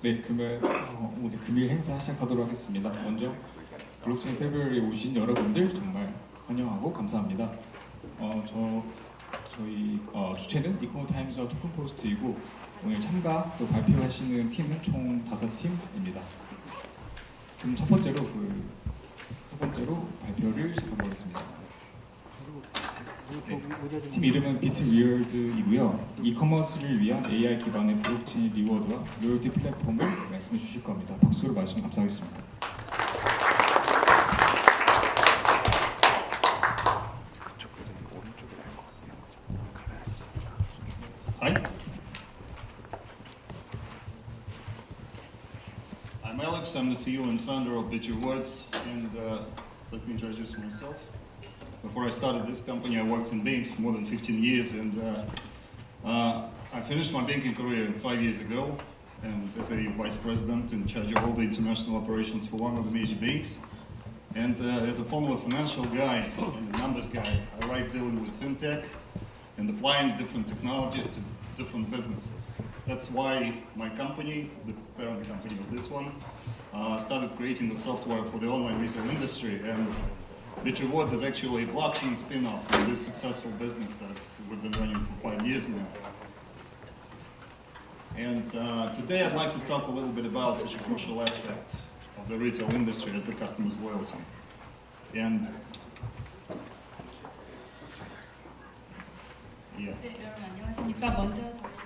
네, 그러면 오늘 금일 행사 시작하도록 하겠습니다. 먼저 블록체인 페브리에 오신 여러분들 정말 환영하고 감사합니다. 저희 주체는 이코노타임즈와 토큰포스트이고 오늘 참가 또 발표하시는 팀은 총 5팀입니다. 지금 첫 번째로 발표를 시작하도록 하겠습니다. 네, 팀 이름은 비트리워드이고요. 이커머스를 위한 AI 기반의 블록체인 리워드와 로열티 플랫폼을 말씀해 주실 겁니다. 박수로 말씀 감사하겠습니다. Hi, I'm Alex. I'm the CEO and founder of BitRewards, and let me introduce myself. Before I started this company, I worked in banks for more than 15 years, and I finished my banking career 5 years ago, and as a vice president in charge of all the international operations for one of the major banks. And as a former financial guy and a numbers guy, I like dealing with fintech and applying different technologies to different businesses. That's why my company, the parent company of this one, started creating the software for the online retail industry, and BitRewards is actually a blockchain spin-off of this successful business that we've been running for 5 years now. And today I'd like to talk a little bit about such a crucial aspect of the retail industry as the customer's loyalty. And yeah. 네, 여러분 안녕하십니까. 먼저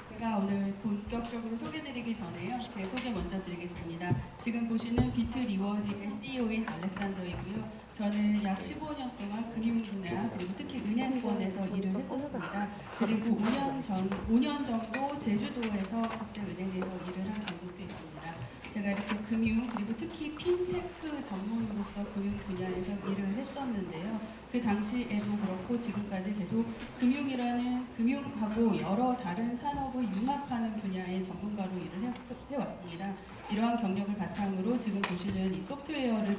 제가 오늘 본격적으로 소개드리기 전에요. 제 소개 먼저 드리겠습니다. 지금 보시는 비트리워드의 CEO인 알렉산더이고요. 저는 약 15년 동안 금융 분야 그리고 특히 은행권에서 일을 했었습니다. 그리고 5년 정도 제주도에서 국제은행에서 일을 한 경력도 있습니다. 제가 이렇게 금융 그리고 특히 핀테크 전문으로서 금융 분야에서 일을 했었는데요. 그 당시에도 그렇고 지금까지 계속 금융하고 여러 다른 산업을 융합하는 분야의 전문가로 일을 해왔습니다. 이러한 경력을 바탕으로 지금 보시는 이 소프트웨어를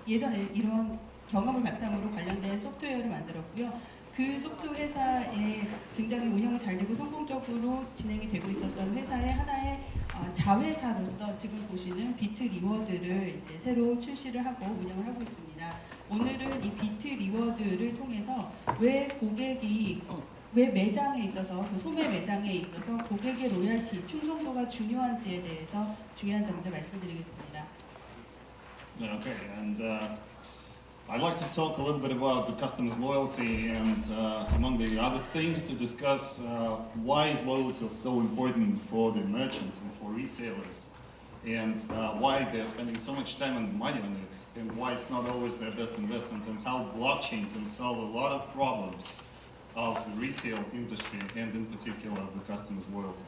예전에 이런 경험을 바탕으로 관련된 소프트웨어를 만들었고요. 그 소프트웨어 회사에 굉장히 운영이 잘 되고 성공적으로 진행이 되고 있었던 회사의 하나의 자회사로서 지금 보시는 비트리워드를 이제 새로 출시를 하고 운영을 하고 있습니다. 오늘은 이 비트리워드를 통해서 왜 매장에 있어서 그 소매 매장에 있어서 고객의 로열티, 충성도가 중요한지에 대해서 중요한 점들 말씀드리겠습니다. Okay, and I'd like to talk a little bit about the customer's loyalty, and among the other things to discuss why is loyalty so important for the merchants and for retailers, and why they're spending so much time and money on it, and why it's not always their best investment, and how blockchain can solve a lot of problems of the retail industry, and in particular the customer's loyalty.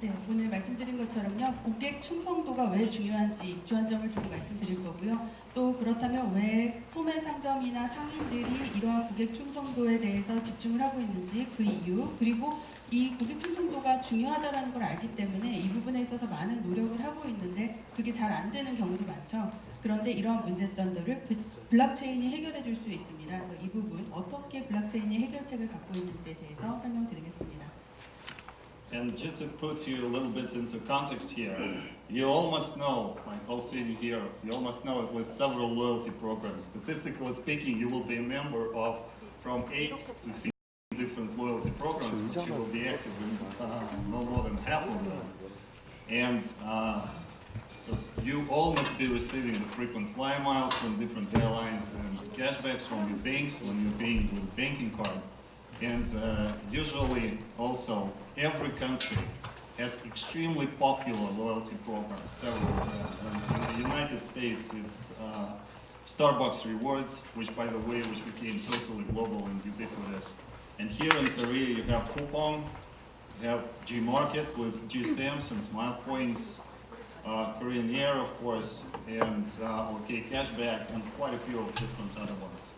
네, 오늘 말씀드린 것처럼요. 고객 충성도가 왜 중요한지 주안점을 두고 말씀드릴 거고요. 또 그렇다면 왜 소매 상점이나 상인들이 이러한 고객 충성도에 대해서 집중을 하고 있는지 그 이유, 그리고 이 고객 충성도가 중요하다는 걸 알기 때문에 이 부분에 있어서 많은 노력을 하고 있는데 그게 잘 안 되는 경우도 많죠. 그런데 이러한 문제점들을 블록체인이 해결해 줄 수 있습니다. 그래서 이 부분 어떻게 블록체인이 해결책을 갖고 있는지에 대해서 설명드리겠습니다. And just to put you a little bit into context here, you all must know, like all sitting here, you all must know at least several loyalty programs. Statistically speaking, you will be a member of from 8 to 15 different loyalty programs, but you will be active in no more than half of them. And you all must be receiving the frequent fly miles from different airlines and cashbacks from your banks when you're paying with a banking card. And usually also every country has extremely popular loyalty programs, several of them. And in the United States it's Starbucks Rewards, which by the way became totally global and ubiquitous. And here in Korea you have Coupon, you have G-Market with G-Stamps and Smile Points, Korean Air of course, and OK Cashback, and quite a few of different other ones.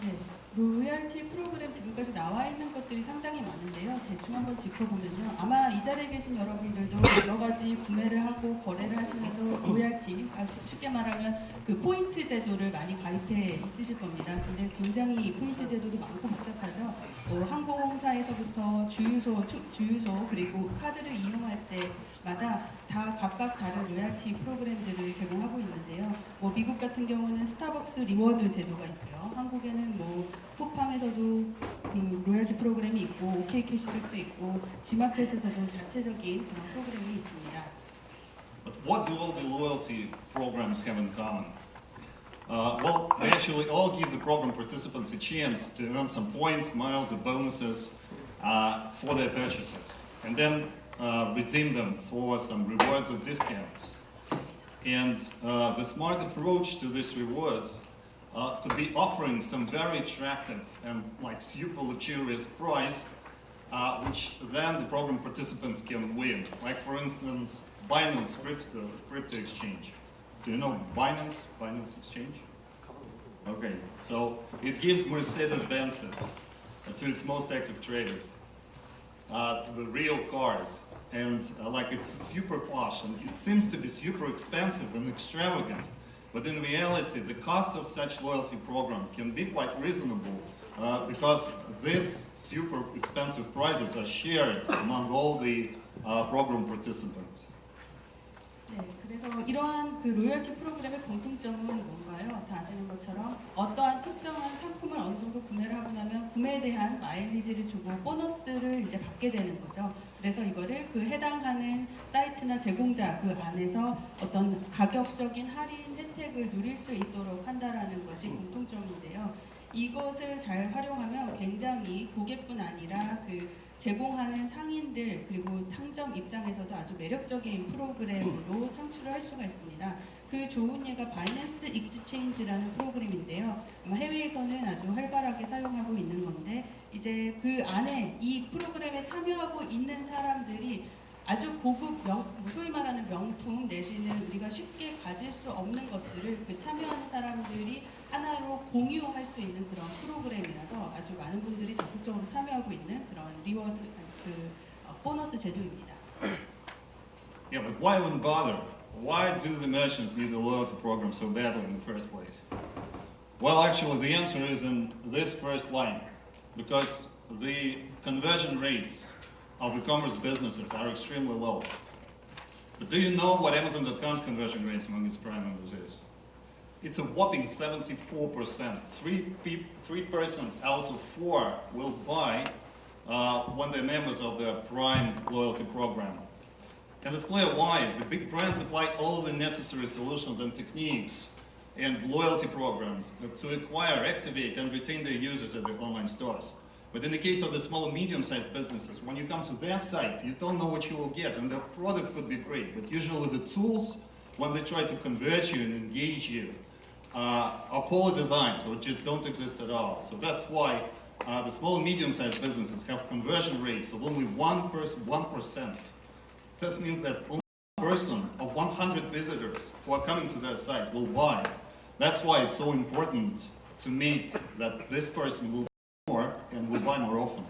네, 로열티 프로그램 지금까지 나와 있는 것들이 상당히 많은데요. 대충 한번 짚어보면요. 아마 이 자리에 계신 여러분들도 여러 가지 구매를 하고 거래를 하시면서 로얄티, 쉽게 말하면 그 포인트 제도를 많이 가입해 있으실 겁니다. 근데 굉장히 포인트 제도도 많고 복잡하죠. 항공사에서부터 주유소 그리고 카드를 이용할 때마다 다 각각 다른 로얄티 프로그램들을 제공하고 있는데요. 미국 같은 경우는 스타벅스 리워드 제도가 있고요. 한국에는 쿠팡에서도 그 로얄티 프로그램이 있고 OK 캐시백도 있고 지마켓에서도 자체적인 그런 프로그램이 있습니다. But what do all the loyalty programs have in common? Well, they actually all give the program participants a chance to earn some points, miles, or bonuses for their purchases, and then redeem them for some rewards or discounts. And the smart approach to these rewards could be offering some very attractive and like super luxurious prize, which then the program participants can win. Like for instance, Binance crypto exchange. Do you know Binance exchange? Okay, so it gives Mercedes-Benzes to its most active traders, the real cars, and like it's super posh and it seems to be super expensive and extravagant, but in reality the cost of such loyalty program can be quite reasonable because these super expensive prizes are shared among all the program participants. 네, 그래서 이러한 그 로열티 프로그램의 공통점은 뭔가요? 다 아시는 것처럼 어떠한 특정한 상품을 어느 정도 구매를 하고 나면 구매에 대한 마일리지를 주고 보너스를 이제 받게 되는 거죠. 그래서 이거를 그 해당하는 사이트나 제공자 그 안에서 어떤 가격적인 할인 혜택을 누릴 수 있도록 한다라는 것이 공통점인데요. 이것을 잘 활용하면 굉장히 고객뿐 아니라 그 제공하는 상인들 그리고 상점 입장에서도 아주 매력적인 프로그램으로 창출을 할 수가 있습니다. 그 좋은 예가 바이낸스 익스체인지라는 프로그램인데요. 해외에서는 아주 활발하게 사용하고 있는 건데 이제 그 안에 이 프로그램에 참여하고 있는 사람들이 아주 고급 소위 말하는 명품 내지는 우리가 쉽게 가질 수 없는 것들을 그 참여하는 사람들이 하나로 공유할 수 있는 그런 프로그램이라서 아주 많은 분들이 적극적으로 참여하고 있는 그런 리워드 보너스 제도입니다. Yeah, but why even bother? Why do the merchants need the loyalty program so badly in the first place? Well, actually, the answer is in this first line, because the conversion rates of e-commerce businesses are extremely low. But do you know what Amazon.com's conversion rates among its prime members is? It's a whopping 74%. Three persons out of four will buy when they're members of the Prime loyalty program. And it's clear why. The big brands apply all the necessary solutions and techniques and loyalty programs to acquire, activate, and retain their users at their online stores. But in the case of the small and medium-sized businesses, when you come to their site, you don't know what you will get, and their product could be great, but usually the tools, when they try to convert you and engage you, are poorly designed or just don't exist at all. So that's why the small and medium-sized businesses have conversion rates of only 1%. This means that only 1 person of 100 visitors who are coming to their site will buy. That's why it's so important to make that this person will buy more and will buy more often.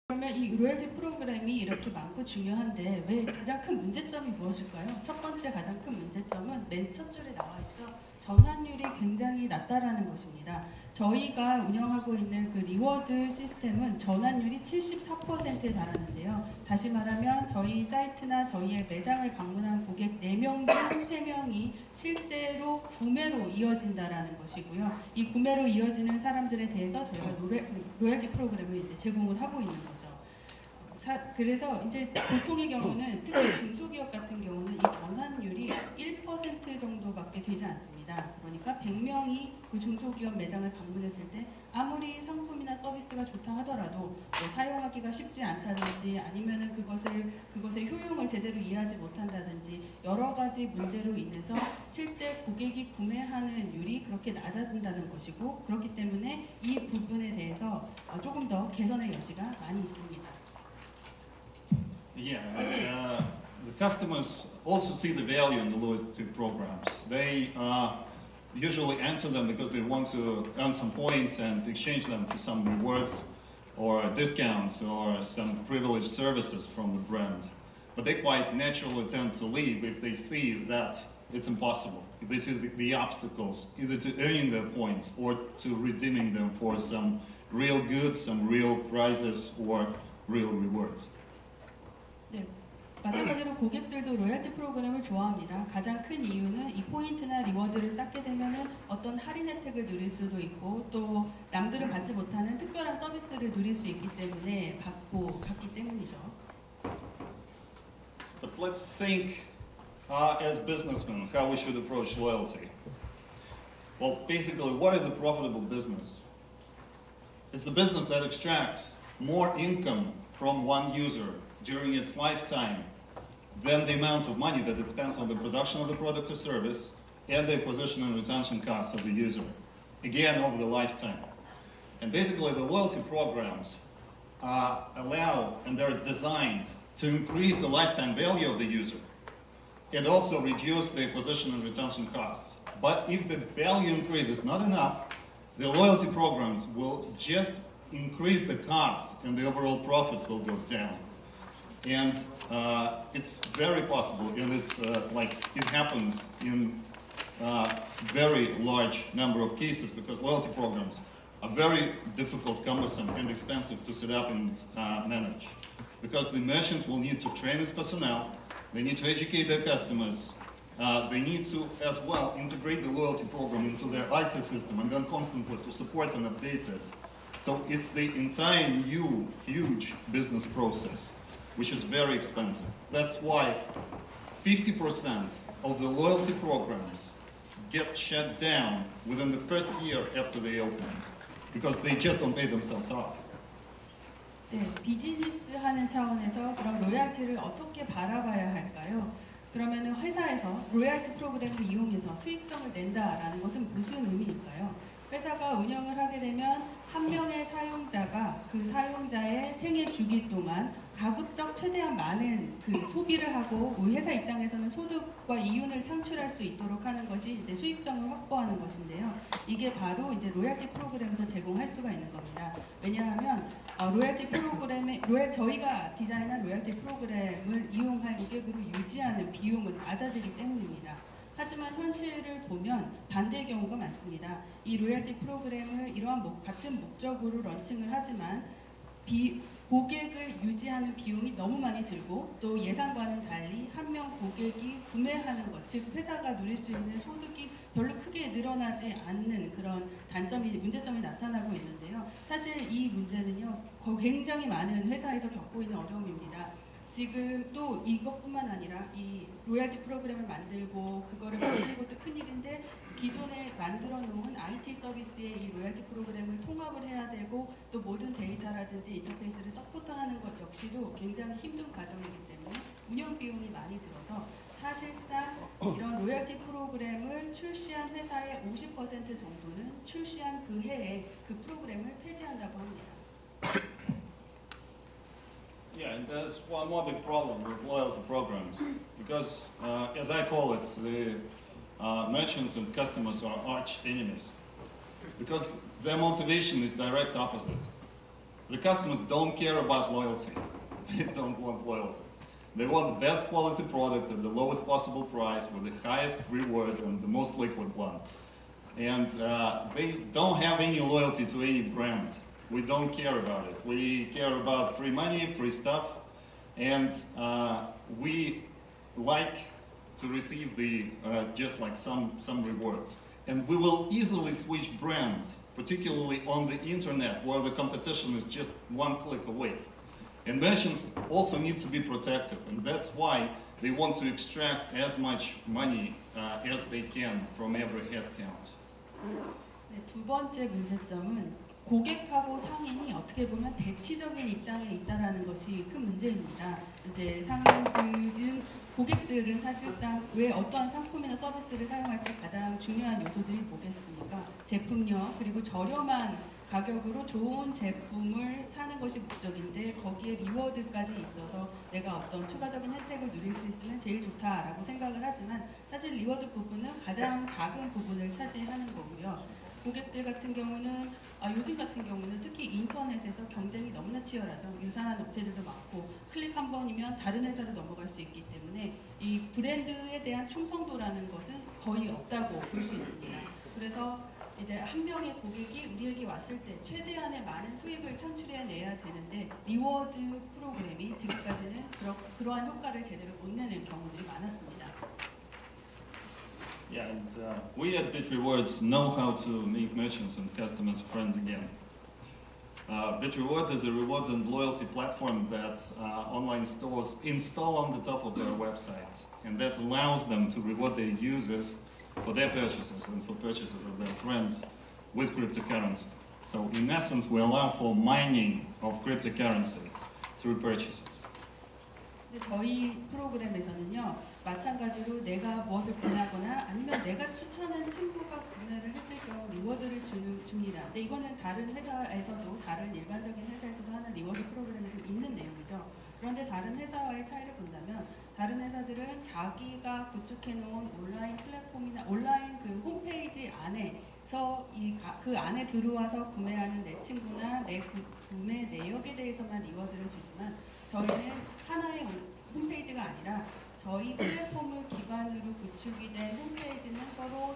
그러면 이 로열티 프로그램이 이렇게 많고 중요한데 왜 가장 큰 문제점이 무엇일까요? 첫 번째 가장 큰 문제점은 맨 첫 줄에 나와 있죠. 전환율이 굉장히 낮다라는 것입니다. 저희가 운영하고 있는 그 리워드 시스템은 전환율이 74%에 달하는데요. 다시 말하면 저희 사이트나 저희의 매장을 방문한 고객 4명 중 3명이 실제로 구매로 이어진다라는 것이고요. 이 구매로 이어지는 사람들에 대해서 저희가 로열티 프로그램을 이제 제공을 하고 있는 거죠. 그래서 이제 보통의 경우는 특히 중소기업 같은 경우는 이 전환율이 1% 정도밖에 되지 않습니다. 그러니까 100명이 그 중소기업 매장을 방문했을 때 아무리 상품이나 서비스가 좋다 하더라도 뭐 사용하기가 쉽지 않다든지 아니면은 그것의 효용을 제대로 이해하지 못한다든지 여러 가지 문제로 인해서 실제 고객이 구매하는 율이 그렇게 낮아진다는 것이고 그렇기 때문에 이 부분에 대해서 조금 더 개선의 여지가 많이 있습니다. Yeah, and, the customers also see the value in the loyalty programs. They usually enter them because they want to earn some points and exchange them for some rewards or discounts or some privileged services from the brand. But they quite naturally tend to leave if they see that it's impossible, if they see the obstacles, either to earning their points or to redeeming them for some real goods, some real prizes, or real rewards. 네, 마찬가지로 고객들도 로열티 프로그램을 좋아합니다. 가장 큰 이유는 이 포인트나 리워드를 쌓게 되면은 어떤 할인 혜택을 누릴 수도 있고 또 남들은 받지 못하는 특별한 서비스를 누릴 수 있기 때문에 받기 때문이죠. But let's think as businessmen how we should approach loyalty. Well, basically, what is a profitable business? It's the business that extracts more income from one user during its lifetime than the amount of money that it spends on the production of the product or service and the acquisition and retention costs of the user, again over the lifetime. And basically the loyalty programs allow and they're designed to increase the lifetime value of the user and also reduce the acquisition and retention costs. But if the value increase is not enough, the loyalty programs will just increase the costs and the overall profits will go down. And it's very possible, and it's like it happens in very large number of cases because loyalty programs are very difficult, cumbersome, and expensive to set up and manage. Because the merchants will need to train its personnel, they need to educate their customers, they need to as well integrate the loyalty program into their IT system and then constantly to support and update it. So it's the entire new, huge business process, which is very expensive. That's why 50% of the loyalty programs get shut down within the first year after they open, because they just don't pay themselves off. 네, 비즈니스 하는 차원에서 그럼 로열티를 어떻게 바라봐야 할까요? 그러면 회사에서 로열티 프로그램을 이용해서 수익성을 낸다라는 것은 무슨 의미일까요? 회사가 운영을 하게 되면 한 명의 사용자가 그 사용자의 생애 주기 동안 가급적 최대한 많은 그 소비를 하고 우리 회사 입장에서는 소득과 이윤을 창출할 수 있도록 하는 것이 이제 수익성을 확보하는 것인데요. 이게 바로 이제 로열티 프로그램에서 제공할 수가 있는 겁니다. 왜냐하면 로열티 프로그램에 저희가 디자인한 로열티 프로그램을 이용할 고객으로 유지하는 비용은 낮아지기 때문입니다. 하지만 현실을 보면 반대의 경우가 많습니다. 이 로열티 프로그램을 이러한 같은 목적으로 런칭을 하지만 고객을 유지하는 비용이 너무 많이 들고 또 예상과는 달리 한 명 고객이 구매하는 것, 즉 회사가 누릴 수 있는 소득이 별로 크게 늘어나지 않는 그런 문제점이 나타나고 있는데요. 사실 이 문제는요, 굉장히 많은 회사에서 겪고 있는 어려움입니다. 지금 또 이것뿐만 아니라 이 로열티 프로그램을 만들고 그거를 만드는 것도 큰일인데 기존에 만들어 놓은 IT 서비스의 이 로열티 프로그램을 통합을 해야 되고 또 모든 데이터라든지 인터페이스를 서포트하는 것 역시도 굉장히 힘든 과정이기 때문에 운영 비용이 많이 들어서 사실상 이런 로열티 프로그램을 출시한 회사의 50% 정도는 출시한 그 해에 그 프로그램을 폐지한다고 합니다. Yeah, and there's one more big problem with loyalty programs, because as I call it, the merchants and customers are arch enemies, because their motivation is direct opposite. The customers don't care about loyalty. They don't want loyalty. They want the best quality product at the lowest possible price with the highest reward and the most liquid one. And they don't have any loyalty to any brand. We don't care about it. We care about free money, free stuff, and we like to receive the just like some rewards. And we will easily switch brands, particularly on the internet, where the competition is just one click away. And merchants also need to be protected, and that's why they want to extract as much money as they can from every head count. 네, 두 번째 문제점은 고객하고 상인이 어떻게 보면 대치적인 입장에 있다라는 것이 큰 문제입니다. 이제 고객들은 사실상 왜 어떠한 상품이나 서비스를 사용할 때 가장 중요한 요소들이 뭐겠습니까? 제품력 그리고 저렴한 가격으로 좋은 제품을 사는 것이 목적인데 거기에 리워드까지 있어서 내가 어떤 추가적인 혜택을 누릴 수 있으면 제일 좋다라고 생각을 하지만 사실 리워드 부분은 가장 작은 부분을 차지하는 거고요. 고객들 같은 경우는 요즘 같은 경우는 특히 인터넷에서 경쟁이 너무나 치열하죠. 유사한 업체들도 많고 클릭 한 번이면 다른 회사로 넘어갈 수 있기 때문에 이 브랜드에 대한 충성도라는 것은 거의 없다고 볼 수 있습니다. 그래서 이제 한 명의 고객이 우리에게 왔을 때 최대한의 많은 수익을 창출해내야 되는데 리워드 프로그램이 지금까지는 그러한 효과를 제대로 못 내는 경우들이 많았습니다. Yeah, and we at BitRewards know how to make merchants and customers friends again. BitRewards is a rewards and loyalty platform that online stores install on the top of their website, and that allows them to reward their users for their purchases and for purchases of their friends with cryptocurrency. So in essence, we allow for mining of cryptocurrency through purchases. 이제 저희 프로그램에서는요, 마찬가지로 내가 무엇을 구매하거나 아니면 내가 추천한 친구가 구매를 했을 경우 리워드를 줍니다. 근데 이거는 다른 회사에서도, 다른 일반적인 회사에서도 하는 리워드 프로그램이 좀 있는 내용이죠. 그런데 다른 회사와의 차이를 본다면 다른 회사들은 자기가 구축해 놓은 온라인 플랫폼이나 온라인 그 홈페이지 안에서 그 안에 들어와서 구매하는 내 친구나 내 구매 내역에 대해서만 리워드를 주지만 저희는 하나의 홈페이지가 아니라 저희 플랫폼을 기반으로 구축이 된 홈페이지는 서로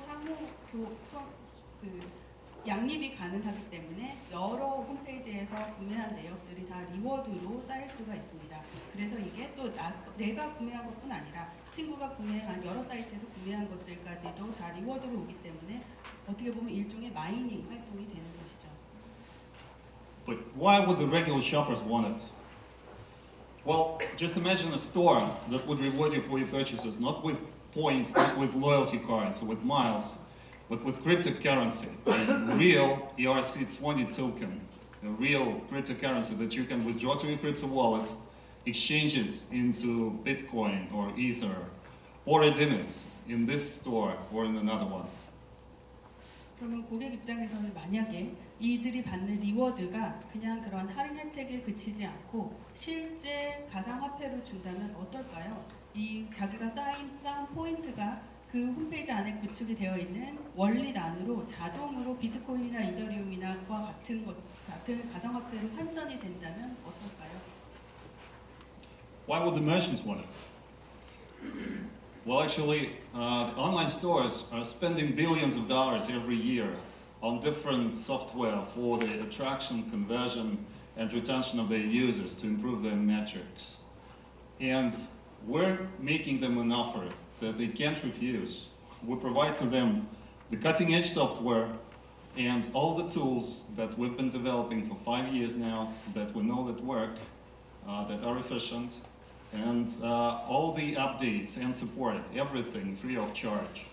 양립이 가능하기 때문에 여러 홈페이지에서 구매한 내역들이 다 리워드로 쌓일 수가 있습니다. 그래서 이게 또 내가 구매한 것뿐 아니라 친구가 구매한 여러 사이트에서 구매한 것들까지도 다 리워드로 오기 때문에 어떻게 보면 일종의 마이닝 활동이 되는 것이죠. But why would the regular shoppers want it? Well, just imagine a store that would reward you for your purchases, not with points, not with loyalty cards, or with miles, but with cryptocurrency, a real ERC20 token, a real cryptocurrency that you can withdraw to your crypto wallet, exchange it into Bitcoin or Ether, or redeem it in this store or in another one. 그러면 고객 입장에서는 만약에 이들이 받는 리워드가 그냥 그런 할인 혜택에 그치지 않고 실제 가상화폐로 준다면 어떨까요? 이 자기가 쌓은 포인트가 그 홈페이지 안에 구축이 되어 있는 원리란으로 자동으로 비트코인이나 이더리움이나 그와 같은 가상화폐로 환전이 된다면 어떨까요? Why would the merchants want it? Well, actually, the online stores are spending billions of dollars every year on different software for the attraction, conversion, and retention of their users to improve their metrics. And we're making them an offer that they can't refuse. We provide to them the cutting-edge software and all the tools that we've been developing for 5 years now that we know that work, that are efficient, and all the updates and support, everything free of charge.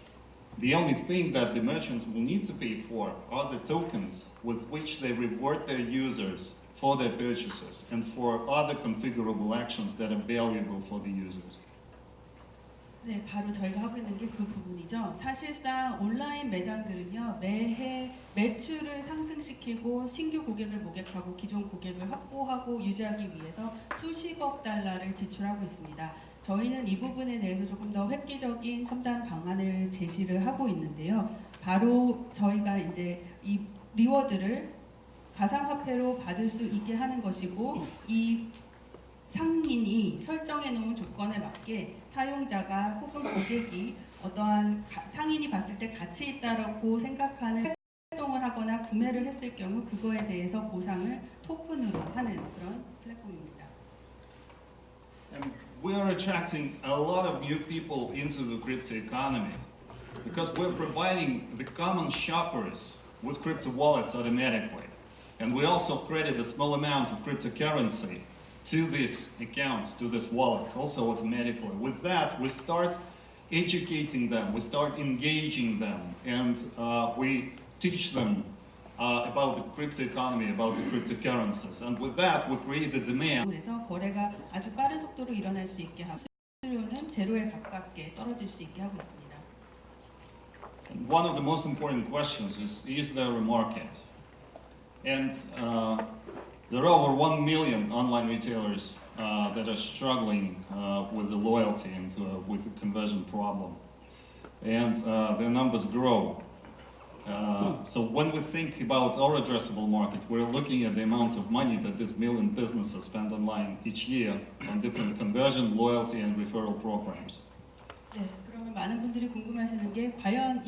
The only thing that the merchants will need to pay for are the tokens with which they reward their users for their purchases and for other configurable actions that are valuable for the users. 네, 바로 저희가 하고 있는 게 그 부분이죠. 사실상 온라인 매장들은요, 매해 매출을 상승시키고 신규 고객을 모객하고 기존 고객을 확보하고 유지하기 위해서 수십억 달러를 지출하고 있습니다. 저희는 이 부분에 대해서 조금 더 획기적인 첨단 방안을 제시를 하고 있는데요. 바로 저희가 이제 이 리워드를 가상화폐로 받을 수 있게 하는 것이고 이 상인이 설정해 놓은 조건에 맞게 사용자가 혹은 고객이 어떠한 상인이 봤을 때 가치 있다라고 생각하는 활동을 하거나 구매를 했을 경우 그거에 대해서 보상을 토큰으로 하는 그런 플랫폼입니다. And we are attracting a lot of new people into the crypto economy because we're providing the common shoppers with crypto wallets automatically. And we also credit a small amount of cryptocurrency to these accounts, to these wallets, also automatically. With that, we start educating them, we start engaging them, and we teach them about the crypto economy, about the cryptocurrencies. And with that, we create the demand. 그래서 거래가 아주 빠른 속도로 일어날 수 있게 하고 수수료는 제로에 가깝게 떨어질 수 있게 하고 있습니다. And one of the most important questions is there a market? And there are over 1 million online retailers that are struggling with the loyalty and with the conversion problem. And their numbers grow. So when we think about our addressable market, we're looking at the amount of money that these million businesses spend online each year on different conversion, loyalty, and referral programs. 네, 그러면 많은 분들이 궁금하시는 게 과연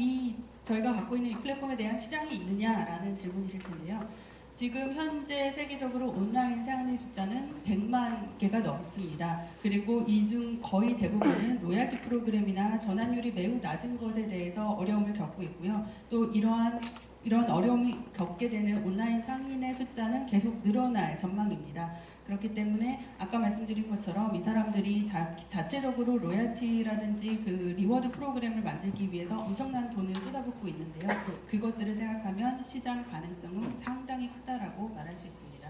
저희가 갖고 있는 이 플랫폼에 대한 시장이 있느냐라는 질문이실 텐데요. 지금 현재 세계적으로 온라인 사용자 숫자는 100만 개가 넘습니다. 그리고 이 중 거의 대부분은 로얄티 프로그램이나 전환율이 매우 낮은 것에 대해서 어려움을 겪고 있고요. 또 이런 어려움이 겪게 되는 온라인 상인의 숫자는 계속 늘어날 전망입니다. 그렇기 때문에 아까 말씀드린 것처럼 이 사람들이 자체적으로 로얄티라든지 그 리워드 프로그램을 만들기 위해서 엄청난 돈을 쏟아붓고 있는데요. 그것들을 생각하면 시장 가능성은 상당히 크다라고 말할 수 있습니다.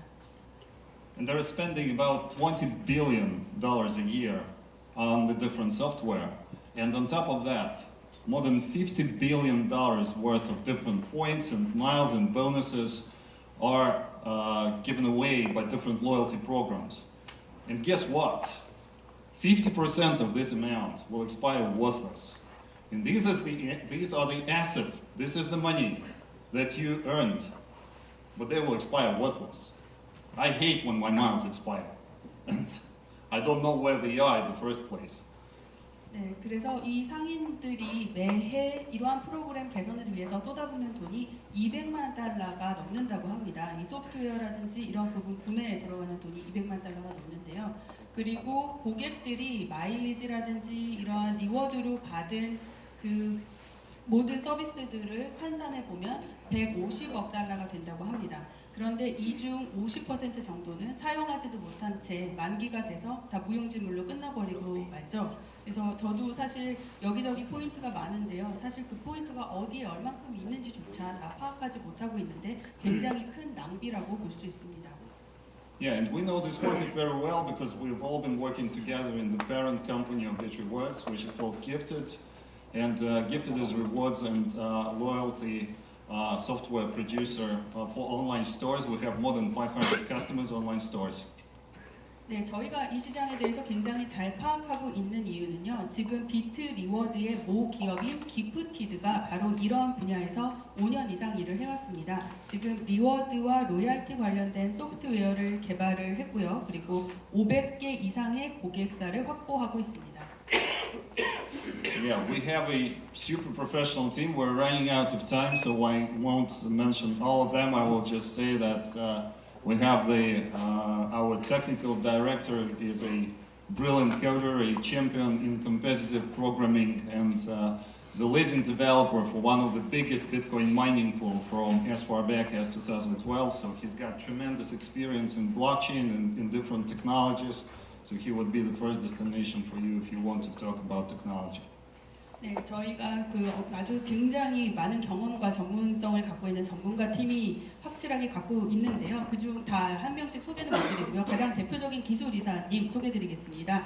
And they're spending about $20 billion a year on the different software. And on top of that, more than $50 billion worth of different points and miles and bonuses are given away by different loyalty programs. And guess what? 50% of this amount will expire worthless. And these are the assets, this is the money that you earned, but they will expire worthless. I hate when my miles expire, and I don't know where they are in the first place. 네, 그래서 이 상인들이 매해 이러한 프로그램 개선을 위해서 쏟아붓는 돈이 200만 달러가 넘는다고 합니다. 이 소프트웨어라든지 이런 부분 구매에 들어가는 돈이 200만 달러가 넘는데요. 그리고 고객들이 마일리지라든지 이러한 리워드로 받은 그 모든 서비스들을 환산해 보면 150억 달러가 된다고 합니다. 그런데 이 중 50% 정도는 사용하지도 못한 채 만기가 돼서 다 무용지물로 끝나버리고 말죠. 그래서 저도 사실 여기저기 포인트가 많은데요. 사실 그 포인트가 어디에 얼만큼 있는지조차 다 파악하지 못하고 있는데 굉장히 큰 낭비라고 볼 수 있습니다. Yeah, and we know this market very well because we've all been working together in the parent company of BitRewards, which is called Gifted. And Gifted is rewards and loyalty software producer for online stores. We have more than 500 customers online stores. 네, 저희가 이 시장에 대해서 굉장히 잘 파악하고 있는 이유는요. 지금 비트리워드의 모 기업인 기프티드가 바로 이러한 분야에서 5년 이상 일을 해왔습니다. 지금 리워드와 로얄티 관련된 소프트웨어를 개발을 했고요. 그리고 500개 이상의 고객사를 확보하고 있습니다. Yeah, we have a super professional team. We're running out of time, so I won't mention all of them. I will just say that we have our technical director is a brilliant coder, a champion in competitive programming, and the leading developer for one of the biggest Bitcoin mining pool from as far back as 2012. So he's got tremendous experience in blockchain and in different technologies. So he would be the first destination for you if you want to talk about technology. 네, 저희가 아주 굉장히 많은 경험과 전문성을 갖고 있는 전문가 팀이 확실하게 갖고 있는데요. 그중 다 한 명씩 소개는 못 드리고요. 가장 대표적인 기술이사님 소개드리겠습니다.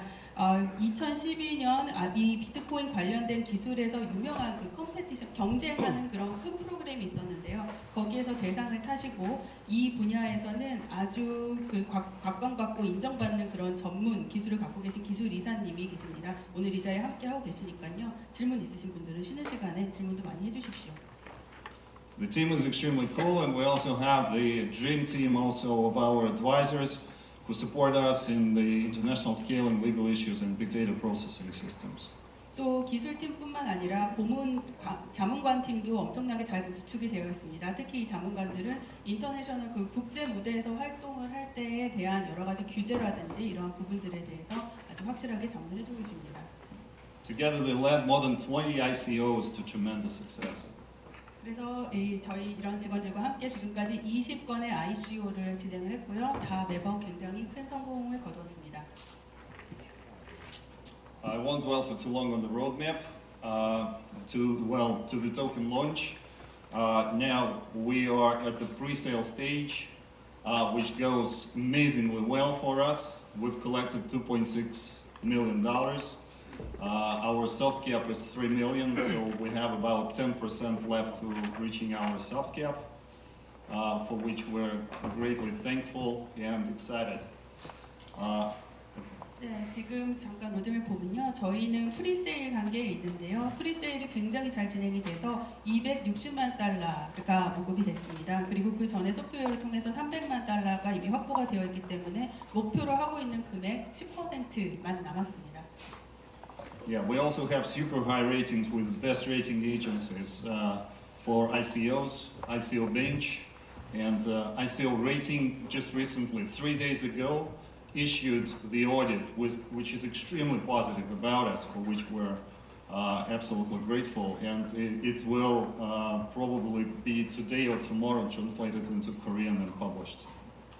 2012년 이 비트코인 관련된 기술에서 유명한 그 컴페티션 경쟁하는 그런 큰 프로그램이 있었는데요. 거기에서 대상을 타시고 이 분야에서는 아주 그 각광받고 인정받는 그런 전문 기술을 갖고 계신 기술이사님이 계십니다. 오늘 이 자리에 함께 하고 계시니까요. 질문 있으신 분들은 쉬는 시간에 질문도 많이 해주십시오. The team is extremely cool, and we also have the dream team also of our advisors who support us in the international scaling, legal issues, and big data processing systems. 또 기술팀뿐만 아니라 자문관 팀도 엄청나게 잘 구축이 되어 있습니다. 특히 이 자문관들은 인터내셔널 그 국제 무대에서 활동을 할 때에 대한 여러 가지 규제라든지 이러한 부분들에 대해서 아주 확실하게 자문을 해주고 계십니다. Together they led more than 20 ICOs to tremendous success. 그래서 저희 이런 직원들과 함께 지금까지 20건의 ICO를 진행을 했고요. 다 매번 굉장히 큰 성공을 거두었습니다. I won't dwell for too long on the roadmap to the token launch. Now we are at the pre-sale stage, which goes amazingly well for us. We've collected $2.6 million. Our soft cap is 3 million, so we have about 10% left to reaching our soft cap, for which we're greatly thankful and excited. 네, 지금 잠깐 로드맵 보면요. 저희는 프리세일 단계에 있는데요. 프리세일이 굉장히 잘 진행이 돼서 260만 달러가 모금이 됐습니다. 그리고 그 전에 소프트웨어를 통해서 300만 달러가 이미 확보가 되어 있기 때문에 목표로 하고 있는 금액 10%만 남았습니다. Yeah, we also have super high ratings with the best rating agencies for ICOs, ICO Bench, and ICO Rating just recently, 3 days ago, issued the audit, which is extremely positive about us, for which we're absolutely grateful. And it will probably be today or tomorrow translated into Korean and published.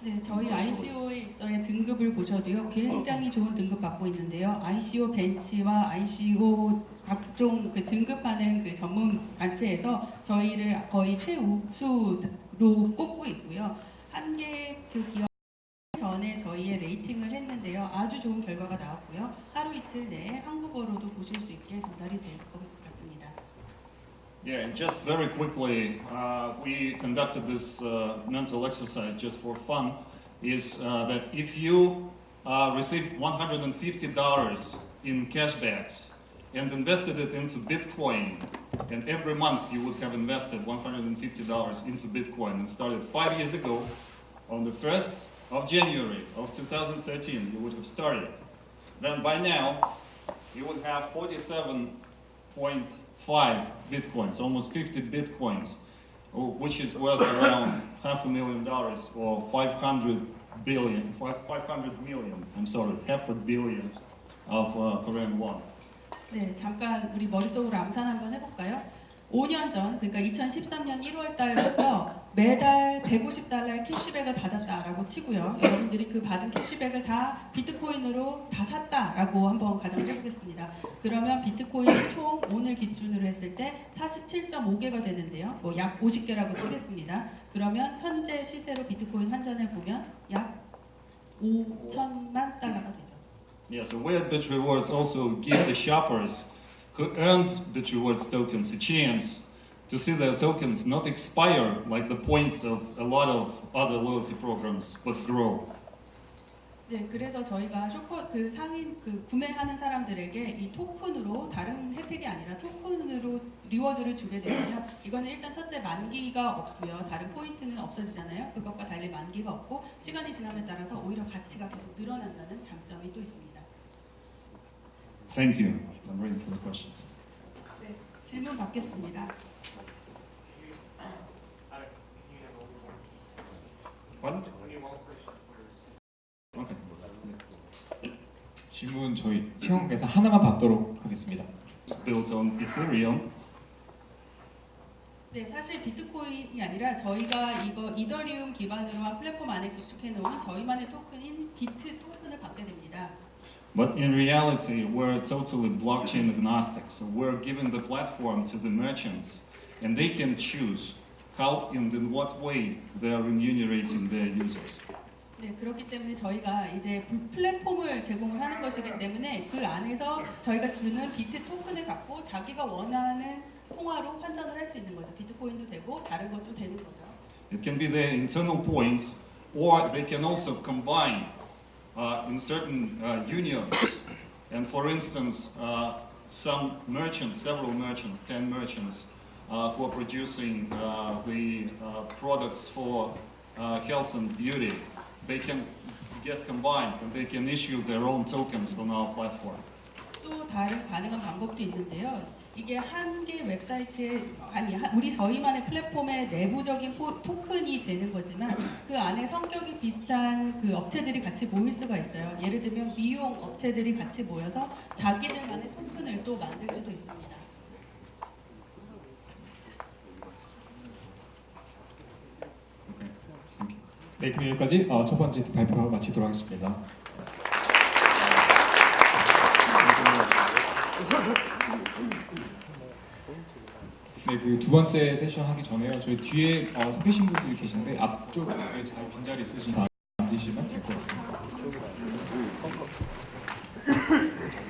네, 저희 ICO에 있어의 등급을 보셔도요, 굉장히 좋은 등급 받고 있는데요. ICO 벤치와 ICO 각종 그 등급하는 그 전문 단체에서 저희를 거의 최우수로 꼽고 있고요. 한 개 그 기업 전에 저희의 레이팅을 했는데요. 아주 좋은 결과가 나왔고요. 하루 이틀 내에 한국어로도 보실 수 있게 전달이 될 것 같습니다. Yeah, and just very quickly, we conducted this mental exercise just for fun, is that if you received $150 in cashbacks and invested it into Bitcoin, and every month you would have invested $150 into Bitcoin and started 5 years ago, on the 1st of January of 2013, you would have started. Then by now, you would have 47.5 Bitcoins, almost 50 Bitcoins, which is worth around $500,000 or 500 million, half a billion of Korean won. 네, 잠깐 우리 머릿속으로 암산 한번 해볼까요? 5년 전, 그러니까 2013년 1월 달부터 매달 150달러의 캐시백을 받았다라고 치고요. 여러분들이 그 받은 캐시백을 다 비트코인으로 다 샀다라고 한번 가정을 해보겠습니다. 그러면 비트코인이 총 오늘 기준으로 했을 때 47.5개가 되는데요. 뭐 약 50개라고 치겠습니다. 그러면 현재 시세로 비트코인 환전해 보면 약 5천만 달러가 되죠. Yeah, so we at BitRewards also give the shoppers who earned BitRewards tokens a chance to see their tokens not expire like the points of a lot of other loyalty programs, but grow. 네, 그래서 저희가 그 상인 구매하는 사람들에게 이 토큰으로 다른 혜택이 아니라 토큰으로 리워드를 주게 되면요. 이거는 일단 첫째 만기가 없고요. 다른 포인트는 없어지잖아요. 그것과 달리 만기가 없고 시간이 지남에 따라서 오히려 가치가 계속 늘어난다는 장점이 또 있습니다. Thank you. I'm ready for the questions. 네, 질문 받겠습니다. What? Okay. 질문 저희 시험에서 하나만 받도록 하겠습니다. Built on Ethereum. 네, 사실 비트코인이 아니라 저희가 이거 이더리움 기반으로 한 플랫폼 안에 구축해 놓은 저희만의 토큰인 비트 토큰을 받게 됩니다. But in reality, we're totally blockchain agnostic. So we're giving the platform to the merchants, and they can choose how and in what way they are remunerating their users. 네, 그렇기 때문에 저희가 이제 플랫폼을 제공을 하는 것이기 때문에 그 안에서 저희가 주는 비트 토큰을 갖고 자기가 원하는 통화로 환전을 할 수 있는 거죠. 비트코인도 되고 다른 것도 되는 거죠. It can be their internal points, or they can also combine in certain unions. And for instance, some merchants, several merchants, 10 merchants, who are producing the products for health and beauty, they can get combined and they can issue their own tokens on our platform. 또 다른 가능한 방법도 있는데요. 이게 한 개 웹사이트에 우리 저희만의 플랫폼의 내부적인 토큰이 되는 거지만 그 안에 성격이 비슷한 그 업체들이 같이 모일 수가 있어요. 예를 들면 미용 업체들이 같이 모여서 자기들만의 토큰을 또 만들 수도 있습니다. Okay, thank you. 네, 그럼 여기까지 첫 번째 발표 마치도록 하겠습니다. 네, 그 두 번째 세션 하기 전에요. 저희 뒤에 서 계신 분들이 계신데 앞쪽에 잘 빈자리 있으신 앉으시면 될 것 같습니다.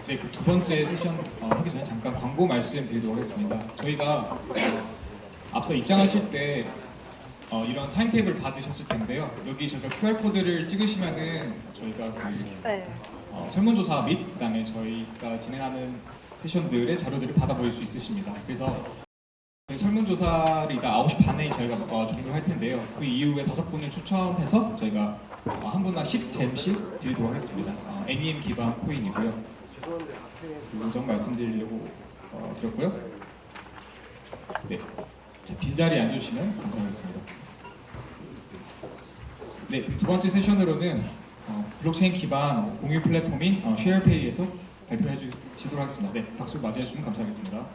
네, 그 두 번째 세션 하기 전에 잠깐 광고 말씀드리도록 하겠습니다. 저희가 앞서 입장하실 때 이런 타임테이블 받으셨을 텐데요. 여기 저희가 QR 코드를 찍으시면은 저희가 그 설문조사 및 그다음에 저희가 진행하는 세션들의 자료들을 받아보실 수 있으십니다. 그래서 설문조사를 이따 9시 반에 저희가 종료를 할 텐데요. 그 이후에 5분을 추첨해서 저희가 한 분당 10잼씩 드리도록 하겠습니다. NEM 기반 코인이고요. 그 점 말씀드리려고 드렸고요. 네, 자, 빈자리에 앉으시면 감사하겠습니다. 네, 두 번째 세션으로는 블록체인 기반 공유 플랫폼인 쉐어페이에서 발표해 주시도록 하겠습니다. 네, 박수 맞이해 주시면 감사하겠습니다.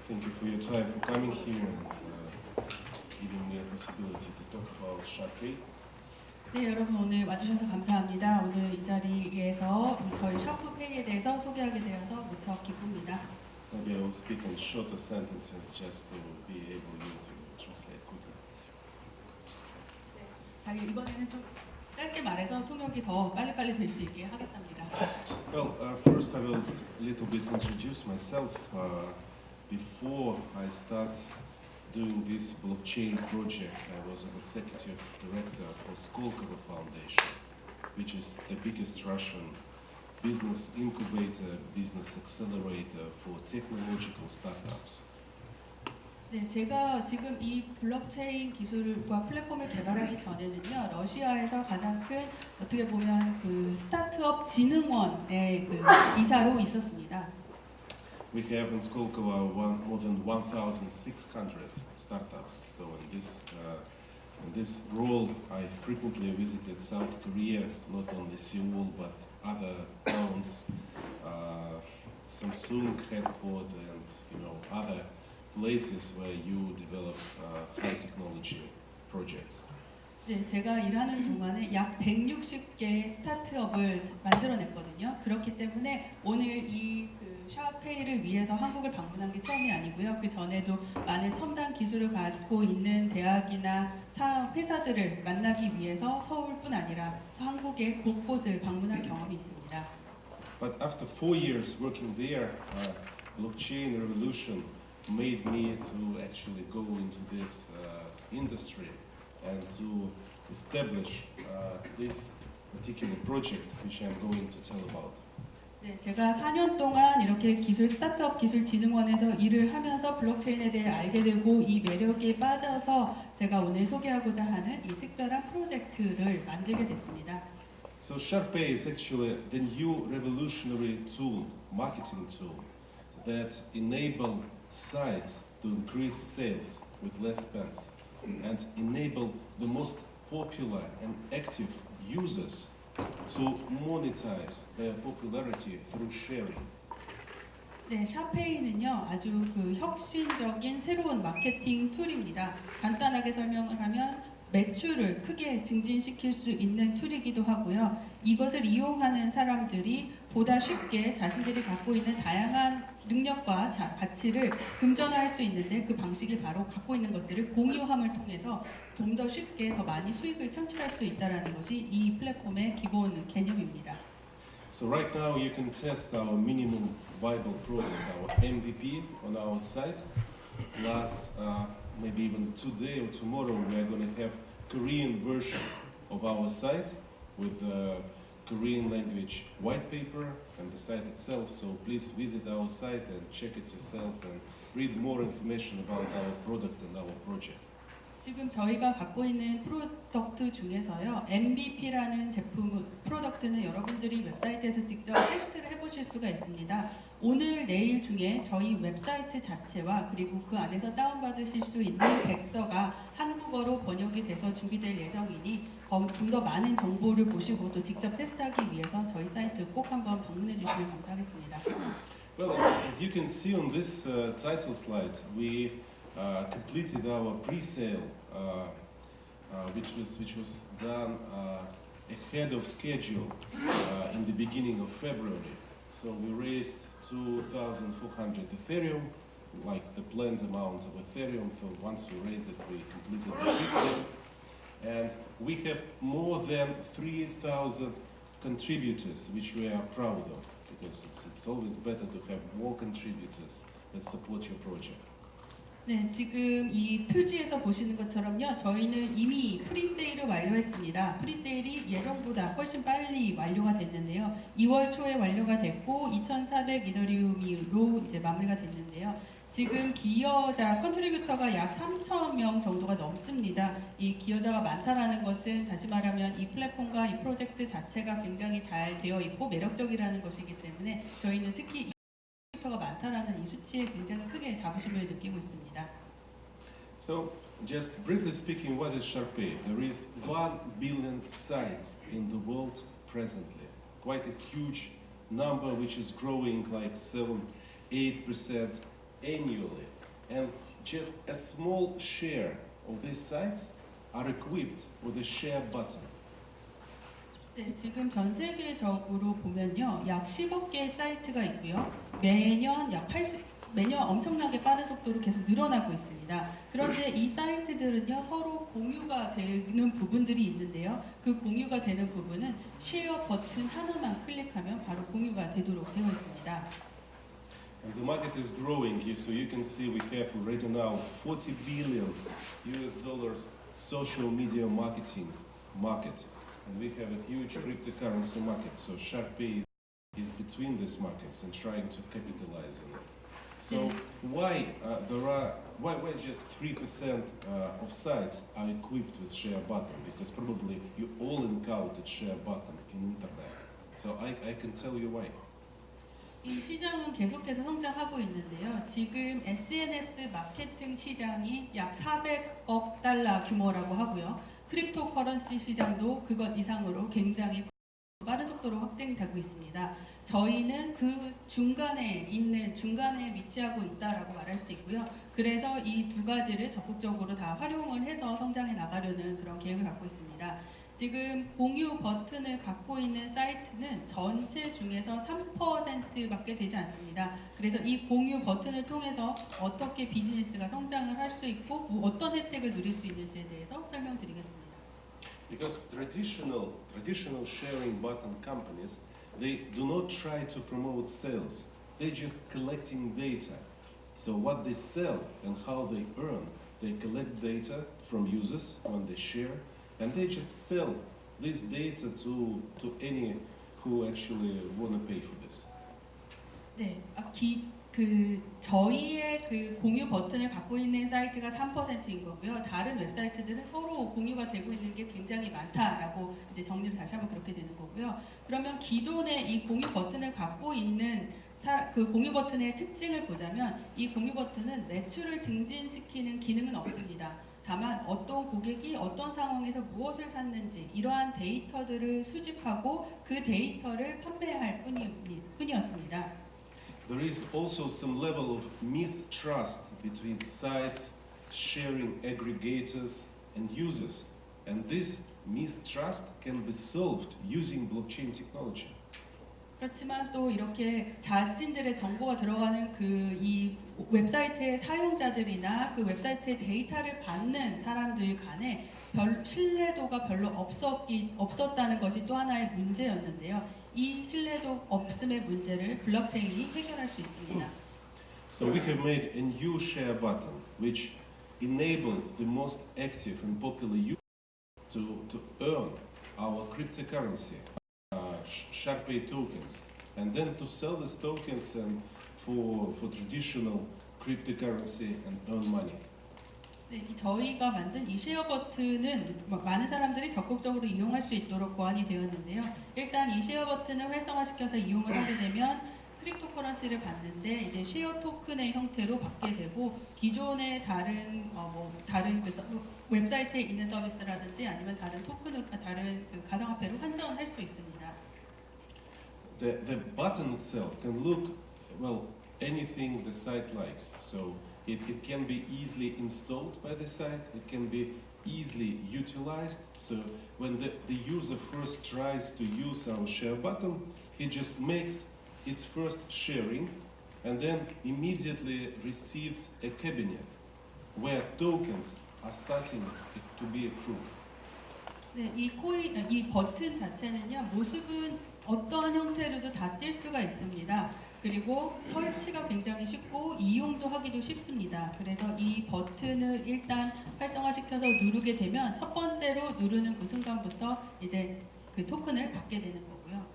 Thank you for your time for coming here and giving me a possibility to talk about Sharpay. 네, 여러분 오늘 와주셔서 감사합니다. 오늘 이 자리에서 저희 샤프페이에 대해서 소개하게 되어서 무척 기쁩니다. Maybe I will speak in shorter sentences just to be able you to translate quicker. 자, 이번에는 좀 짧게 말해서 통역이 더 빨리빨리 될 수 있게 하겠답니다. Well, first I will a little bit introduce myself. Before I start doing this blockchain project, I was an executive director for Skolkovo Foundation, which is the biggest Russian business incubator, business accelerator for technological startups. 네, 제가 지금 이 블록체인 기술과 플랫폼을 개발하기 전에는요, 러시아에서 가장 큰 어떻게 보면 그 스타트업 진흥원의 그 이사로 있었습니다. We have in Skolkovo more than 1,600 startups. So in this role, I frequently visited South Korea, not only Seoul but other towns, Samsung headquarters, and other places where you develop high technology projects. 네, 제가 일하는 동안에 약 160개의 스타트업을 만들어냈거든요. 그렇기 때문에 오늘 이 샤페이를 위해서 한국을 방문한 게 처음이 아니고요. 그 전에도 많은 첨단 기술을 갖고 있는 대학이나 회사들을 만나기 위해서 서울뿐 아니라 한국의 곳곳을 방문한 경험이 있습니다. But after 4 years working there, blockchain revolution made me to actually go into this industry and to establish this particular project, which I'm going to tell about. 네, 제가 4년 동안 이렇게 스타트업 기술진흥원에서 일을 하면서 블록체인에 대해 알게 되고 이 매력에 빠져서 제가 오늘 소개하고자 하는 이 특별한 프로젝트를 만들게 됐습니다. So Sharpay is actually the new revolutionary tool, marketing tool, that enable sites to increase sales with less expense and enable the most popular and active users to monetize their popularity through sharing. 네, 샤페이는요 아주 혁신적인 새로운 마케팅 툴입니다. 간단하게 설명을 하면 매출을 크게 증진시킬 수 있는 툴이기도 하고요. 이것을 이용하는 사람들이 보다 쉽게 자신들이 갖고 있는 다양한 능력과 가치를 금전화할 수 있는데 그 방식이 바로 갖고 있는 것들을 공유함을 통해서 좀 더 쉽게 더 많이 수익을 창출할 수 있다는 것이 이 플랫폼의 기본 개념입니다. So right now you can test our minimum viable product, our MVP, on our site. Plus, maybe even today or tomorrow, we are going to have Korean version of our site with Korean language white paper and the site itself. So please visit our site and check it yourself and read more information about our product and our project. 지금 저희가 갖고 있는 프로덕트 중에서요, MVP라는 프로덕트는 여러분들이 웹사이트에서 직접 테스트를 해보실 수가 있습니다. 오늘, 내일 중에 저희 웹사이트 자체와 그리고 그 안에서 다운받으실 수 있는 백서가 한국어로 번역이 돼서 준비될 예정이니 좀 더 많은 정보를 보시고 또 직접 테스트하기 위해서 저희 사이트 꼭 한번 방문해 주시면 감사하겠습니다. Well, as you can see on this title slide, we completed our pre-sale, which was done ahead of schedule in the beginning of February. So we raised 2,400 Ethereum, like the planned amount of Ethereum. So once we raised it, we completed the pre-sale, and we have more than 3,000 contributors, which we are proud of, because it's always better to have more contributors that support your project. 네, 지금 이 표지에서 보시는 것처럼요. 저희는 이미 프리세일을 완료했습니다. 프리세일이 예정보다 훨씬 빨리 완료가 됐는데요. 2월 초에 완료가 됐고 2,400 이더리움으로 이제 마무리가 됐는데요. 지금 기여자 컨트리뷰터가 약 3,000명 정도가 넘습니다. 이 기여자가 많다라는 것은 다시 말하면 이 플랫폼과 이 프로젝트 자체가 굉장히 잘 되어 있고 매력적이라는 것이기 때문에 저희는 특히 가 많다라는 이 수치에 굉장히 크게 자부심을 느끼고 있습니다. So, just briefly speaking, what is Sharpay? There is 1 billion sites in the world presently. Quite a huge number which is growing like 7-8% annually. And just a small share of these sites are equipped with a share button. 네, 지금 전 세계적으로 보면요, 약 10억 개의 사이트가 있고요. 매년 매년 엄청나게 빠른 속도로 계속 늘어나고 있습니다. 그런데 이 사이트들은요, 서로 공유가 되는 부분들이 있는데요. 그 공유가 되는 부분은 쉐어 버튼 하나만 클릭하면 바로 공유가 되도록 되어 있습니다. And the market is growing, so you can see we have already now $40 billion social media marketing market. And we have a huge cryptocurrency market, so Sharpay is between these markets and trying to capitalize on it. So why just 3% of sites are equipped with share button? Because probably you all encountered share button in internet. So I can tell you why. 이 시장은 계속해서 성장하고 있는데요. 지금 SNS 마케팅 시장이 약 400억 달러 규모라고 하고요. 크립토 커런시 시장도 그것 이상으로 굉장히 빠른 속도로 확대이 되고 있습니다. 저희는 그 중간에 위치하고 있다라고 말할 수 있고요. 그래서 이 두 가지를 적극적으로 다 활용을 해서 성장해 나가려는 그런 계획을 갖고 있습니다. 지금 공유 버튼을 갖고 있는 사이트는 전체 중에서 3%밖에 되지 않습니다. 그래서 이 공유 버튼을 통해서 어떻게 비즈니스가 성장을 할 수 있고 어떤 혜택을 누릴 수 있는지에 대해서 설명드리겠습니다. Because traditional sharing button companies, they do not try to promote sales. They're just collecting data. So what they sell and how they earn, they collect data from users when they share, and they just sell this data to any who actually want to pay for this. 네, 저희의 그 공유 버튼을 갖고 있는 사이트가 3%인 거고요. 다른 웹사이트들은 서로 공유가 되고 있는 게 굉장히 많다라고 이제 정리를 다시 한번 그렇게 되는 거고요. 그러면 기존의 이 공유 버튼을 갖고 있는 그 공유 버튼의 특징을 보자면 이 공유 버튼은 매출을 증진시키는 기능은 없습니다. 다만 어떤 고객이 어떤 상황에서 무엇을 샀는지 이러한 데이터들을 수집하고 그 데이터를 판매할 뿐이었습니다. There is also some level of mistrust between sites, sharing aggregators, and users. And this mistrust can be solved using blockchain technology. 그렇지만 또 이렇게 자신들의 정보가 들어가는 이 웹사이트의 사용자들이나 그 웹사이트의 데이터를 받는 사람들 간에 신뢰도가 별로 없었다는 것이 또 하나의 문제였는데요. 이 신뢰도 없음의 문제를 블록체인이 해결할 수 있습니다. So we have made a new share button which enabled the most active and popular users to earn our cryptocurrency, Sharpay tokens, and then to sell these tokens and for traditional cryptocurrency and earn money. 네, 저희가 만든 이 쉐어 버튼은 많은 사람들이 적극적으로 이용할 수 있도록 보완이 되었는데요. 일단 이 쉐어 버튼을 활성화시켜서 이용을 하게 되면 크립토 커런시를 받는데 이제 쉐어 토큰의 형태로 받게 되고 기존의 다른 웹사이트에 있는 서비스라든지 아니면 다른 가상화폐로 환전할 수 있습니다. The button itself can look anything the site likes. So it can be easily installed by the site. It can be easily utilized. So when the user first tries to use our share button, he just makes its first sharing and then immediately receives a cabinet where tokens are starting to be accrued. 네, 이 버튼 자체는요, 모습은 어떠한 형태로도 다 뛸 수가 있습니다. 그리고 설치가 굉장히 쉽고 이용도 하기도 쉽습니다. 그래서 이 버튼을 일단 활성화시켜서 누르게 되면 첫 번째로 누르는 그 순간부터 이제 그 토큰을 받게 되는 거고요.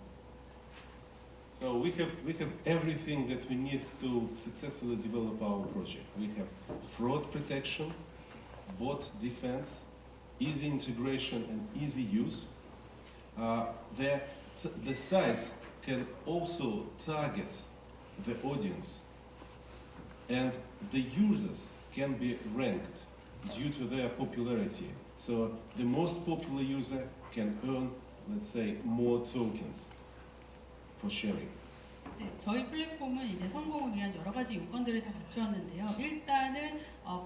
So we have everything that we need to successfully develop our project. We have fraud protection, bot defense, easy integration and easy use. The sites can also target the audience, and the users can be ranked due to their popularity. So the most popular user can earn, let's say, more tokens for sharing. 네, 저희 플랫폼은 이제 성공을 위한 여러 가지 요건들을 다 갖추었는데요. 일단은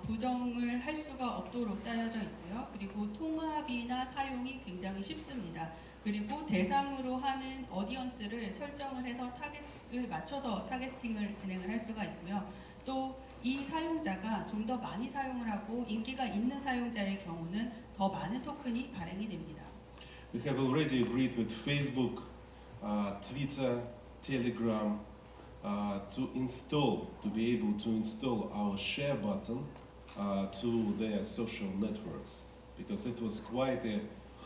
부정을 할 수가 없도록 짜여져 있고요. 그리고 통합이나 사용이 굉장히 쉽습니다. 그리고 대상으로 하는 어디언스를 설정을 해서 타겟을 맞춰서 타겟팅을 진행을 할 수가 있고요. 또 이 사용자가 좀 더 많이 사용을 하고 인기가 있는 사용자의 경우는 더 많은 토큰이 발행이 됩니다. We have already agreed with Facebook, Twitter, Telegram to be able to install our share button to their social networks, because it was quite a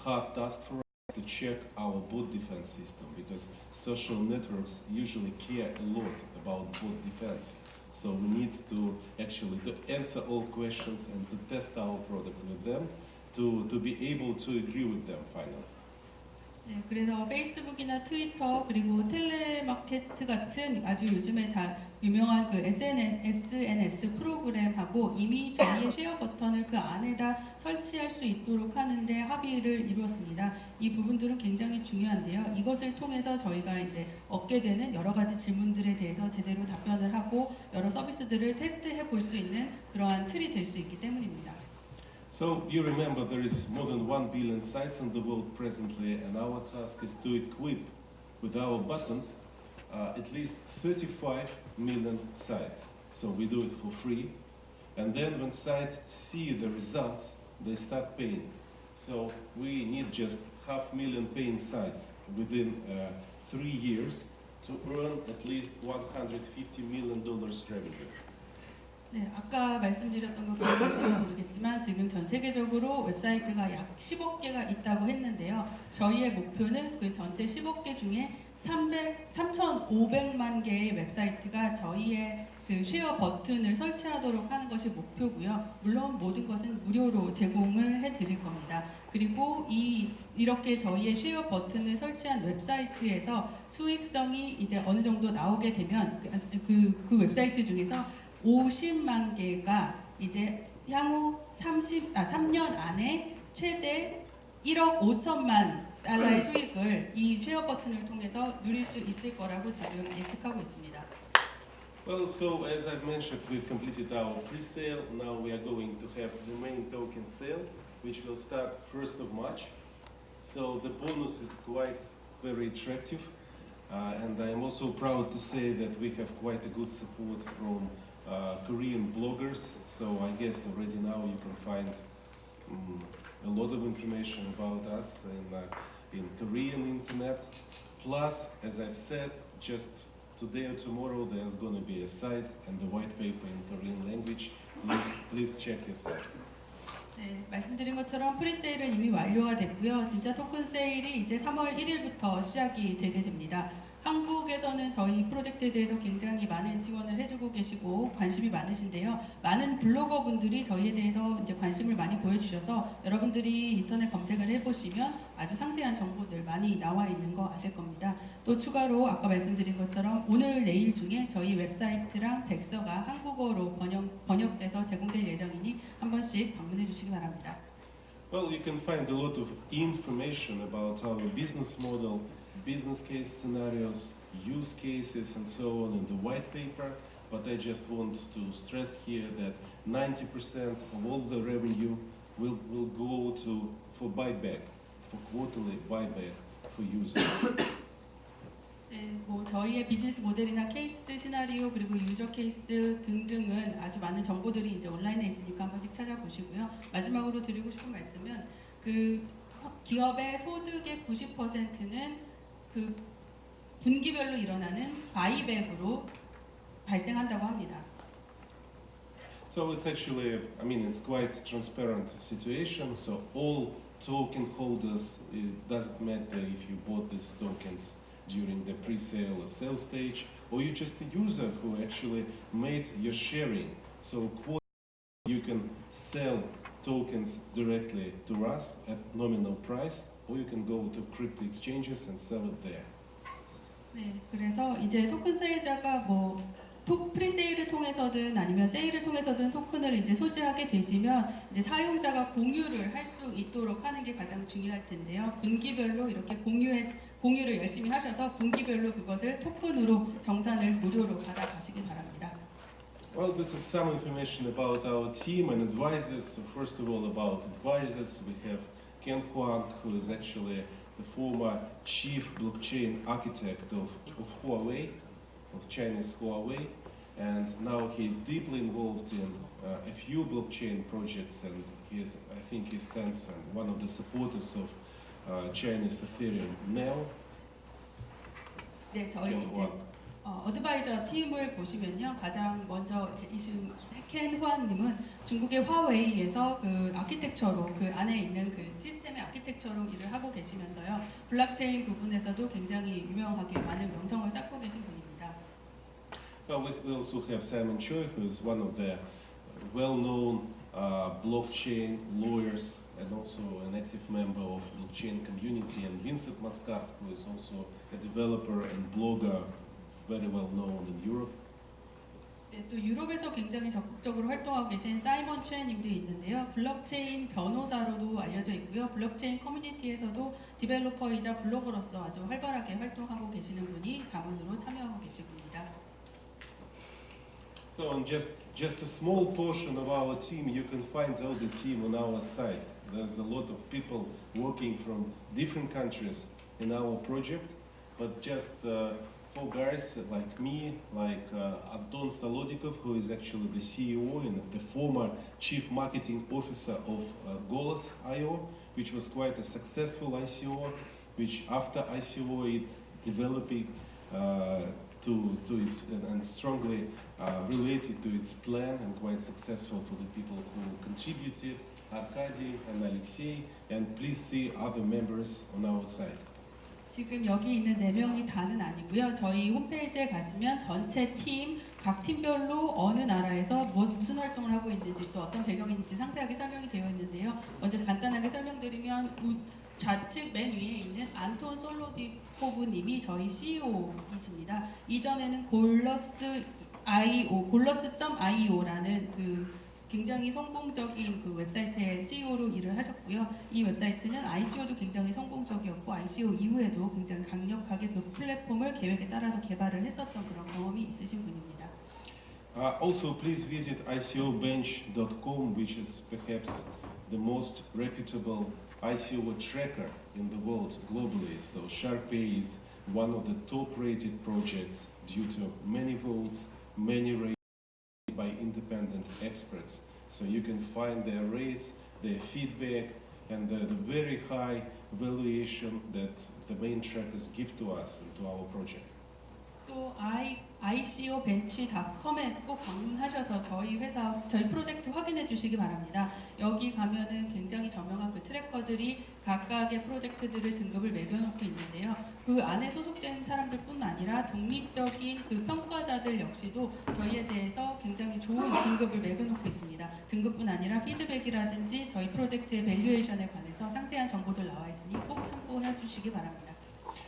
hard task for us to check our bot defense system, because social networks usually care a lot about bot defense. So we need to actually to answer all questions and to test our product with them to be able to agree with them finally. 네, 그래서 페이스북이나 트위터 그리고 텔레마케트 같은 아주 요즘에 유명한 그 SNS 프로그램하고 이미 저희의 쉐어 버튼을 그 안에다 설치할 수 있도록 하는데 합의를 이루었습니다. 이 부분들은 굉장히 중요한데요. 이것을 통해서 저희가 이제 얻게 되는 여러 가지 질문들에 대해서 제대로 답변을 하고 여러 서비스들을 테스트해 볼 수 있는 그러한 틀이 될 수 있기 때문입니다. So you remember there is more than 1 billion sites in the world presently, and our task is to equip with our buttons at least 35 million sites. So we do it for free, and then when sites see the results, they start paying. So we need just 500,000 paying sites within 3 years to earn at least $150 million revenue. 네, 아까 말씀드렸던 거 기억하실지 모르겠지만 지금 전 세계적으로 웹사이트가 약 10억 개가 있다고 했는데요. 저희의 목표는 그 전체 10억 개 중에 3,500만 개의 웹사이트가 저희의 그 쉐어 버튼을 설치하도록 하는 것이 목표고요. 물론 모든 것은 무료로 제공을 해드릴 겁니다. 그리고 이렇게 저희의 쉐어 버튼을 설치한 웹사이트에서 수익성이 이제 어느 정도 나오게 되면 그 웹사이트 중에서 50만 개가 이제 향후 3년 안에 최대 1억 5천만 달러의 수익을 이 쉐어 버튼을 통해서 누릴 수 있을 거라고 지금 예측하고 있습니다. Well, so as I've mentioned, we've completed our pre-sale. Now we are going to have the main token sale, which will start 1st of March. So the bonus is quite very attractive, and I'm also proud to say that we have quite a good support from Korean bloggers. So I guess already now you can find a lot of information about us in Korean internet. Plus, as I've said, just today or tomorrow there's going to be a site and the white paper in Korean language. Please check your site. 네, 말씀드린 것처럼 프리세일은 이미 완료가 됐고요. 진짜 토큰 세일이 이제 3월 1일부터 시작이 되게 됩니다. 한국에서는 저희 프로젝트에 대해서 굉장히 많은 지원을 해주고 계시고 관심이 많으신데요. 많은 블로거 분들이 저희에 대해서 이제 관심을 많이 보여주셔서 여러분들이 인터넷 검색을 해보시면 아주 상세한 정보들 많이 나와 있는 거 아실 겁니다. 또 추가로 아까 말씀드린 것처럼 오늘 내일 중에 저희 웹사이트랑 백서가 한국어로 번역돼서 제공될 예정이니 한 번씩 방문해 주시기 바랍니다. Well, you can find a lot of information about our business model, business case scenarios, use cases and so on in the white paper, but I just want to stress here that 90% of all the revenue will go for buyback, for quarterly buyback for users. 네, 뭐 저희의 비즈니스 모델이나 케이스 시나리오 그리고 유저 케이스 등등은 아주 많은 정보들이 이제 온라인에 있으니까 한 번씩 찾아보시고요. 마지막으로 드리고 싶은 말씀은 그 기업의 소득의 90%는 그 분기별로 일어나는 바이백으로 발생한다고 합니다. So it's actually, I mean, it's quite transparent situation. So all token holders, it doesn't matter if you bought these tokens during the pre-sale or sale stage, or you're just a user who actually made your sharing. So you can sell tokens directly to us at nominal price, or you can go to crypto exchanges and sell it there. 네, 그래서 이제 토큰 사용자가 프리세일을 통해서든 아니면 세일을 통해서든 토큰을 이제 소지하게 되시면 이제 사용자가 공유를 할 수 있도록 하는 게 가장 중요할 텐데요. 분기별로 이렇게 공유를 열심히 하셔서 분기별로 그것을 토큰으로 정산을 무료로 받아가시기 바랍니다. Well, this is some information about our team and advisors. So first of all, about advisors, we have Ken Huang, who is actually the former chief blockchain architect of Huawei, of Chinese Huawei, and now he is deeply involved in a few blockchain projects, and I think he stands as one of the supporters of Chinese Ethereum now. 네, 저희 이제 어드바이저 팀을 보시면요, 가장 먼저 이신 켄 후안님은 중국의 화웨이에서 그 아키텍처로 그 안에 있는 그 시스템의 아키텍처로 일을 하고 계시면서요, 블록체인 부분에서도 굉장히 유명하게 많은 명성을 쌓고 계신 분입니다. Well, we also have Simon Choi, who is one of the well-known blockchain lawyers and also an active member of blockchain community, and Vincent Mascart, who is also a developer and blogger, very well known in Europe. 네, 또 유럽에서 굉장히 적극적으로 활동하고 계신 사이먼 최님도 있는데요. 블록체인 변호사로도 알려져 있고요. 블록체인 커뮤니티에서도 디벨로퍼이자 블로거로서 아주 활발하게 활동하고 계시는 분이 자문으로 참여하고 계십니다. So on just a small portion of our team, you can find all the team on our site. There's a lot of people working from different countries in our project, but just four guys like me, like Anton Solodikov, who is actually the CEO and the former chief marketing officer of Golos.io, which was quite a successful ICO, which after ICO it's developing to its and strongly related to its plan and quite successful for the people who contributed, Arkady and Alexei, and please see other members on our site. 지금 여기 있는 4명이 다는 아니고요. 저희 홈페이지에 가시면 전체 팀, 각 팀별로 어느 나라에서 무슨 활동을 하고 있는지 또 어떤 배경이 있는지 상세하게 설명이 되어 있는데요. 먼저 간단하게 설명드리면 좌측 맨 위에 있는 안톤 솔로디코브님이 저희 CEO이십니다. 이전에는 골러스.io라는 그 굉장히 성공적인 그 웹사이트의 CEO로 일을 하셨고요. 이 웹사이트는 ICO도 굉장히 성공적이었고 ICO 이후에도 굉장히 강력하게 그 플랫폼을 계획에 따라서 개발을 했었던 그런 경험이 있으신 분입니다. Also, please visit icobench.com, which is perhaps the most reputable ICO tracker in the world globally. So Sharpay is one of the top-rated projects due to many votes, many ratings by independent experts. So you can find their rates, their feedback, and the very high valuation that the main trackers give to us and to our project. 또 icobench.com에 꼭 방문하셔서 저희 프로젝트 확인해 주시기 바랍니다. 여기 가면은 굉장히 저명한 그 트래커들이 각각의 프로젝트들을 등급을 매겨놓고 있는데요. 그 안에 소속된 사람들뿐만 아니라 독립적인 그 평가자들 역시도 저희에 대해서 굉장히 좋은 등급을 매겨놓고 있습니다. 등급뿐 아니라 피드백이라든지 저희 프로젝트의 밸류에이션에 관해서 상세한 정보들 나와 있으니 꼭 참고해 주시기 바랍니다.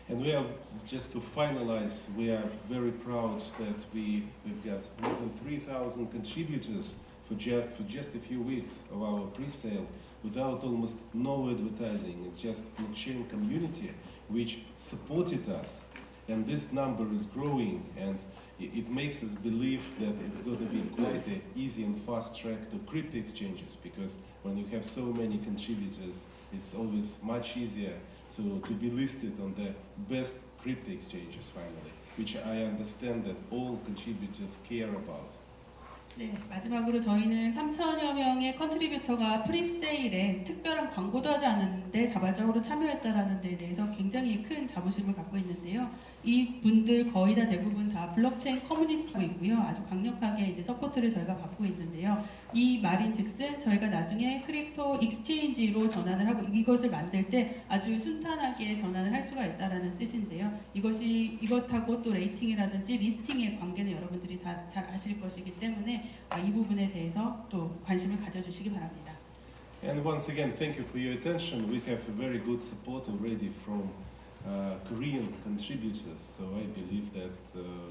And we are, just to finalize, we are very proud that we've got more than 3,000 contributors for just a few weeks of our pre-sale without almost no advertising. It's just blockchain community which supported us, and this number is growing, and it makes us believe that it's going to be quite an easy and fast track to crypto exchanges, because when you have so many contributors, it's always much easier to be listed on the best crypto exchanges finally, which I understand that all contributors care about. 네, 마지막으로 저희는 3천여 명의 컨트리뷰터가 프리세일에 특별한 광고도 하지 않았는데 자발적으로 참여했다라는 데 대해서 굉장히 큰 자부심을 갖고 있는데요. 이 분들 거의 다 대부분 다 블록체인 커뮤니티이고요. 아주 강력하게 이제 서포트를 저희가 받고 있는데요. 이 말인즉슨 저희가 나중에 크립토 익스체인지로 전환을 하고 이것을 만들 때 아주 순탄하게 전환을 할 수가 있다라는 뜻인데요. 이것하고 또 레이팅이라든지 리스팅의 관계는 여러분들이 다 잘 아실 것이기 때문에 이 부분에 대해서 또 관심을 가져주시기 바랍니다. And once again, thank you for your attention. We have a very good support already from Korean contributors. So I believe that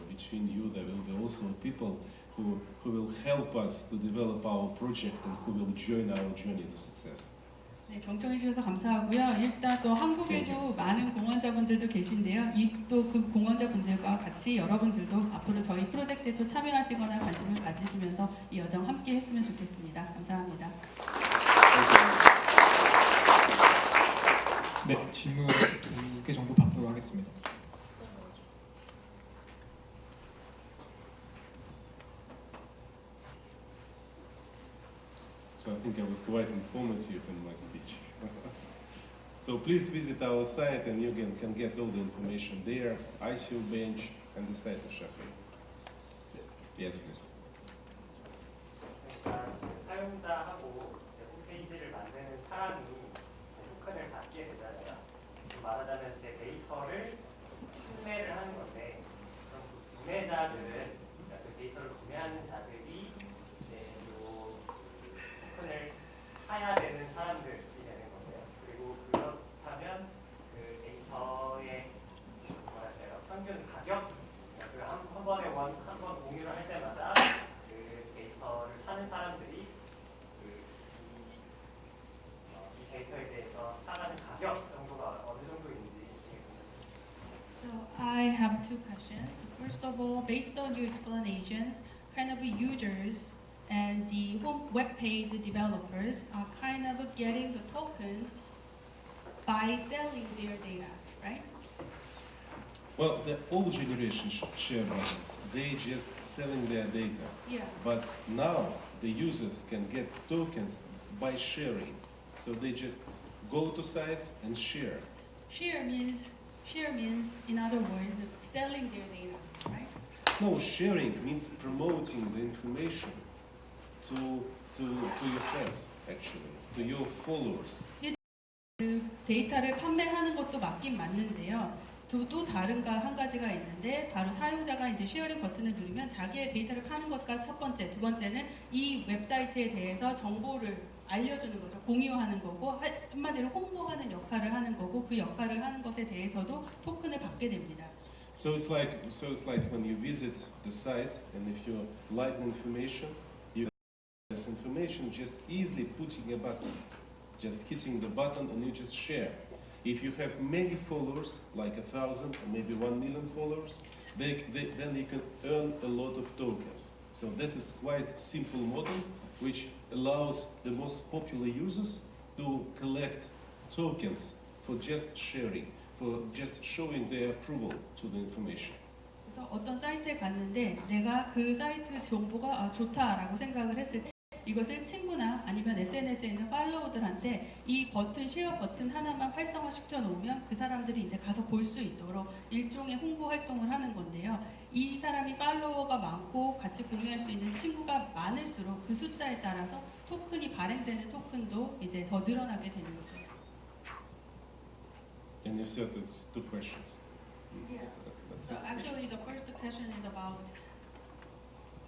between you there will be also people who will help us to develop our project and who will join our journey to success. 네, 경청해 주셔서 감사하고요. 일단 또 한국에도 많은 공헌자분들도 계신데요. 또 그 공헌자분들과 같이 여러분들도 앞으로 저희 프로젝트에 또 참여하시거나 관심을 가지시면서 이 여정 함께 했으면 좋겠습니다. 감사합니다. 네, 질문 2개 정도 받도록 하겠습니다. So I think I was quite informative in my speech. So please visit our site and you can get all the information there, ICO bench and the site of Sharpay. Yes, please. 사용자하고 홈페이지를 만드는 사람이 토큰을 받게 되잖아요. 말하자면 제 데이터를 판매를 하는 건데 그럼 그 구매자들은 그러니까 그 데이터를 구매하는 자들이 토큰을 사야 되는 사람들이 되는 건데요. 그리고 그렇다면 그 데이터의 뭐랄까요 평균 가격 한 번에 한 번 공유를 할 때마다 그 데이터를 사는 사람들이 이 데이터에 대해서 사가는 가격 정도가 어느 정도인지. So I have two questions. First of all, based on your explanations, kind of users and the web page developers are kind of getting the tokens by selling their data, right? Well, the old generation share buttons, they just selling their data. Yeah. But now the users can get tokens by sharing. So they just go to sites and share. Share means, in other words, selling their data, right? No, sharing means promoting the information to your friends, actually, to your followers. 그 데이터를 판매하는 것도 맞긴 맞는데요. 또 다른 한 가지가 있는데 바로 사용자가 이제 쉐어링 버튼을 누르면 자기의 데이터를 파는 것과 첫 번째, 두 번째는 이 웹사이트에 대해서 정보를 알려주는 거죠. 공유하는 거고 한마디로 홍보하는 역할을 하는 거고 그 역할을 하는 것에 대해서도 토큰을 받게 됩니다. So it's like when you visit the site and if you like the information, you get this information just easily putting a button, just hitting the button and you just share. If you have many followers, like 1,000 or maybe 1 million followers, then you can earn a lot of tokens. So that is quite simple model which allows the most popular users to collect tokens for just sharing, for just showing their approval to the information. 그래서 어떤 사이트에 갔는데 내가 그 사이트 정보가 좋다라고 생각을 했을 때 이것을 친구나 아니면 SNS에 있는 팔로워들한테 이 버튼, 쉐어 버튼 하나만 활성화시켜 놓으면 그 사람들이 이제 가서 볼 수 있도록 일종의 홍보 활동을 하는 건데요. 이 사람이 팔로워가 많고 같이 공유할 수 있는 친구가 많을수록 그 숫자에 따라서 토큰이 발행되는 토큰도 이제 더 늘어나게 되는 거죠. And you said it's two questions. Yeah. That's So it. actually the first question is about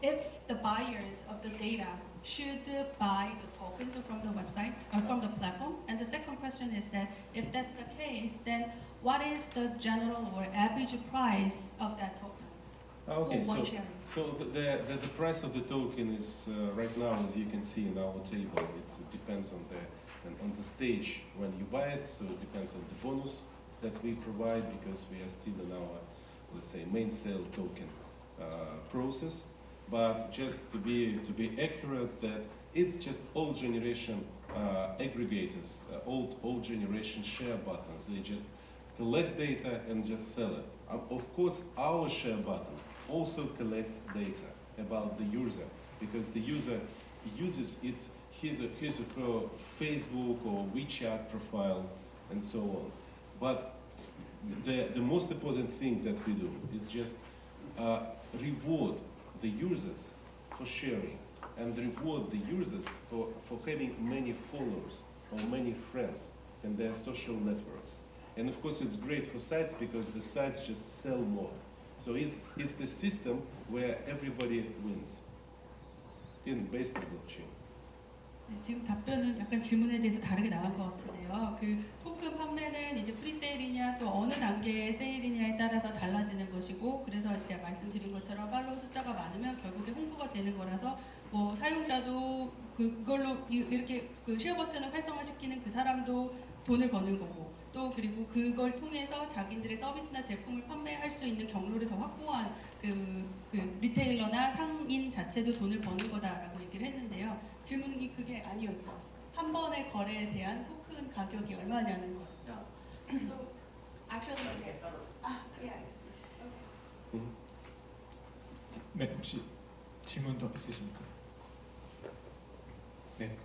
if the buyers of the data should buy the tokens from the website or from the platform, and the second question is that if that's the case, then what is the general or average price of that token? Okay, Or one so sharing? the price of the token is right now, as you can see in our table, it depends on the stage when you buy it. So it depends on the bonus that we provide because we are still in our, let's say, main sale token process. But just to be accurate, that it's just old generation aggregators, old generation share buttons. They just collect data and just sell it. Of course, our share button also collects data about the user because the user uses his Facebook or WeChat profile and so on. But the most important thing that we do is just reward the users for sharing and reward the users for having many followers or many friends in their social networks. And of course it's great for sites because the sites just sell more. So it's the system where everybody wins based on blockchain. 네, 지금 답변은 약간 질문에 대해서 다르게 나간 것 같은데요. 그 토큰 판매는 이제 프리세일이냐 또 어느 단계의 세일이냐에 따라서 달라지는 것이고, 그래서 이제 말씀드린 것처럼 팔로우 숫자가 많으면 결국에 홍보가 되는 거라서 뭐 사용자도 그걸로 이렇게 그 쉐어 버튼을 활성화시키는 그 사람도 돈을 버는 거고, 또 그리고 그걸 통해서 자기들의 서비스나 제품을 판매할 수 있는 경로를 더 확보한 그 리테일러나 상인 자체도 돈을 버는 거다라고 얘기를 했는데요. 질문이 그게 아니었죠. 한 번의 거래에 대한 토큰 가격이 얼마냐는 거였죠. So actually, 예, 알겠습니다. 네, 혹시 질문 더 있으십니까? 네.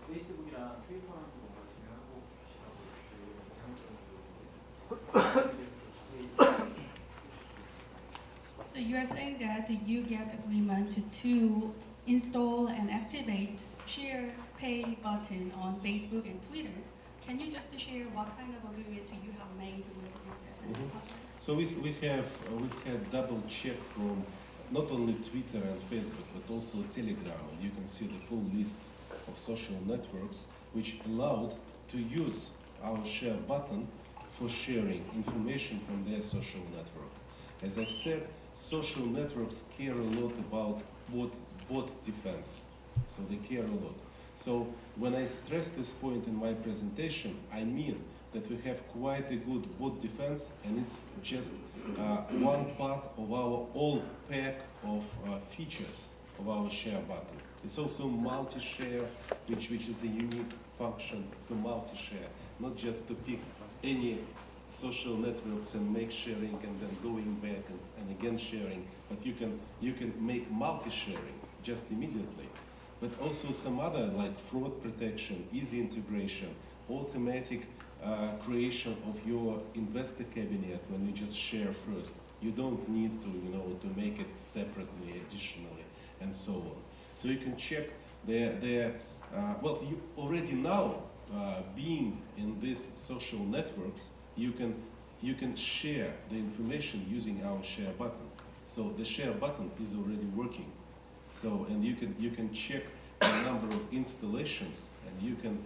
페이스북이랑 트위터랑 뭔가 진행하고 계시다고 So you are saying that you get agreement to install and activate Sharpay button on Facebook and Twitter. Can you just share what kind of agreement you have made with this SNS? So we've had double check from not only Twitter and Facebook but also Telegram. You can see the full list of social networks which allowed to use our share button for sharing information from their social network. As I've said, social networks care a lot about bot defense, so they care a lot. So when I stress this point in my presentation, I mean that we have quite a good bot defense, and it's just one part of our whole pack of features of our share button. It's also multi-share, which is a unique function to multi-share, not just to pick any social networks and make sharing and then going back and again sharing, but you can make multi-sharing just immediately. But also some other like fraud protection, easy integration, automatic creation of your investor cabinet when you just share first. You don't need to make it separately, additionally, and so on. So you can check well, you already now being in these social networks, you can share the information using our share button. So the share button is already working. So and you can check the number of installations, and you can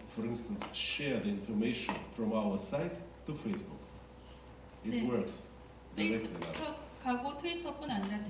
for instance share the information from our site to Facebook. It works directly now. 페이스북하고 트위터뿐 아니라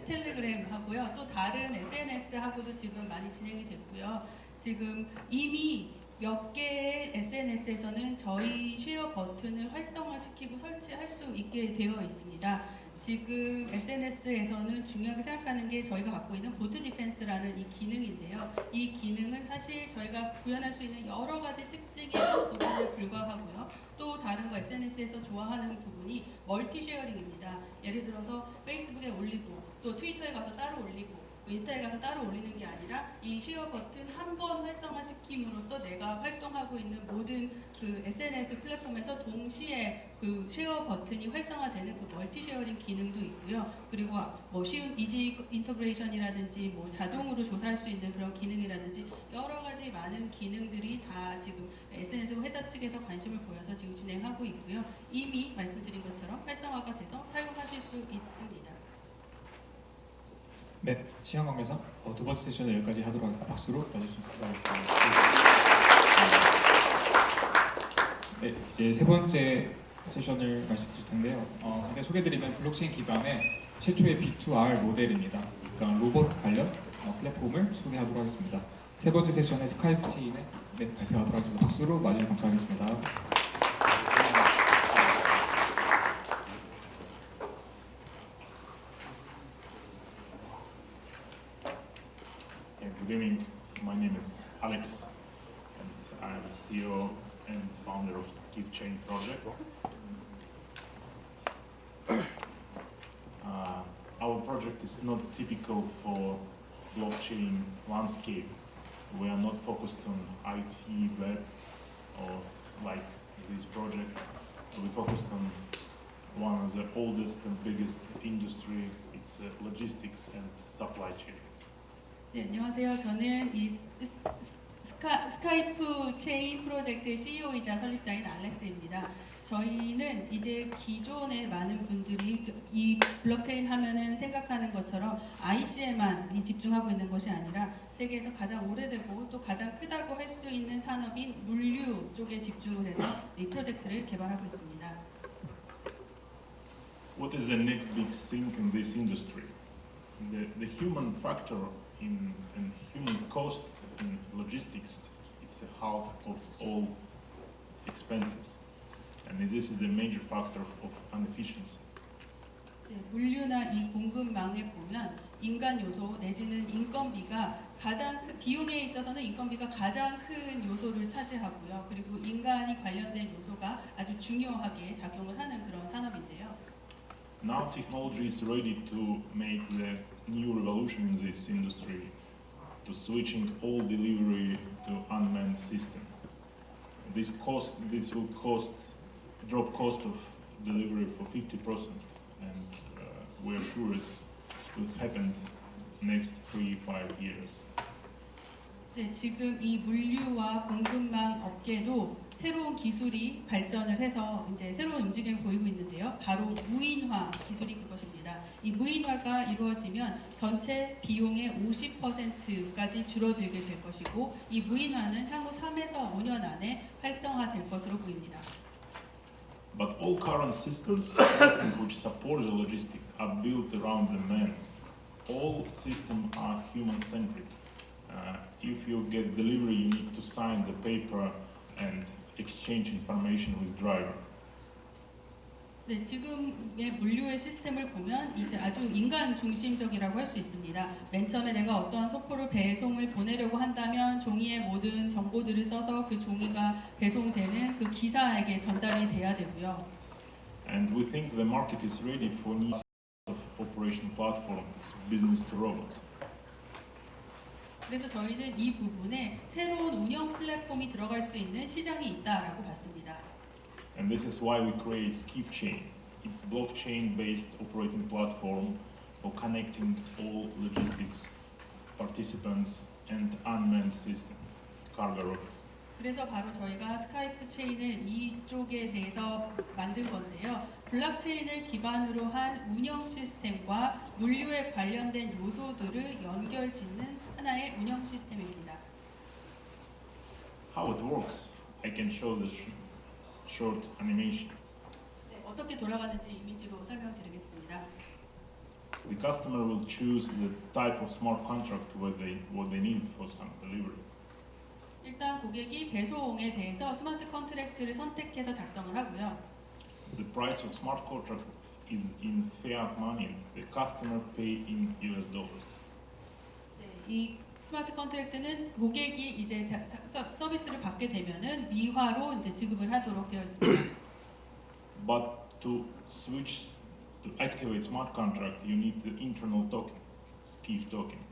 텔레그램 하고요. 또 다른 SNS하고도 지금 많이 진행이 됐고요. 지금 이미 몇 개의 SNS에서는 저희 쉐어 버튼을 활성화시키고 설치할 수 있게 되어 있습니다. 지금 SNS에서는 중요하게 생각하는 게 저희가 갖고 있는 보트 디펜스라는 이 기능인데요. 이 기능은 사실 저희가 구현할 수 있는 여러 가지 특징의 한 부분에 불과하고요. 또 다른 거 SNS에서 좋아하는 부분이 멀티 쉐어링입니다. 예를 들어서 페이스북에 올리고 또 트위터에 가서 따로 올리고 인스타에 가서 따로 올리는 게 아니라 이 쉐어 버튼 한 번 활성화시킴으로써 내가 활동하고 있는 모든 그 SNS 플랫폼에서 동시에 그 쉐어 버튼이 활성화되는 그 멀티 쉐어링 기능도 있고요. 그리고 뭐 쉬운 이지 인터그레이션이라든지 뭐 자동으로 조사할 수 있는 그런 기능이라든지 여러 가지 많은 기능들이 다 지금 SNS 회사 측에서 관심을 보여서 지금 진행하고 있고요. 이미 말씀드린 것처럼 활성화가 돼서 사용하실 수 있습니다. 네, 시간 관계상 두 번째 세션은 여기까지 하도록 하겠습니다. 박수로 봐주시면 감사하겠습니다. 네, 이제 세 번째 세션을 말씀드릴 텐데요. 간단히 소개드리면 블록체인 기반의 최초의 B2R 모델입니다. 그러니까 로봇 관련 플랫폼을 소개하도록 하겠습니다. 세 번째 세션의 스카이프체인에 발표하도록 하겠습니다. 박수로 맞으시면 감사하겠습니다. Good evening. My name is Alex, and I'm the CEO and founder of SKYFchain project. is not typical for blockchain landscape. We are not focused on IT, web, or like this project. We focused on one of the oldest and biggest industry. It's logistics and supply chain. 네, 안녕하세요. 저는 이 스카이프체인 프로젝트의 CEO이자 설립자인 알렉스입니다. 저희는 이제 기존의 많은 분들이 이 블록체인 하면은 생각하는 것처럼 IC에만 집중하고 있는 것이 아니라 세계에서 가장 오래되고 또 가장 크다고 할 수 있는 산업인 물류 쪽에 집중을 해서 이 프로젝트를 개발하고 있습니다. What is the next big thing in this industry? The human factor and human cost in logistics, it's a half of all expenses. And this is the major factor of inefficiency. 네, 물류나 이 공급망에 보면 인간 요소 내지는 인건비가 가장 비용에 있어서는 인건비가 가장 큰 요소를 차지하고요. 그리고 인간이 관련된 요소가 아주 중요하게 작용을 하는 그런 산업인데요. Now technology is ready to make the new revolution in this industry, to switching all delivery to unmanned system. This will drop cost of delivery for 50%, and we are sure it will happen next 3-5 years. 네, 지금 이 물류와 공급망 업계도 새로운 기술이 발전을 해서 이제 새로운 움직임을 보이고 있는데요. 바로 무인화 기술이 그것입니다. 이 무인화가 이루어지면 전체 비용의 50%까지 줄어들게 될 것이고, 이 무인화는 향후 3에서 5년 안에 활성화될 것으로 보입니다. But all current systems which support the logistics are built around the man. All systems are human-centric. If you get delivery, you need to sign the paper and exchange information with driver. 네, 지금의 물류의 시스템을 보면 이제 아주 인간 중심적이라고 할 수 있습니다. 맨 처음에 내가 어떠한 소포를 배송을 보내려고 한다면 종이에 모든 정보들을 써서 그 종이가 배송되는 그 기사에게 전달이 돼야 되고요. And we think the market is ready for needs of operation platforms, business to robot. 그래서 저희는 이 부분에 새로운 운영 플랫폼이 들어갈 수 있는 시장이 있다라고 봤습니다. And this is why we create SKYFchain. It's blockchain-based operating platform for connecting all logistics participants and unmanned system, cargo robots. 그래서 바로 저희가 스카이프 체인을 이쪽에 대해서 만든 건데요. 블록체인을 기반으로 한 운영 시스템과 물류에 관련된 요소들을 연결짓는 하나의 운영 시스템입니다. How it works? I can show this short animation. 네, 어떻게 돌아가는지 이미지로 설명드리겠습니다. The customer will choose the type of smart contract what they need for some delivery. 일단 고객이 배송에 대해서 스마트 컨트랙트를 선택해서 작성을 하고요. The price of smart contract is in fiat money. The customer pay in US dollars. 네, 이 스마트 컨트랙트는 고객이 이제 서비스를 받게 되면은 미화로 이제 지급을 하도록 되어 있습니다. But to activate smart contract, you need the internal token, SKYF token.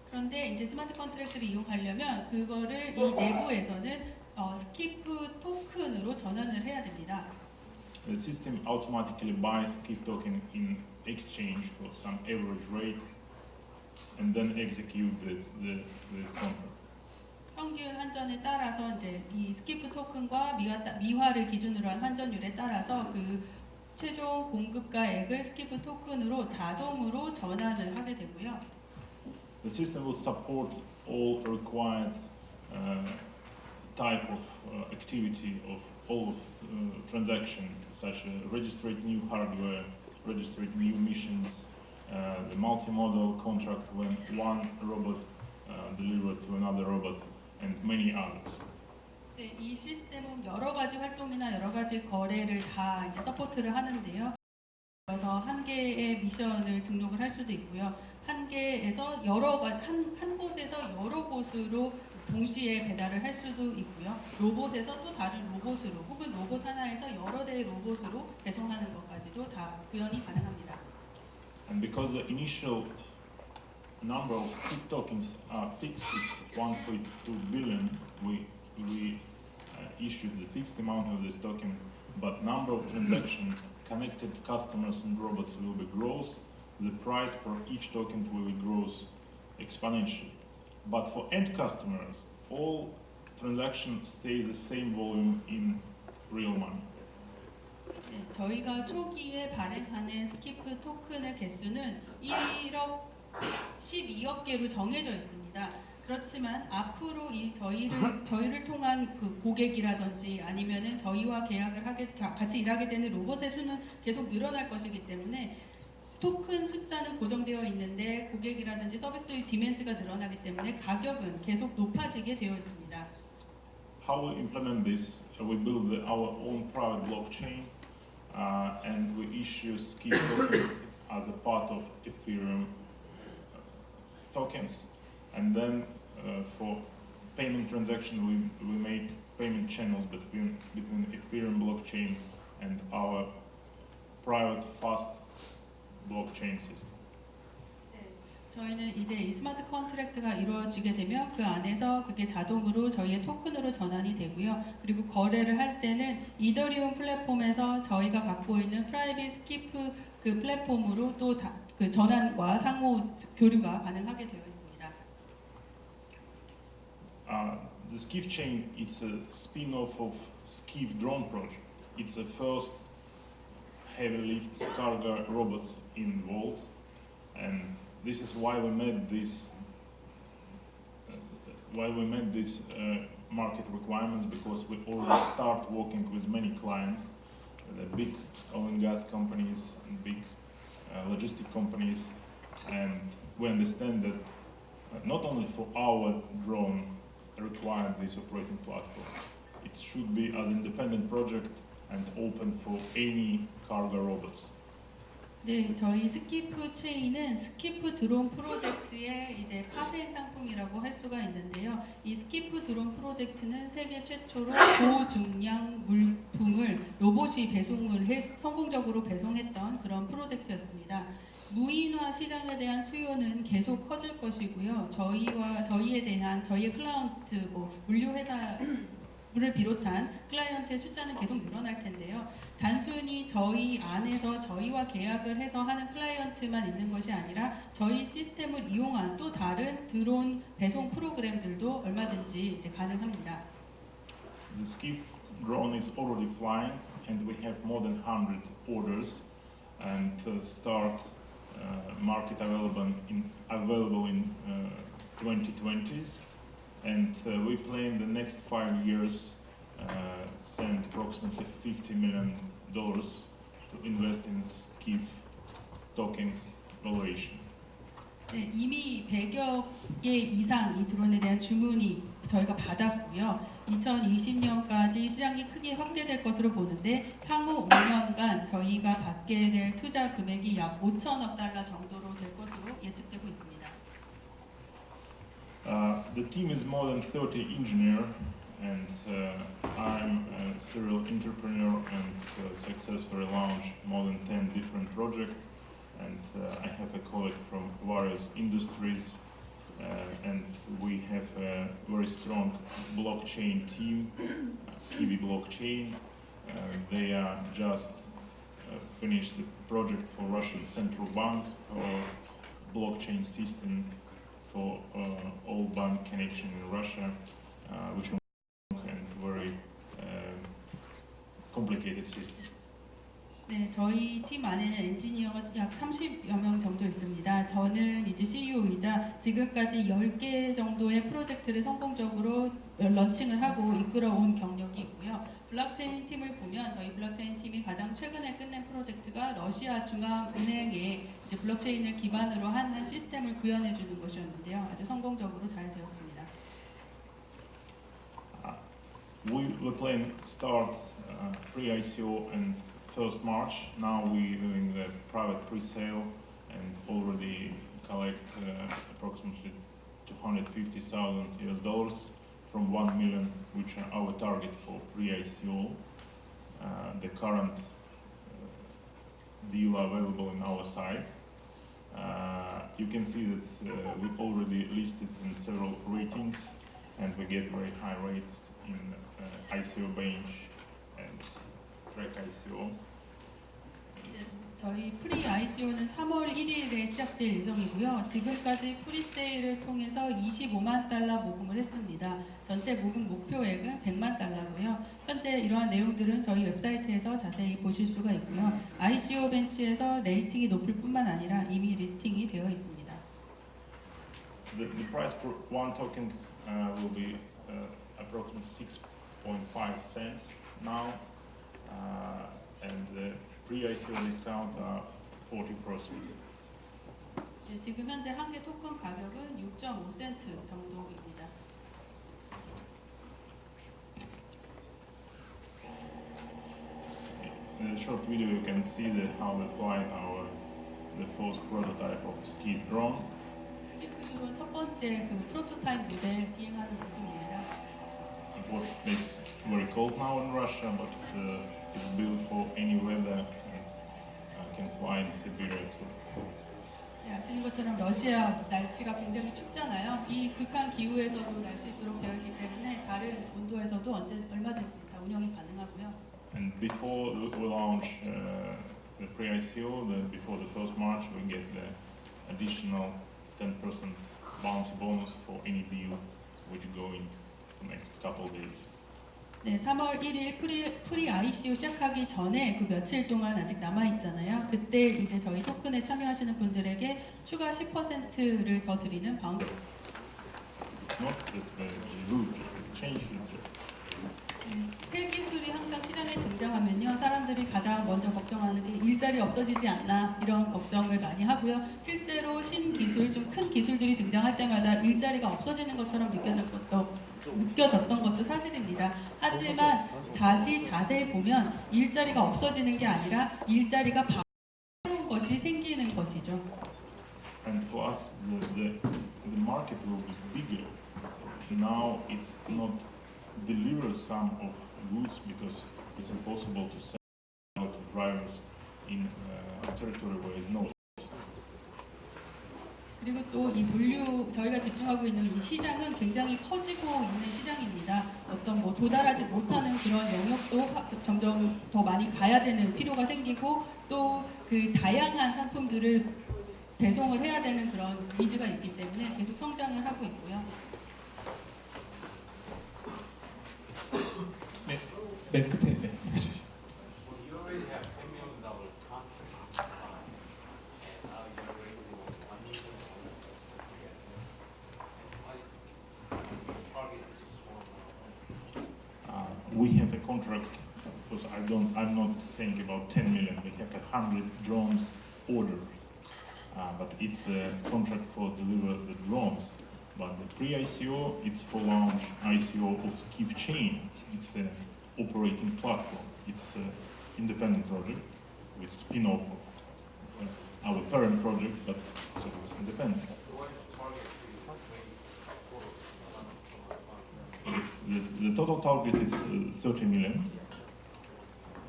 그런데 이제 스마트 컨트랙트를 이용하려면 그거를 이 내부에서는 스키프 토큰으로 전환을 해야 됩니다. The system automatically buys SKYF token in exchange for some average rate, and then execute this contract. 평균 환전에 따라서 이제 이 스키프 토큰과 미화를 기준으로 한 환전율에 따라서 그 최종 공급가액을 스키프 토큰으로 자동으로 전환을 하게 되고요. The system will support all required type of activity of all of transaction, such as registered new hardware, registered new missions, the multimodal contract when one robot delivered to another robot, and many others. 네, 이 시스템은 여러 가지 활동이나 여러 가지 거래를 다 이제 서포트를 하는데요. 그래서 한 개의 미션을 등록을 할 수도 있고요. 한 개에서 여러 가지 한 곳에서 여러 곳으로 동시에 배달을 할 수도 있고요. 로봇에서 또 다른 로봇으로 혹은 로봇 하나에서 여러 대의 로봇으로 배송하는 것까지도 다 구현이 가능합니다. And because the initial number of SKIF tokens are fixed, it's 1.2 billion, we issued the fixed amount of this token, but number of transactions, connected customers and robots will be grows, the price per each token will grows exponentially. But for end customers, all transactions stay the same volume in real money. 네, 저희가 초기에 발행하는 스키프 토큰의 개수는 1억 12억 개로 정해져 있습니다. 그렇지만 앞으로 저희를 통한 그 고객이라든지 아니면은 저희와 계약을 같이 일하게 되는 로봇의 수는 계속 늘어날 것이기 때문에 토큰 숫자는 고정되어 있는데 고객이라든지 서비스의 디맨드가 늘어나기 때문에 가격은 계속 높아지게 되어 있습니다. How we implement this? We build our own private blockchain, and we issue SKIF token as a part of Ethereum tokens. And then for payment transaction, we make payment channels between Ethereum blockchain and our private fast blockchain system. 저희는 이제 이 스마트 컨트랙트가 이루어지게 되면 그 안에서 그게 자동으로 저희의 토큰으로 전환이 되고요. 그리고 거래를 할 때는 이더리움 플랫폼에서 저희가 갖고 있는 프라이빗 스키프 그 플랫폼으로 또 그 전환과 상호 교류가 가능하게 되어 있습니다. The SKYFchain is a spin-off of SKIF drone project. It's the first heavy lift cargo robots in the world, and this is why we made this. Market requirements, because we already start working with many clients, the big oil and gas companies and big logistic companies, and we understand that not only for our drone require this operating platform, it should be an independent project and open for any cargo robots. 네, 저희 스키프체인은 스키프 드론 프로젝트의 이제 파생 상품이라고 할 수가 있는데요. 이 스키프 드론 프로젝트는 세계 최초로 고중량 물품을 로봇이 성공적으로 배송했던 그런 프로젝트였습니다. 무인화 시장에 대한 수요는 계속 커질 것이고요. 저희에 대한 저희의 클라이언트, 물류 회사를 비롯한 클라이언트의 숫자는 계속 늘어날 텐데요. 단순히 저희 안에서 저희와 계약을 해서 하는 클라이언트만 있는 것이 아니라 저희 시스템을 이용한 또 다른 드론 배송 프로그램들도 얼마든지 이제 가능합니다. The SKIF drone is already flying, and we have more than 100 orders, and start market available in 2020s, and we plan the next 5 years send approximately $50 million to invest in SKIF tokens valuation. 네, 이미 100여 개 이상 이 드론에 대한 주문이 저희가 받았고요. 2020년까지 시장이 크게 확대될 것으로 보는데 향후 5년간 저희가 받게 될 투자 금액이 약 5천억 달러 정도로 될 것으로 예측되고 있습니다. The team is more than 30 engineers, and I'm a serial entrepreneur and successfully launched more than 10 different projects. And I have a colleague from various industries, and we have a very strong blockchain team, Kiwi Blockchain. They are just finished the project for Russian Central Bank, our blockchain system for all bank connection in Russia, which is a very complicated system. 네, 저희 팀 안에는 엔지니어가 약 30여 명 정도 있습니다. 저는 이제 CEO이자 지금까지 10개 정도의 프로젝트를 성공적으로 런칭을 하고 이끌어온 경력이 있고요. 블록체인 팀을 보면 저희 블록체인 팀이 가장 최근에 끝낸 프로젝트가 러시아 중앙은행에 이제 블록체인을 기반으로 하는 시스템을 구현해 주는 것이었는데요. 아주 성공적으로 잘 되었습니다. We plan start pre-ICO and 1st March. Now we're doing the private pre-sale and already collect approximately $250,000 from 1 million, which are our target for pre-ICO. The current deal available in our site. You can see that we already listed in several ratings, and we get very high rates in ICO bench and track ICO. 저희 프리 ICO는 3월 1일에 시작될 예정이고요. 지금까지 프리세일을 통해서 25만 달러 모금을 했습니다. 전체 모금 목표액은 100만 달러고요. 현재 이러한 내용들은 저희 웹사이트에서 자세히 보실 수가 있고요. ICO 벤치에서 레이팅이 높을 뿐만 아니라 이미 리스팅이 되어 있습니다. The price per one token will be approximately 6.5 cents now, and the pre-ICO discount are 40%. 네, 지금 현재 한 개 토큰 가격은 6.5센트 정도입니다. In the short video, you can see how we fly the first prototype of ski drone. 스키프드론 첫 번째 그 프로토타입 모델 비행하는 모습입니다. Unfortunately, it's very cold now in Russia, but it's built for any weather and can fly in Siberia too. 네, 아시는 것처럼 러시아 날씨가 굉장히 춥잖아요. 이 극한 기후에서도 날 수 있도록 되어 있기 때문에 다른 온도에서도 얼마든지 다 운영이 가능하고요. And before we launch the pre-ICO, before the first March, we get the additional 10% bounty bonus for any deal which go in the next couple of days. 네, 3월 1일 프리 ICO 시작하기 전에 그 며칠 동안 아직 남아 있잖아요. 그때 이제 저희 토큰에 참여하시는 분들에게 추가 10%를 더 드리는 바운티. It's not that the root change is 새 기술이 항상 시장에 등장하면요, 사람들이 가장 먼저 걱정하는 게 일자리 없어지지 않나 이런 걱정을 많이 하고요. 실제로 신기술, 좀 큰 기술들이 등장할 때마다 일자리가 없어지는 것처럼 느껴졌던 것도 사실입니다. 하지만 다시 자세히 보면 일자리가 없어지는 게 아니라 일자리가 새로운 것이 생기는 것이죠. And plus, the market will be bigger. So now it's not deliver some of goods because it's impossible to sell out to drivers in a territory where is no. 그리고 또 이 물류 저희가 집중하고 있는 이 시장은 굉장히 커지고 있는 시장입니다. 어떤 뭐 도달하지 못하는 그런 영역도 점점 더 많이 가야 되는 필요가 생기고 또 그 다양한 상품들을 배송을 해야 되는 그런 니즈가 있기 때문에 계속 성장을 하고 있고요. 네, 맨 끝에 네. Well, you already have $10 million contract signed, and now you're raising $1 million. What is your target is We have a contract. Because I'm not saying about 10 million. We have 100 drones ordered, but it's a contract for deliver the drones. But the pre-ICO, it's for launch ICO of SKYFchain. It's an operating platform. It's an independent project with spin-off of our parent project, but so it's independent. So what is the target The total target is 30 million.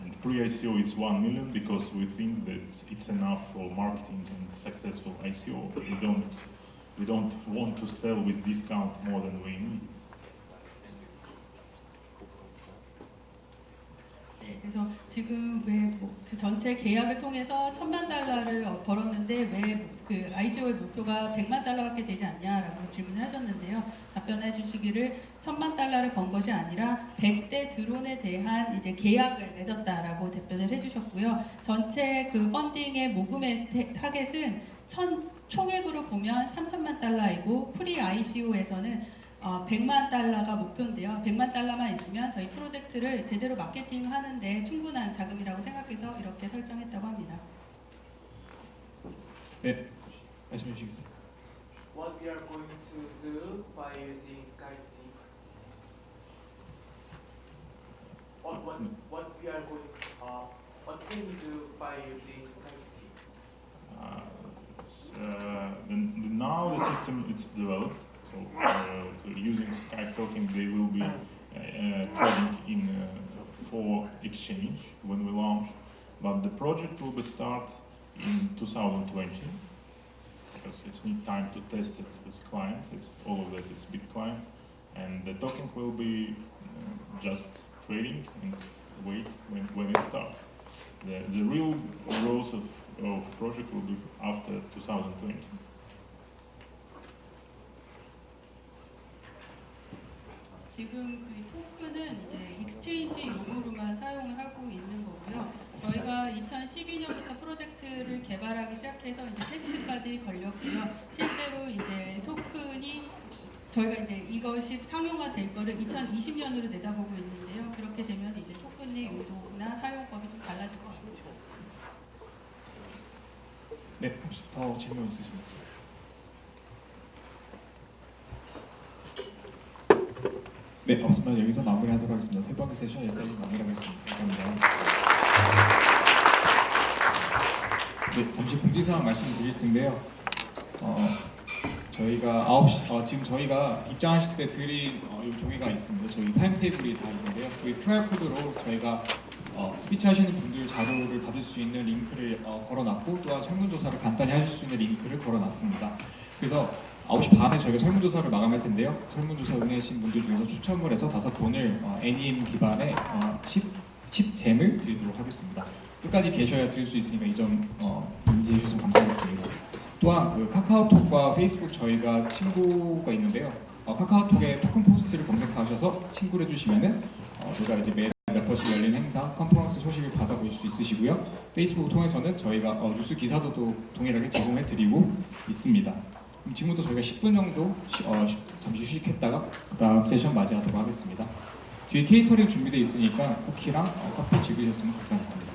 And pre-ICO is 1 million because we think that it's enough for marketing and successful ICO. We don't want to sell with discount more than we need. 네, 그래서 지금 왜 그 전체 계약을 통해서 1,000만 달러를 벌었는데 왜 그 ICO의 목표가 100만 달러밖에 되지 않냐라고 질문을 하셨는데요. 답변해 주시기를 1,000만 달러를 번 것이 아니라 100대 드론에 대한 이제 계약을 맺었다라고 답변을 해주셨고요. 전체 그 펀딩의 모금의 타겟은 총액으로 보면 3,000만 달러이고 프리 ICO에서는 100만 달러가 목표인데요. 100만 달러만 있으면 저희 프로젝트를 제대로 마케팅하는데 충분한 자금이라고 생각해서 이렇게 설정했다고 합니다. 네, 말씀해 주시겠어요? What we are going to do by using Skype? What we are going? What can we do by using Skype? Now the system is developed. So using Skype token, they will be trading in for exchange when we launch. But the project will be start in 2020, because it's need time to test it with client. It's all of that is big client, and the token will be just trading and wait when it starts. The real growth of project will be after 2020. 지금 그 토큰은 이제 익스체인지 용도로만 사용을 하고 있는 거고요. 저희가 2012년부터 프로젝트를 개발하기 시작해서 이제 테스트까지 걸렸고요. 실제로 이제 토큰이 저희가 이제 이것이 상용화될 거를 2020년으로 내다보고 있는데요. 그렇게 되면 이제 토큰의 용도나 사용법이 좀 달라질 것 같습니다. 네, 혹시 더 질문 있으십니까? 네, 없으면 여기서 마무리하도록 하겠습니다. 세 번째 세션 여기까지 마무리하겠습니다. 감사합니다. 네, 잠시 공지사항 말씀드릴 텐데요. 저희가 9시, 지금 저희가 입장하실 때 드릴 이 종이가 있습니다. 저희 타임테이블이 다 있는데요. 이 QR코드로 저희가 스피치 하시는 분들 자료를 받을 수 있는 링크를 걸어놨고, 또한 설문조사를 간단히 하실 수 있는 링크를 걸어놨습니다. 그래서 9시 반에 저희가 설문조사를 마감할 텐데요. 설문조사 응해주신 분들 중에서 추첨을 해서 5분을 NEM 기반의 10잼을 드리도록 하겠습니다. 끝까지 계셔야 드릴 수 있으니까 이 점 인지해 주셔서 감사하겠습니다. 또한 그 카카오톡과 페이스북 저희가 친구가 있는데요. 카카오톡에 토큰포스트를 검색하셔서 친구를 해주시면은 저희가 이제 매달 몇 번씩 열린 행사, 컨퍼런스 소식을 받아보실 수 있으시고요. 페이스북을 통해서는 저희가 뉴스 기사도 또 동일하게 제공해드리고 있습니다. 그럼 지금부터 저희가 10분 정도 잠시 휴식했다가 그 다음 세션 맞이하도록 하겠습니다. 뒤에 케이터링 준비되어 있으니까 쿠키랑 커피 즐기셨으면 감사하겠습니다.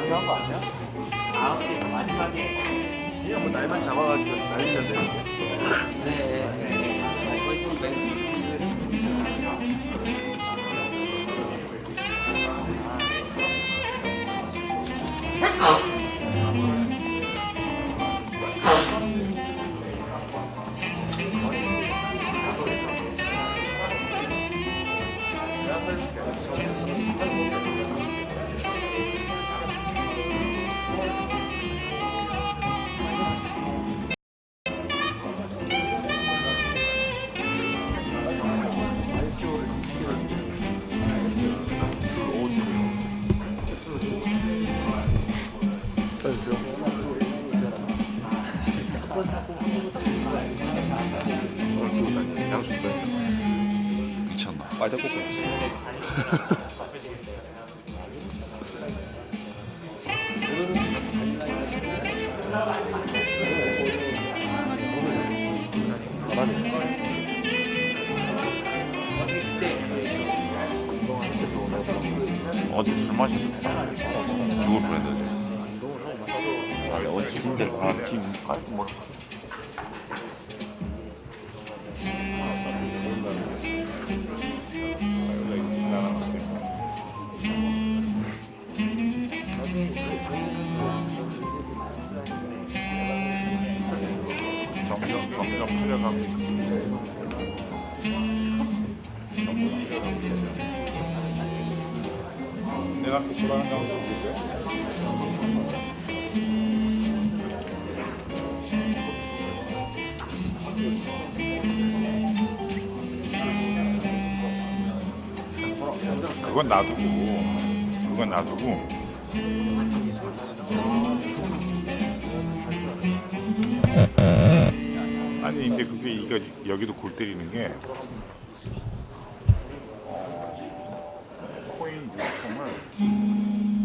중요한 거 아니야? 9시 마지막에 그냥 뭐 날만 잡아가지고 날리면 되는데. 네. 거의 좀 양수 바쁘시겠어요. 어제 술 마셨는데 죽을 뻔했는데. 어제 진짜 지금 뭐. 점점 풀려가고 내가 그 좋아하는 거 그건 놔두고 아니 근데 그게 이거 여기도 골 때리는 게 코인 유통을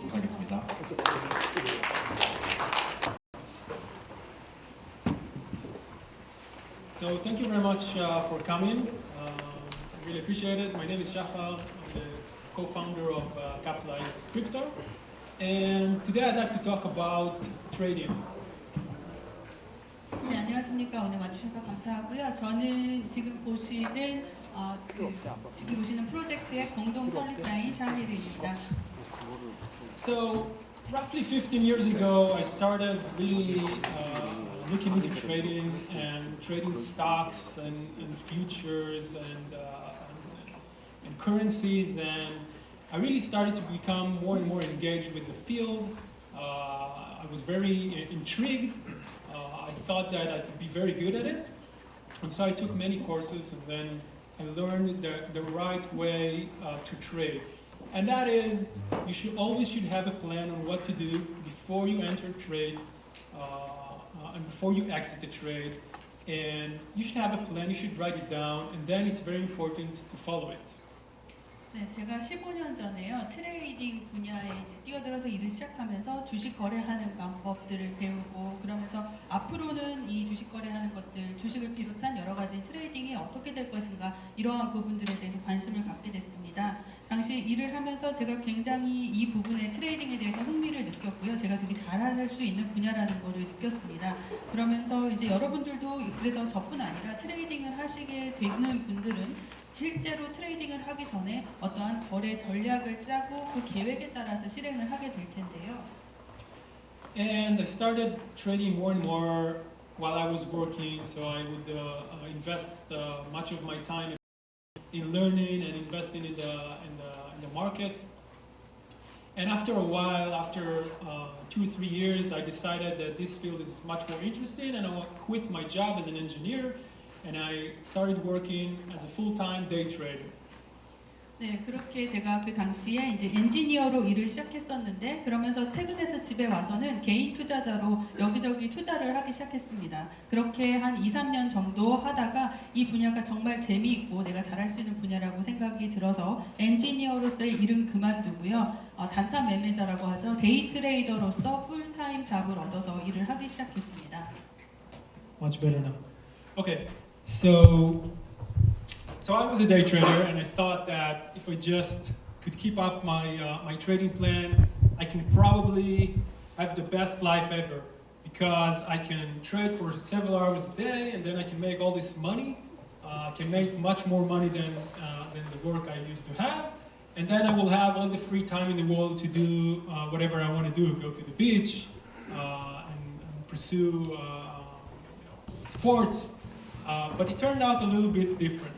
감사하겠습니다. So thank you very much for coming. I really appreciate it. My name is Shafal. I'm the co-founder of Capitalise Crypto. And today I'd like to talk about trading. 네, 안녕하십니까. 오늘 와주셔서 감사하고요. 저는 지금 보시는 프로젝트의 공동 설립자인 샤미르입니다. So roughly 15 years ago, I started really looking into trading and trading stocks and futures and currencies, and I really started to become more and more engaged with the field. I was very intrigued. I thought that I could be very good at it, and so I took many courses, and then I learned the right way to trade. And that is, you should always have a plan on what to do before you enter a trade and before you exit the trade. And you should have a plan, you should write it down, and then it's very important to follow it. 네, 제가 15년 전에요. 트레이딩 분야에 이제 뛰어들어서 일을 시작하면서 주식 거래하는 방법들을 배우고, 그러면서 앞으로는 이 주식 거래하는 것들, 주식을 비롯한 여러 가지 트레이딩이 어떻게 될 것인가, 이러한 부분들에 대해서 관심을 갖게 됐습니다. 당시 일을 하면서 제가 굉장히 이 부분의 트레이딩에 대해서 흥미를 느꼈고요. 제가 되게 잘할 수 있는 분야라는 것을 느꼈습니다. 그러면서 이제 여러분들도 그래서 저뿐 아니라 트레이딩을 하시게 되는 분들은 실제로 트레이딩을 하기 전에 어떠한 거래 전략을 짜고 그 계획에 따라서 실행을 하게 될 텐데요. And I started trading more and more while I was working, so I would invest much of my time in learning and investing in the markets. And after a while, after 2 or 3 years, I decided that this field is much more interesting, and I quit my job as an engineer. And I started working as a full-time day trader. 네, 그렇게 제가 그 당시에 이제 엔지니어로 일을 시작했었는데, 그러면서 퇴근해서 집에 와서는 개인 투자자로 여기저기 투자를 하기 시작했습니다. 그렇게 한 2, 3년 정도 하다가 이 분야가 정말 재미있고 내가 잘할 수 있는 분야라고 생각이 들어서 엔지니어로서의 일은 그만두고요. 단타 매매자라고 하죠. 데이 트레이더로서 풀타임 잡을 얻어서 일을 하기 시작했습니다. Much better now. Okay. So I was a day trader, and I thought that if I just could keep up my trading plan, I can probably have the best life ever, because I can trade for several hours a day, and then I can make all this money. I can make much more money than the work I used to have, and then I will have all the free time in the world to do whatever I want to do. Go to the beach and pursue sports. But it turned out a little bit different.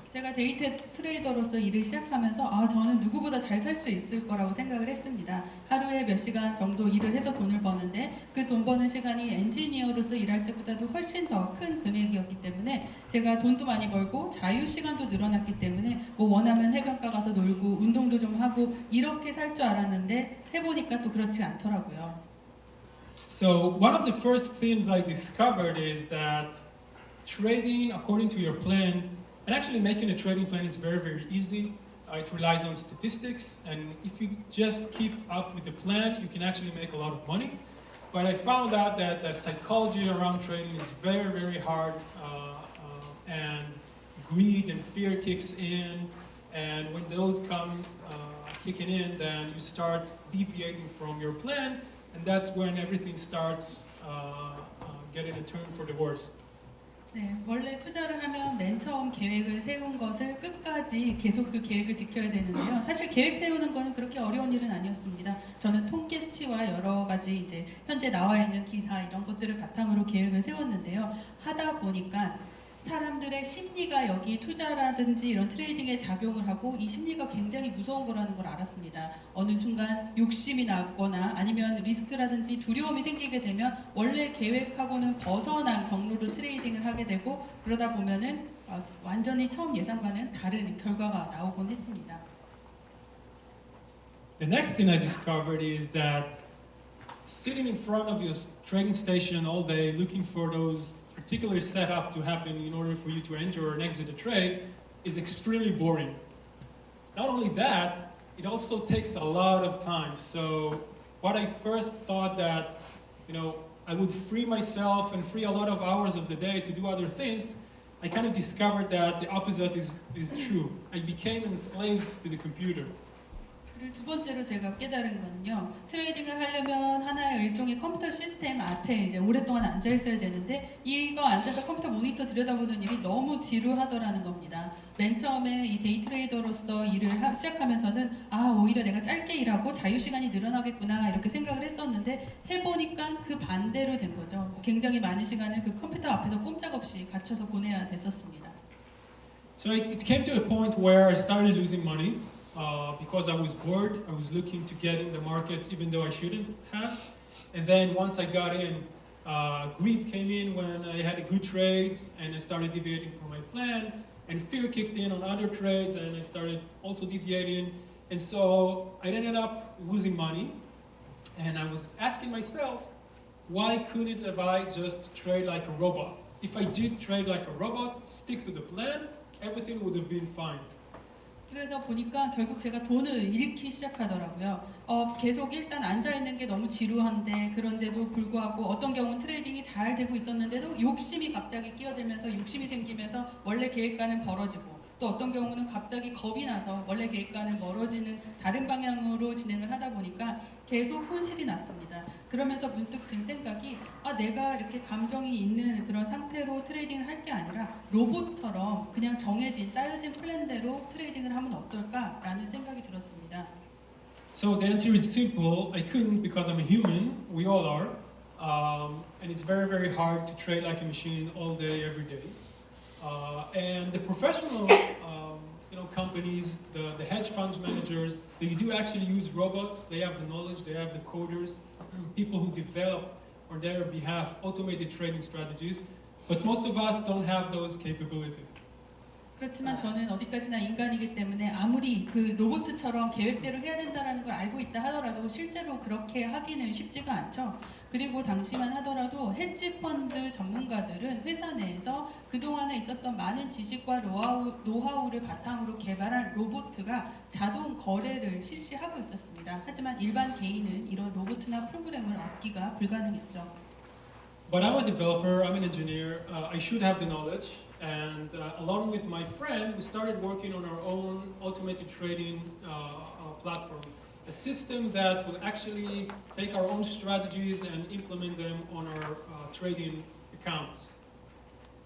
제가 데이 트레이더로서 일을 시작하면서 저는 누구보다 잘 살 수 있을 거라고 생각을 했습니다. 하루에 몇 시간 정도 일을 해서 돈을 버는데 그 돈 버는 시간이 엔지니어로서 일할 때보다도 훨씬 더 큰 금액이었기 때문에 제가 돈도 많이 벌고 자유 시간도 늘어났기 때문에 뭐 원하면 해변가 가서 놀고 운동도 좀 하고 이렇게 살 줄 알았는데 해보니까 또 그렇지 않더라고요. So one of the first things I discovered is that trading according to your plan, and actually making a trading plan is very, very easy. It relies on statistics, and if you just keep up with the plan, you can actually make a lot of money. But I found out that the psychology around trading is very, very hard, and greed and fear kicks in, and when those come kicking in, then you start deviating from your plan, and that's when everything starts getting a turn for the worse. 네, 원래 투자를 하면 맨 처음 계획을 세운 것을 끝까지 계속 그 계획을 지켜야 되는데요. 사실 계획 세우는 거는 그렇게 어려운 일은 아니었습니다. 저는 통계치와 여러 가지 이제 현재 나와 있는 기사 이런 것들을 바탕으로 계획을 세웠는데요. 하다 보니까 사람들의 심리가 여기 투자라든지 이런 트레이딩에 작용을 하고 이 심리가 굉장히 무서운 거라는 걸 알았습니다. 어느 순간 욕심이 나거나 아니면 리스크라든지 두려움이 생기게 되면 원래 계획하고는 벗어난 경로로 트레이딩을 하게 되고 그러다 보면은 완전히 처음 예상과는 다른 결과가 나오곤 했습니다. The next thing I discovered is that sitting in front of your trading station all day looking for those particular setup to happen in order for you to enter or exit a trade is extremely boring. Not only that, it also takes a lot of time. So what I first thought that, I would free myself and free a lot of hours of the day to do other things, I kind of discovered that the opposite is true. I became enslaved to the computer. 그리고 두 번째로 제가 깨달은 건요. 트레이딩을 하려면 하나의 일종의 컴퓨터 시스템 앞에 이제 오랫동안 앉아 있어야 되는데 이거 앉아서 컴퓨터 모니터 들여다보는 일이 너무 지루하더라는 겁니다. 맨 처음에 이 데이 트레이더로서 일을 시작하면서는 오히려 내가 짧게 일하고 자유 시간이 늘어나겠구나 이렇게 생각을 했었는데 해보니까 그 반대로 된 거죠. 굉장히 많은 시간을 그 컴퓨터 앞에서 꼼짝없이 갇혀서 보내야 됐었습니다. So it came to a point where I started losing money because I was bored. I was looking to get in the markets even though I shouldn't have. And then once I got in, greed came in when I had good trades and I started deviating from my plan. And fear kicked in on other trades and I started also deviating. And so I ended up losing money. And I was asking myself, why couldn't I just trade like a robot? If I did trade like a robot, stick to the plan, everything would have been fine. 그래서 보니까 결국 제가 돈을 잃기 시작하더라고요. 계속 일단 앉아있는 게 너무 지루한데 그런데도 불구하고 어떤 경우는 트레이딩이 잘 되고 있었는데도 욕심이 갑자기 끼어들면서 욕심이 생기면서 원래 계획과는 벌어지고 또 어떤 경우는 갑자기 겁이 나서 원래 계획과는 멀어지는 다른 방향으로 진행을 하다 보니까 계속 손실이 났습니다. 그러면서 문득 든 생각이 내가 이렇게 감정이 있는 그런 상태로 트레이딩을 할 게 아니라 로봇처럼 그냥 정해진 짜여진 플랜대로 트레이딩을 하면 어떨까라는 생각이 들었습니다. So the answer is simple. I couldn't because I'm a human. We all are. And it's very, very hard to trade like a machine all day, every day. And the professional companies, the hedge funds managers, they do actually use robots. They have the knowledge, they have the coders, people who develop on their behalf automated trading strategies. But most of us don't have those capabilities. 그렇지만 저는 어디까지나 인간이기 때문에 아무리 그 로봇처럼 계획대로 해야 된다는 걸 알고 있다 하더라도 실제로 그렇게 하기는 쉽지가 않죠. 그리고 당시만 하더라도 헤지 펀드 전문가들은 회사 내에서 그동안에 있었던 많은 지식과 노하우를 바탕으로 개발한 로봇가 자동 거래를 실시하고 있었습니다. 하지만 일반 개인은 이런 로봇나 프로그램을 얻기가 불가능했죠. But I'm a developer, I'm an engineer, I should have the knowledge. And along with my friend, we started working on our own automated trading platform, a system that will actually take our own strategies and implement them on our trading accounts.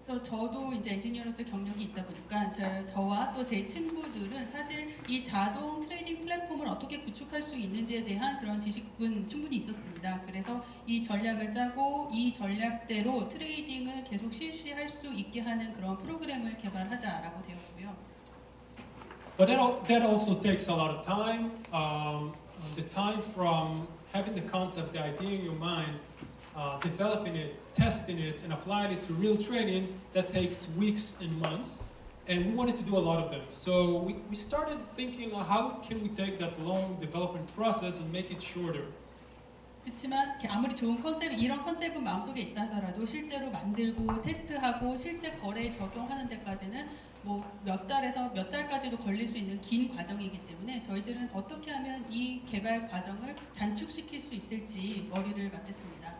그래서 저도 이제 엔지니어로서 경력이 있다 보니까 저와 또 제 친구들은 사실 이 자동 트레이딩 플랫폼을 어떻게 구축할 수 있는지에 대한 그런 지식은 충분히 있었습니다. 그래서 이 전략을 짜고 이 전략대로 트레이딩을 계속 실시할 수 있게 하는 그런 프로그램을 개발하자라고 되었고요. But that also takes a lot of time. The time from having the concept, the idea in your mind, developing it, testing it, and applying it to real trading, that takes weeks and months. And we wanted to do a lot of them. So we started thinking, how can we take that long development process and make it shorter? 그렇지만 아무리 좋은 이런 컨셉은 마음속에 있다 하더라도 실제로 만들고 테스트하고 실제 거래에 적용하는 데까지는 몇 달에서 몇 달까지도 걸릴 수 있는 긴 과정이기 때문에 저희들은 어떻게 하면 이 개발 과정을 단축시킬 수 있을지 머리를 맞댔습니다.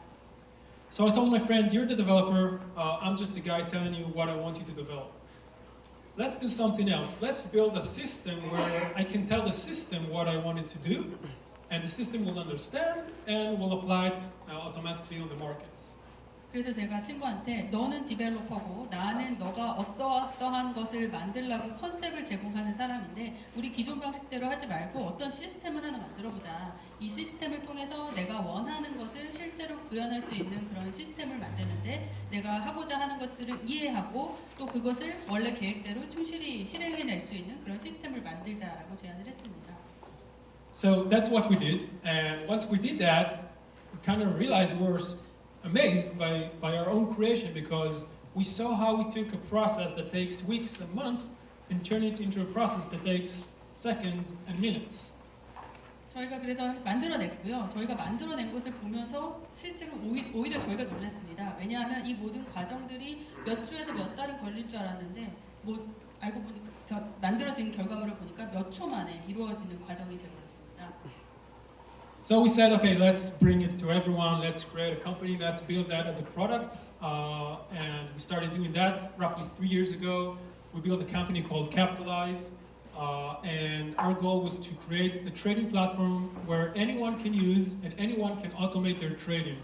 So I told my friend, you're the developer, I'm just the guy telling you what I want you to develop. Let's do something else. Let's build a system where I can tell the system what I want it to do, and the system will understand and will apply it automatically on the markets. 그래서 제가 친구한테 너는 디벨로퍼고 나는 너가 어떠한 것을 만들려고 컨셉을 제공하는 사람인데 우리 기존 방식대로 하지 말고 어떤 시스템을 하나 만들어보자. 이 시스템을 통해서 내가 원하는 것을 실제로 구현할 수 있는 그런 시스템을 만드는데 내가 하고자 하는 것들을 이해하고 또 그것을 원래 계획대로 충실히 실행해낼 수 있는 그런 시스템을 만들자라고 제안을 했습니다. So that's what we did, and once we did that, we kind of realized we were amazed by our own creation because we saw how we took a process that takes weeks and months and turn it into a process that takes seconds and minutes. 저희가 그래서 만들어냈고요. 저희가 만들어낸 것을 보면서 실제로 오히려 저희가 놀랐습니다. 왜냐하면 이 모든 과정들이 몇 주에서 몇 달은 걸릴 줄 알았는데 알고 보니까 만들어진 결과물을 보니까 몇 초 만에 이루어지는 과정이 되어버렸습니다. So we said, okay, let's bring it to everyone. Let's create a company. Let's build that as a product. And we started doing that roughly 3 years ago. We built a company called Capitalise. And our goal was to create the trading platform where anyone can use and anyone can automate their trading.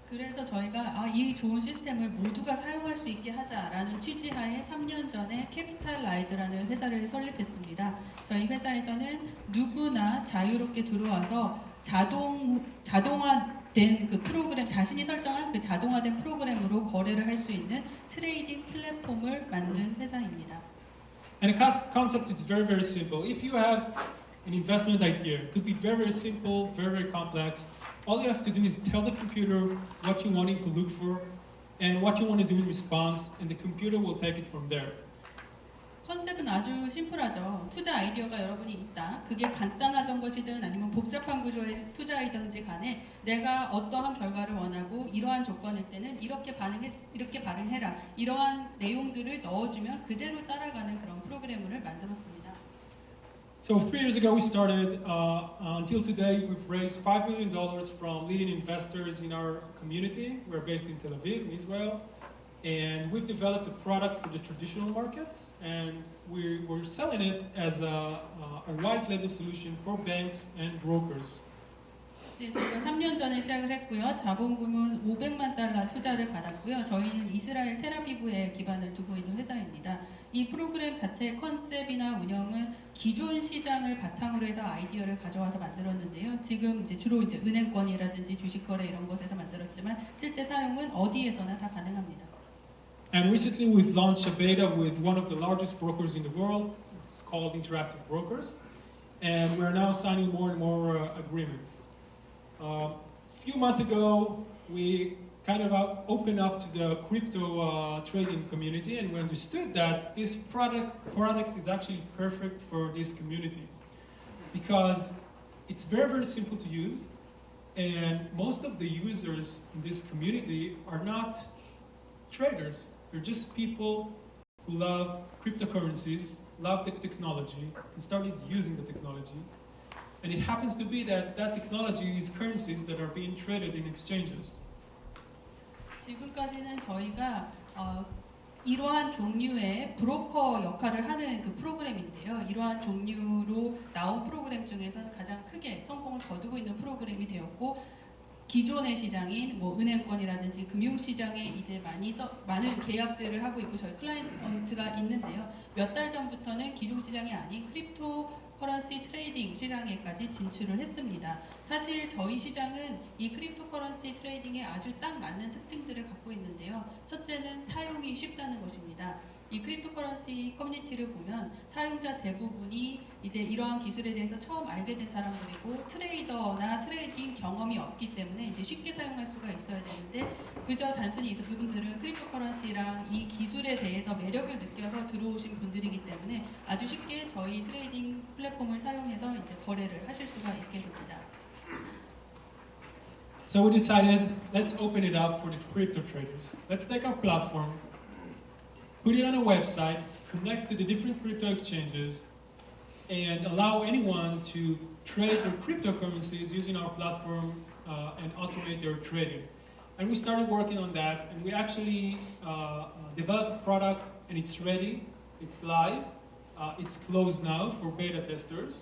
그래서 저희가 이 좋은 시스템을 모두가 사용할 수 있게 하자라는 취지하에 3년 전에 캐피탈라이즈라는 회사를 설립했습니다. 저희 회사에서는 누구나 자유롭게 들어와서 자동화된 그 프로그램, 자신이 설정한 그 자동화된 프로그램으로 거래를 할 수 있는 트레이딩 플랫폼을 만든 회사입니다. And the concept is very, very simple. If you have an investment idea, it could be very, very simple, very, very complex. All you have to do is tell the computer what you want it to look for and what you want to do in response, and the computer will take it from there. 컨셉은 아주 심플하죠. 투자 아이디어가 여러분이 있다. 그게 간단하던 것이든 아니면 복잡한 구조의 투자이든지 간에 내가 어떠한 결과를 원하고 이러한 조건일 때는 이렇게 반응해라. 이러한 내용들을 넣어주면 그대로 따라가는 그런 프로그램을 만들었습니다. So 3 years ago we started. Until today we've raised $5 million from leading investors in our community. We're based in Tel Aviv, Israel. And we've developed a product for the traditional markets, and we're selling it as a white label solution for banks and brokers. 네, 저희가 3년 전에 시작을 했고요. 자본금은 $500만 투자를 받았고요. 저희는 이스라엘 텔아비브에 기반을 두고 있는 회사입니다. 이 프로그램 자체의 컨셉이나 운영은 기존 시장을 바탕으로 해서 아이디어를 가져와서 만들었는데요. 지금 주로 은행권이라든지 주식거래 이런 것에서 만들었지만 실제 사용은 어디에서나 다 가능합니다. And recently we've launched a beta with one of the largest brokers in the world. It's called Interactive Brokers. And we're now signing more and more agreements. A few months ago, we kind of opened up to the crypto trading community, and we understood that this product is actually perfect for this community because it's very, very simple to use, and most of the users in this community are not traders. They're just people who love cryptocurrencies, love the technology, and started using the technology. And it happens to be that that technology is currencies that are being traded in exchanges. 지금까지는 저희가 이러한 종류의 브로커 역할을 하는 그 프로그램인데요. 이러한 종류로 나온 프로그램 중에서는 가장 크게 성공을 거두고 있는 프로그램이 되었고, 기존의 시장인 은행권이라든지 금융시장에 이제 많은 계약들을 하고 있고 저희 클라이언트가 있는데요. 몇 달 전부터는 기존 시장이 아닌 크립토 커런시 트레이딩 시장에까지 진출을 했습니다. 사실 저희 시장은 이 크립토 커런시 트레이딩에 아주 딱 맞는 특징들을 갖고 있는데요. 첫째는 사용이 쉽다는 것입니다. 이 크립토 커런시 커뮤니티를 보면 사용자 대부분이 이제 이러한 기술에 대해서 처음 알게 된 사람들이고 트레이더나 트레이딩 경험이 없기 때문에 이제 쉽게 사용할 수가 있어야 되는데 그저 단순히 이분들은 크립토 커런시랑 이 기술에 대해서 매력을 느껴서 들어오신 분들이기 때문에 아주 쉽게 저희 트레이딩 플랫폼을 사용해서 이제 거래를 하실 수가 있게 됩니다. So we decided, let's open it up for the crypto traders. Let's take our platform, put it on a website, connect to the different crypto exchanges, and allow anyone to trade their cryptocurrencies using our platform and automate their trading. And we started working on that, and we actually developed a product, and it's ready, it's live, it's closed now for beta testers.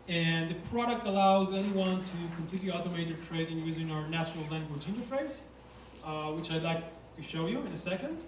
And the product allows anyone to completely automate their trading using our natural language interface, which I'd like to show you in a second.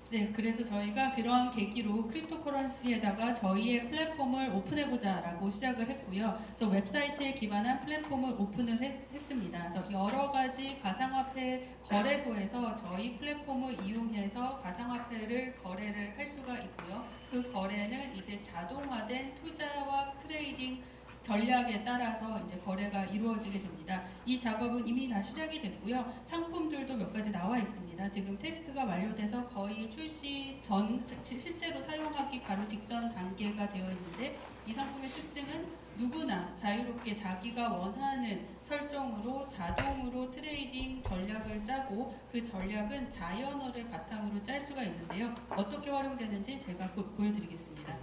네, 그래서 저희가 그러한 계기로 크립토커런시에다가 저희의 플랫폼을 오픈해보자라고 시작을 했고요. 그래서 웹사이트에 기반한 플랫폼을 오픈을 했습니다. 그래서 여러 가지 가상화폐 거래소에서 저희 플랫폼을 이용해서 가상화폐를 거래를 할 수가 있고요. 그 거래는 이제 자동화된 투자와 트레이딩 전략에 따라서 이제 거래가 이루어지게 됩니다. 이 작업은 이미 다 시작이 됐고요. 상품들도 몇 가지 나와 있습니다. 지금 테스트가 완료돼서 거의 출시 전 실제로 사용하기 바로 직전 단계가 되어 있는데 이 상품의 특징은 누구나 자유롭게 자기가 원하는 설정으로 자동으로 트레이딩 전략을 짜고 그 전략은 자연어를 바탕으로 짤 수가 있는데요. 어떻게 활용되는지 제가 곧 보여드리겠습니다.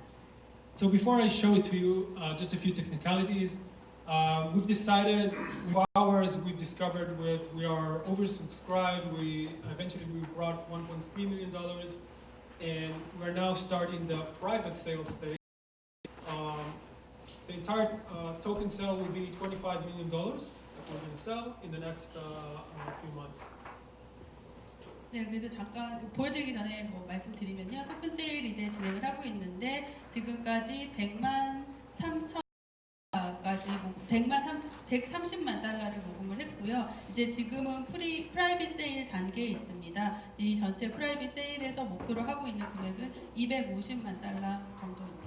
So before I show it to you, just a few technicalities. We've decided with hours we've discovered we are oversubscribed. We brought $1.3 million, and we're now starting the private sales stage. entire token sale will be $25 million that we're going to sell in the next few months. 네, 그래서 잠깐 보여드리기 전에 뭐 말씀드리면요, 토큰 세일 이제 진행을 하고 있는데 지금까지 100만 3천까지 130만 달러를 모금을 했고요. 이제 지금은 프라이빗 세일 단계에 있습니다. 이 전체 프라이빗 세일에서 목표로 하고 있는 금액은 250만 달러 정도입니다.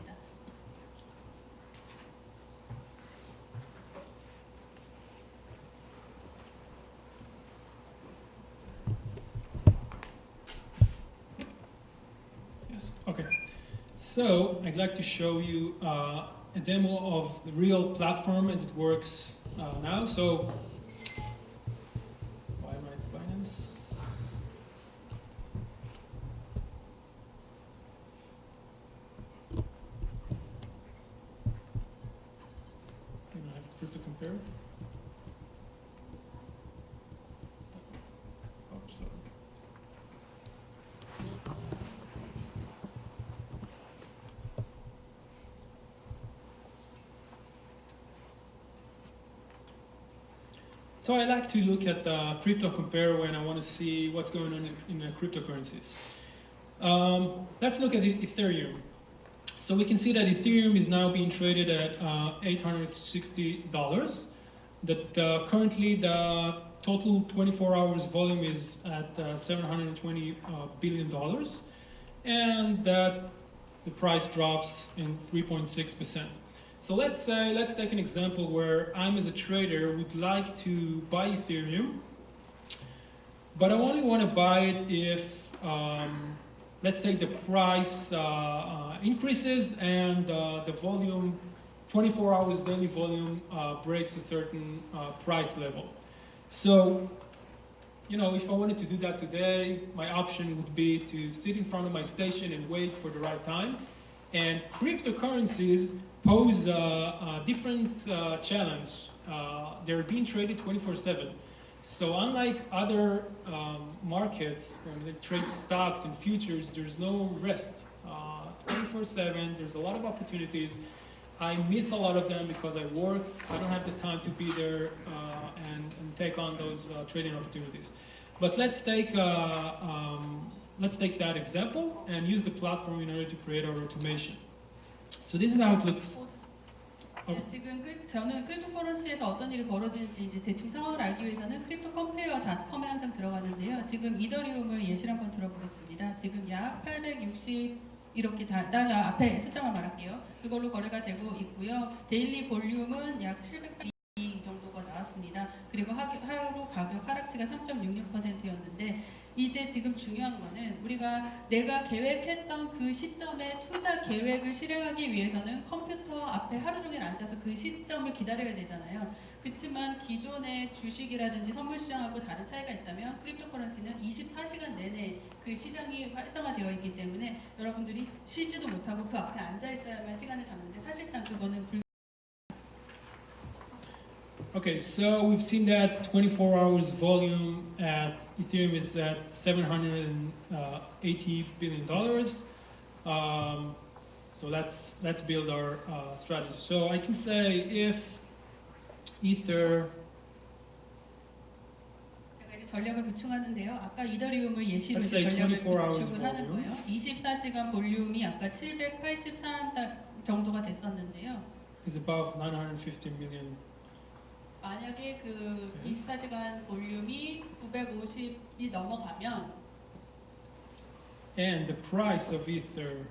Okay, so I'd like to show you a demo of the real platform as it works now. So, why am I Binance? I have crypto compare. Oh, sorry. So I like to look at crypto compare when I want to see what's going on in cryptocurrencies. Let's look at Ethereum. So we can see that Ethereum is now being traded at $860. That currently the total 24 hours volume is at $720 billion, and that the price drops in 3.6%. So let's take an example where I'm as a trader would like to buy Ethereum, but I only want to buy it if, let's say the price increases and the volume, 24 hours daily volume breaks a certain price level. So, you know, if I wanted to do that today, my option would be to sit in front of my station and wait for the right time. And cryptocurrencies pose a different challenge. They're being traded 24/7. So unlike other markets, when they trade stocks and futures, there's no rest. 24/7, there's a lot of opportunities. I miss a lot of them because I work. I don't have the time to be there and take on those trading opportunities. But let's take that example and use the platform in order to create our automation. So this is how it looks. 네, 지금 저는 크립토커런시에서 어떤 일이 벌어지는지 이제 대충 상황을 알기 위해서는 크립토컴페어닷컴에 항상 들어가는데요. 지금 이더리움을 예시를 한번 들어보겠습니다. 지금 약 860 이렇게 달러 앞에 숫자만 말할게요. 그걸로 거래가 되고 있고요. 데일리 볼륨은 약 700이 정도가 나왔습니다. 그리고 하루 가격 하락치가 3.66%였는데 이제 지금 중요한 거는 내가 계획했던 그 시점에 투자 계획을 실행하기 위해서는 컴퓨터 앞에 하루 종일 앉아서 그 시점을 기다려야 되잖아요. 그렇지만 기존의 주식이라든지 선물 시장하고 다른 차이가 있다면 크립토커런시는 24시간 내내 그 시장이 활성화되어 있기 때문에 여러분들이 쉬지도 못하고 그 앞에 앉아 있어야만 시간을 잡는데 사실상 그거는 Okay, so we've seen that 24 hours volume at Ethereum is at $780 billion. So let's build our strategy. So I can say if Ether 제가 이제 전략을 구축하는데요. 아까 이더리움을 예시로 Let's 이제 say 전략을 24 hours 구축을 하는 volume. 거예요. 24시간 볼륨이 아까 783달 정도가 됐었는데요. is above 950 million. 만약에 그 24시간 볼륨이 950이 넘어가면 And the price of Ethereum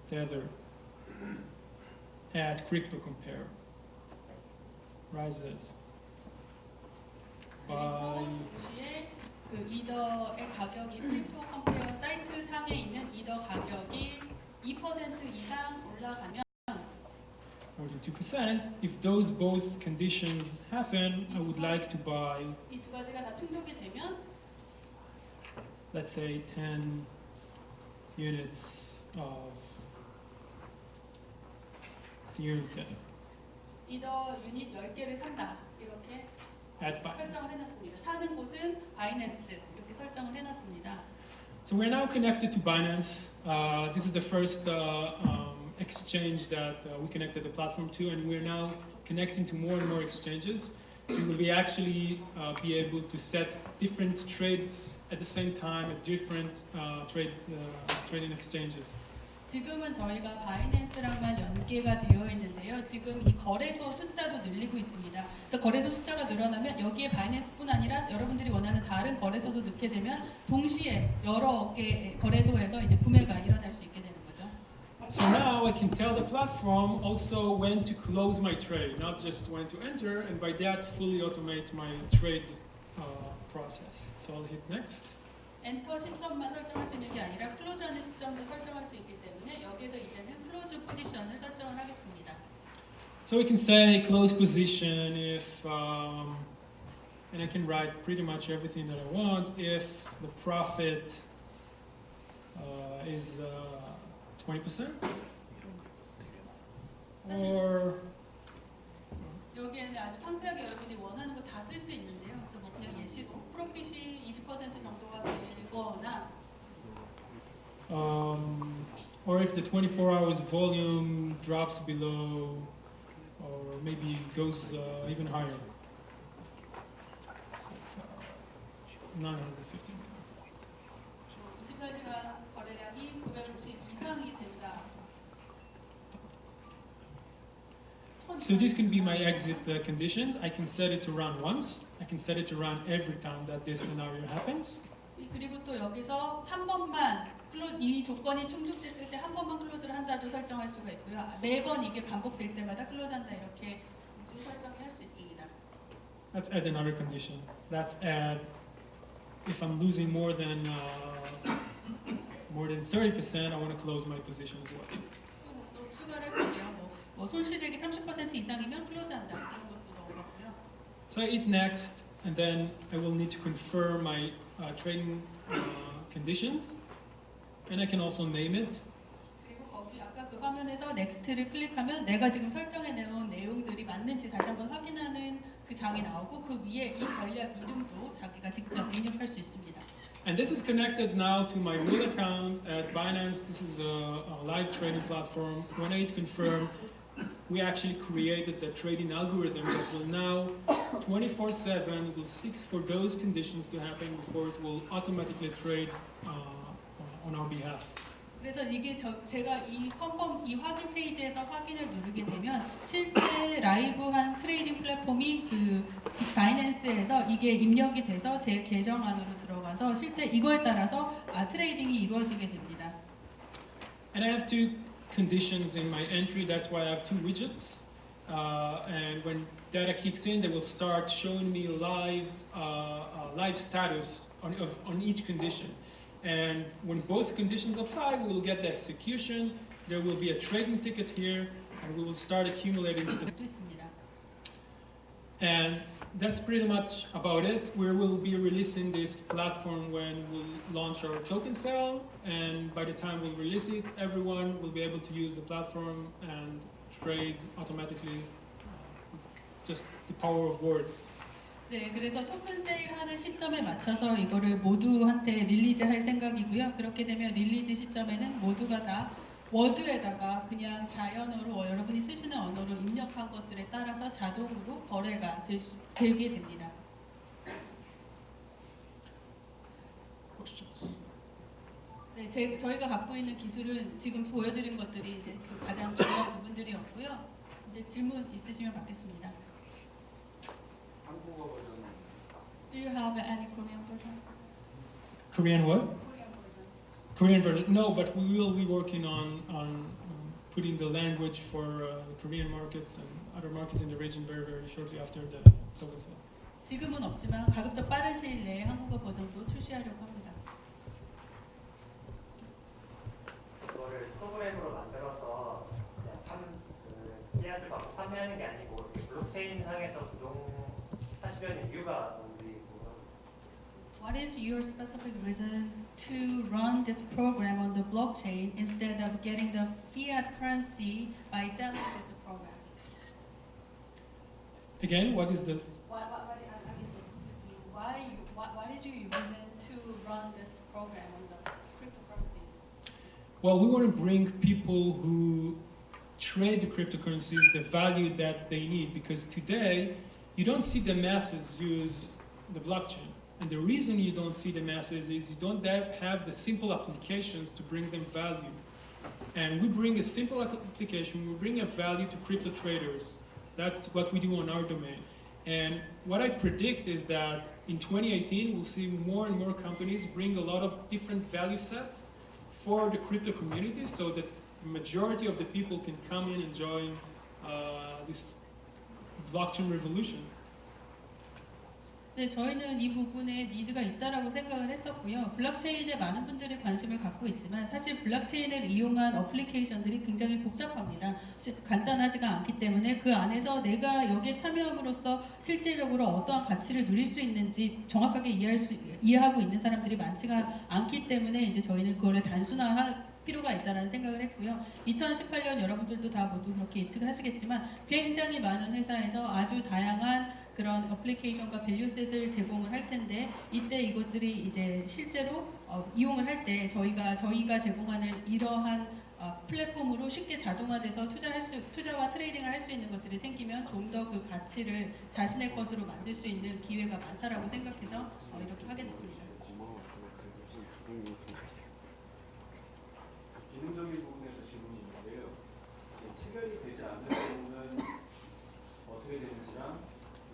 Tether at Crypto Compare rises by 그리고 동시에 그 이더의 가격이 크립토 컴페어 사이트 상에 있는 이더 가격이 2% 이상 올라가면 more than 2%. If those both conditions happen, I would like to buy, 이 두 가지가 다 충족이 되면 let's say, 10 units of Ethereum Tether 이더 유닛 10개를 산다. 이렇게 at Binance. 설정을 해놨습니다. 사는 곳은 바이낸스 이렇게 설정을 해놨습니다. So we're now connected to Binance. This is the first exchange that we connected the platform to, and we're now connecting to more and more exchanges. So we will be actually be able to set different trades at the same time at different trading exchanges. 지금은 저희가 바이낸스랑만 연계가 되어 있는데요. 지금 이 거래소 숫자도 늘리고 있습니다. 그래서 거래소 숫자가 늘어나면 여기에 바이낸스뿐 아니라 여러분들이 원하는 다른 거래소도 넣게 되면 동시에 여러 개 거래소에서 이제 구매가 일어날 수 있게 되는 거죠. So now I can tell the platform also when to close my trade, not just when to enter, and by that fully automate my trade process. So I'll hit next. 엔터 시점만 설정할 수 있는 게 아니라 클로즈하는 시점도 설정할 수 있기 때문에 여기서 이제는 클로즈 포지션을 설정을 하겠습니다. So we can say close position if, and I can write pretty much everything that I want if the profit is 20%, or 여기에는 아주 상세하게 여러분이 원하는 거 다 쓸 수 있는데요. 그래서 뭐 그냥 예시로 프로핏이 20% 정도가 되거나 or if the 24 hours volume drops below, or maybe goes even higher, like 950. 24시간 거래량이 950 이상이 된다. So these can be my exit conditions. I can set it to run once. I can set it to run every time that this scenario happens. 그리고 또 여기서 한 번만 이 조건이 충족됐을 때 한 번만 클로즈를 한다도 설정할 수가 있고요. 매번 이게 반복될 때마다 클로즈한다 이렇게 설정을 할 수 있습니다. Let's add another condition. Let's add if I'm losing more than 30%, I want to close my position as well. 또 추가를 해볼게요. 뭐 손실액이 30% 이상이면 클로즈한다 이런 것도 넣어봤고요. So I hit next, and then I will need to confirm my trading conditions, and I can also name it. 그리고 거기 아까 그 화면에서 넥스트를 클릭하면 내가 지금 설정해 놓은 내용들이 맞는지 다시 한번 확인하는 그 장이 나오고 그 위에 이 전략 이름도 자기가 직접 입력할 수 있습니다. And this is connected now to my real account at Binance. This is a live trading platform. When I hit confirm, we actually created the trading algorithm that will now 24/7 will seek for those conditions to happen before it will automatically trade on our behalf. 그래서 이게 제가 이 컨펌 이 확인 페이지에서 확인을 누르게 되면 실제 라이브한 트레이딩 플랫폼이 그 바이낸스에서 이게 입력이 돼서 제 계정 안으로 들어가서 실제 이거에 따라서 트레이딩이 이루어지게 됩니다. And I have two conditions in my entry. That's why I have two widgets. And when data kicks in, they will start showing me live status on each condition. And when both conditions apply, we will get the execution. There will be a trading ticket here, and we will start accumulating. And that's pretty much about it. We will be releasing this platform when we launch our token sale, and by the time we release it, everyone will be able to use the platform and trade automatically. It's just the power of words. 네, 그래서 토큰 세일하는 시점에 맞춰서 이거를 모두한테 릴리즈할 생각이고요. 그렇게 되면 릴리즈 시점에는 모두가 다 워드에다가 그냥 자연어로 여러분이 쓰시는 언어로 입력한 것들에 따라서 자동으로 거래가 되게 됩니다. 네, 저희가 갖고 있는 기술은 지금 보여드린 것들이 이제 그 가장 중요한 부분들이었고요. 이제 질문 있으시면 받겠습니다. 한국어 버전. Do you have any Korean version? Korean what? Korean version. Korean version? No, but we will be working on putting the language for Korean markets and other markets in the region very, very shortly after the token sale. 지금은 없지만 가급적 빠른 시일 내에 한국어 버전도 출시하려고 합니다. 이거를 프로그램으로 만들어서 그냥 계약을 받고 판매하는 게 아니고 블록체인 상에서 구동하시려는 이유가 뭔지 What is your specific reason to run this program on the blockchain instead of getting the fiat currency by selling this program? Again, what is this? What is your reason to run this program on the cryptocurrency? Well, we want to bring people who trade the cryptocurrencies the value that they need, because today you don't see the masses use the blockchain. And the reason you don't see the masses is you don't have the simple applications to bring them value. And we bring a simple application, we bring a value to crypto traders. That's what we do on our domain. And what I predict is that in 2018, we'll see more and more companies bring a lot of different value sets for the crypto community so that the majority of the people can come in and join this blockchain revolution. 네, 저희는 이 부분에 니즈가 있다라고 생각을 했었고요. 블록체인에 많은 분들이 관심을 갖고 있지만 사실 블록체인을 이용한 어플리케이션들이 굉장히 복잡합니다. 간단하지가 않기 때문에 그 안에서 내가 여기에 참여함으로써 실질적으로 어떠한 가치를 누릴 수 있는지 정확하게 이해하고 있는 사람들이 많지가 않기 때문에 이제 저희는 그거를 단순화할 필요가 있다는 생각을 했고요. 2018년 여러분들도 다 모두 그렇게 예측을 하시겠지만 굉장히 많은 회사에서 아주 다양한 그런 어플리케이션과 밸류셋을 제공을 할 텐데 이때 이것들이 이제 실제로 이용을 할 때 저희가 제공하는 이러한 플랫폼으로 쉽게 자동화돼서 투자와 트레이딩을 할 수 있는 것들이 생기면 좀 더 그 가치를 자신의 것으로 만들 수 있는 기회가 많다라고 생각해서 이렇게 하게 됐습니다. 기능적인 부분에서 질문이 있는데요. 체결이 되지 않는 경우는 어떻게 되는지랑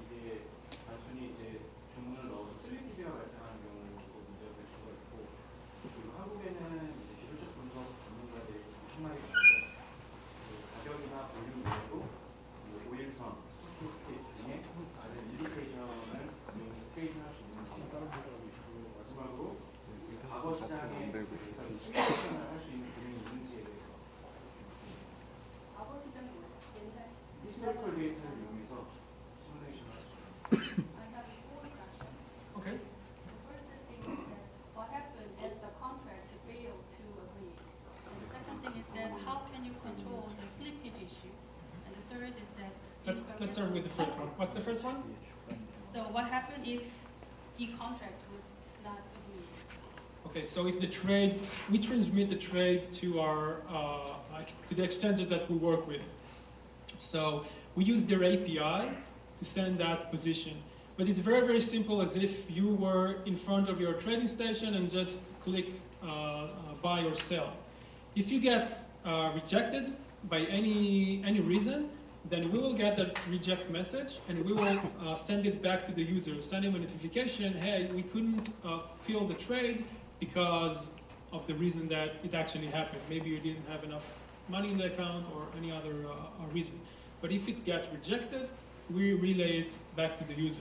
이게 단순히 이제 주문을 넣어서 슬리피지가 발생하는 경우도 문제가 될 수가 있고, 그리고 한국에는 이제 기술적 분석 전문가들이 엄청나게 많은데 가격이나 볼륨 외에도 오일선, 스토키스틱 등의 다른 인디케이션을 이용해서 트레이딩할 수 있는지, 마지막으로 과거 시장에 대해서 시뮬레이션을 할 수 있는 기능이 있는지에 대해서 과거 시장이 히스토리컬 데이터를 이용해서 시뮬레이션을 할 수 있는 I have four questions. Okay. The first thing is that what happened if the contract failed to agree? And the second thing is that how can you control the slippage issue? And the third is that Let's start with the first one. What's the first one? so what happened if the contract was not agreed? Okay, so if the trade, we transmit the trade to our to the exchanges that we work with. So we use their API to send that position. But it's very, very simple, as if you were in front of your trading station and just click buy or sell. If you get rejected by any reason, then we will get that reject message and we will send it back to the user, send him a notification, hey, we couldn't fill the trade because of the reason that it actually happened. Maybe you didn't have enough money in the account or any other reason. But if it gets rejected, we relay it back to the user.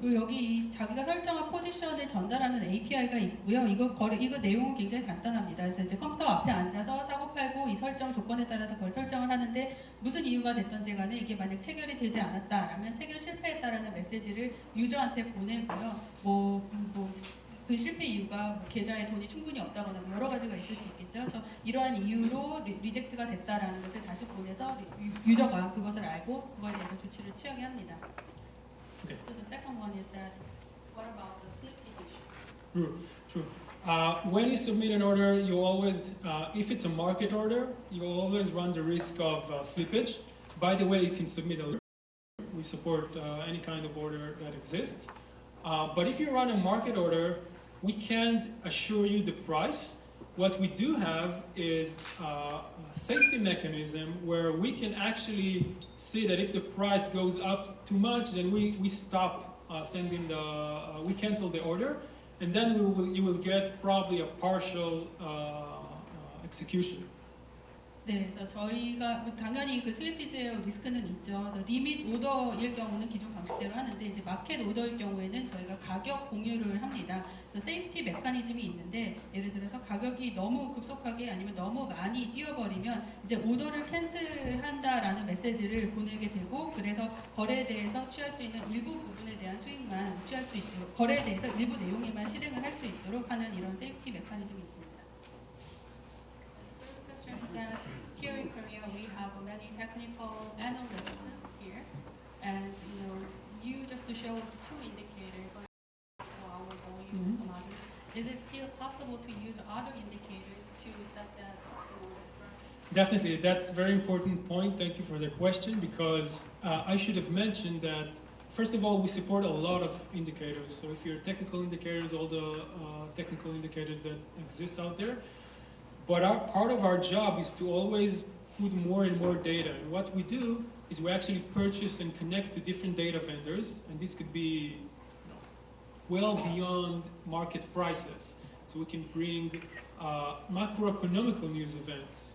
그리고 여기 자기가 설정한 포지션을 전달하는 API가 있고요. 이거 내용은 굉장히 간단합니다. 그래서 이제 컴퓨터 앞에 앉아서 사고 팔고 이 설정 조건에 따라서 그걸 설정을 하는데 무슨 이유가 됐던지 간에 이게 만약 체결이 되지 않았다라면 체결 실패했다라는 메시지를 유저한테 보내고요. 그 실패 이유가 계좌에 돈이 충분히 없다거나 여러 가지가 있을 수 있겠죠. 그래서 이러한 이유로 리젝트가 됐다라는 것을 다시 보내서 유저가 그것을 알고 그거에 대해서 조치를 취하게 합니다. Okay. So the second one is that what about the slippage issue? True. When you submit an order, you always, if it's a market order, you always run the risk of slippage. By the way, you can submit a. We support any kind of order that exists. But if you run a market order, we can't assure you the price. What we do have is a safety mechanism where we can actually see that if the price goes up too much, then we stop sending we cancel the order, and then you will get probably a partial execution. 네, 그래서 저희가 당연히 그 슬리피지의 리스크는 있죠. 그래서 리밋 오더일 경우는 기존 방식대로 하는데 이제 마켓 오더일 경우에는 저희가 가격 공유를 합니다. 그래서 세이프티 메커니즘이 있는데 예를 들어서 가격이 너무 급속하게 아니면 너무 많이 뛰어버리면 이제 오더를 캔슬한다라는 메시지를 보내게 되고 그래서 거래에 대해서 취할 수 있는 일부 부분에 대한 수익만 취할 수 있도록 거래에 대해서 일부 내용에만 실행을 할 수 있도록 하는 이런 세이프티 메커니즘이 있습니다. Is that here in Korea we have many technical analysts here, and you just to show us two indicators for our volume and some others. Is it still possible to use other indicators to set that? Definitely, that's a very important point. Thank you for the question, because I should have mentioned that, first of all, we support a lot of indicators. So if you're technical indicators, all the technical indicators that exist out there. But part of our job is to always put more and more data. And what we do is we actually purchase and connect to different data vendors, and this could be well beyond market prices. So we can bring macroeconomical news events,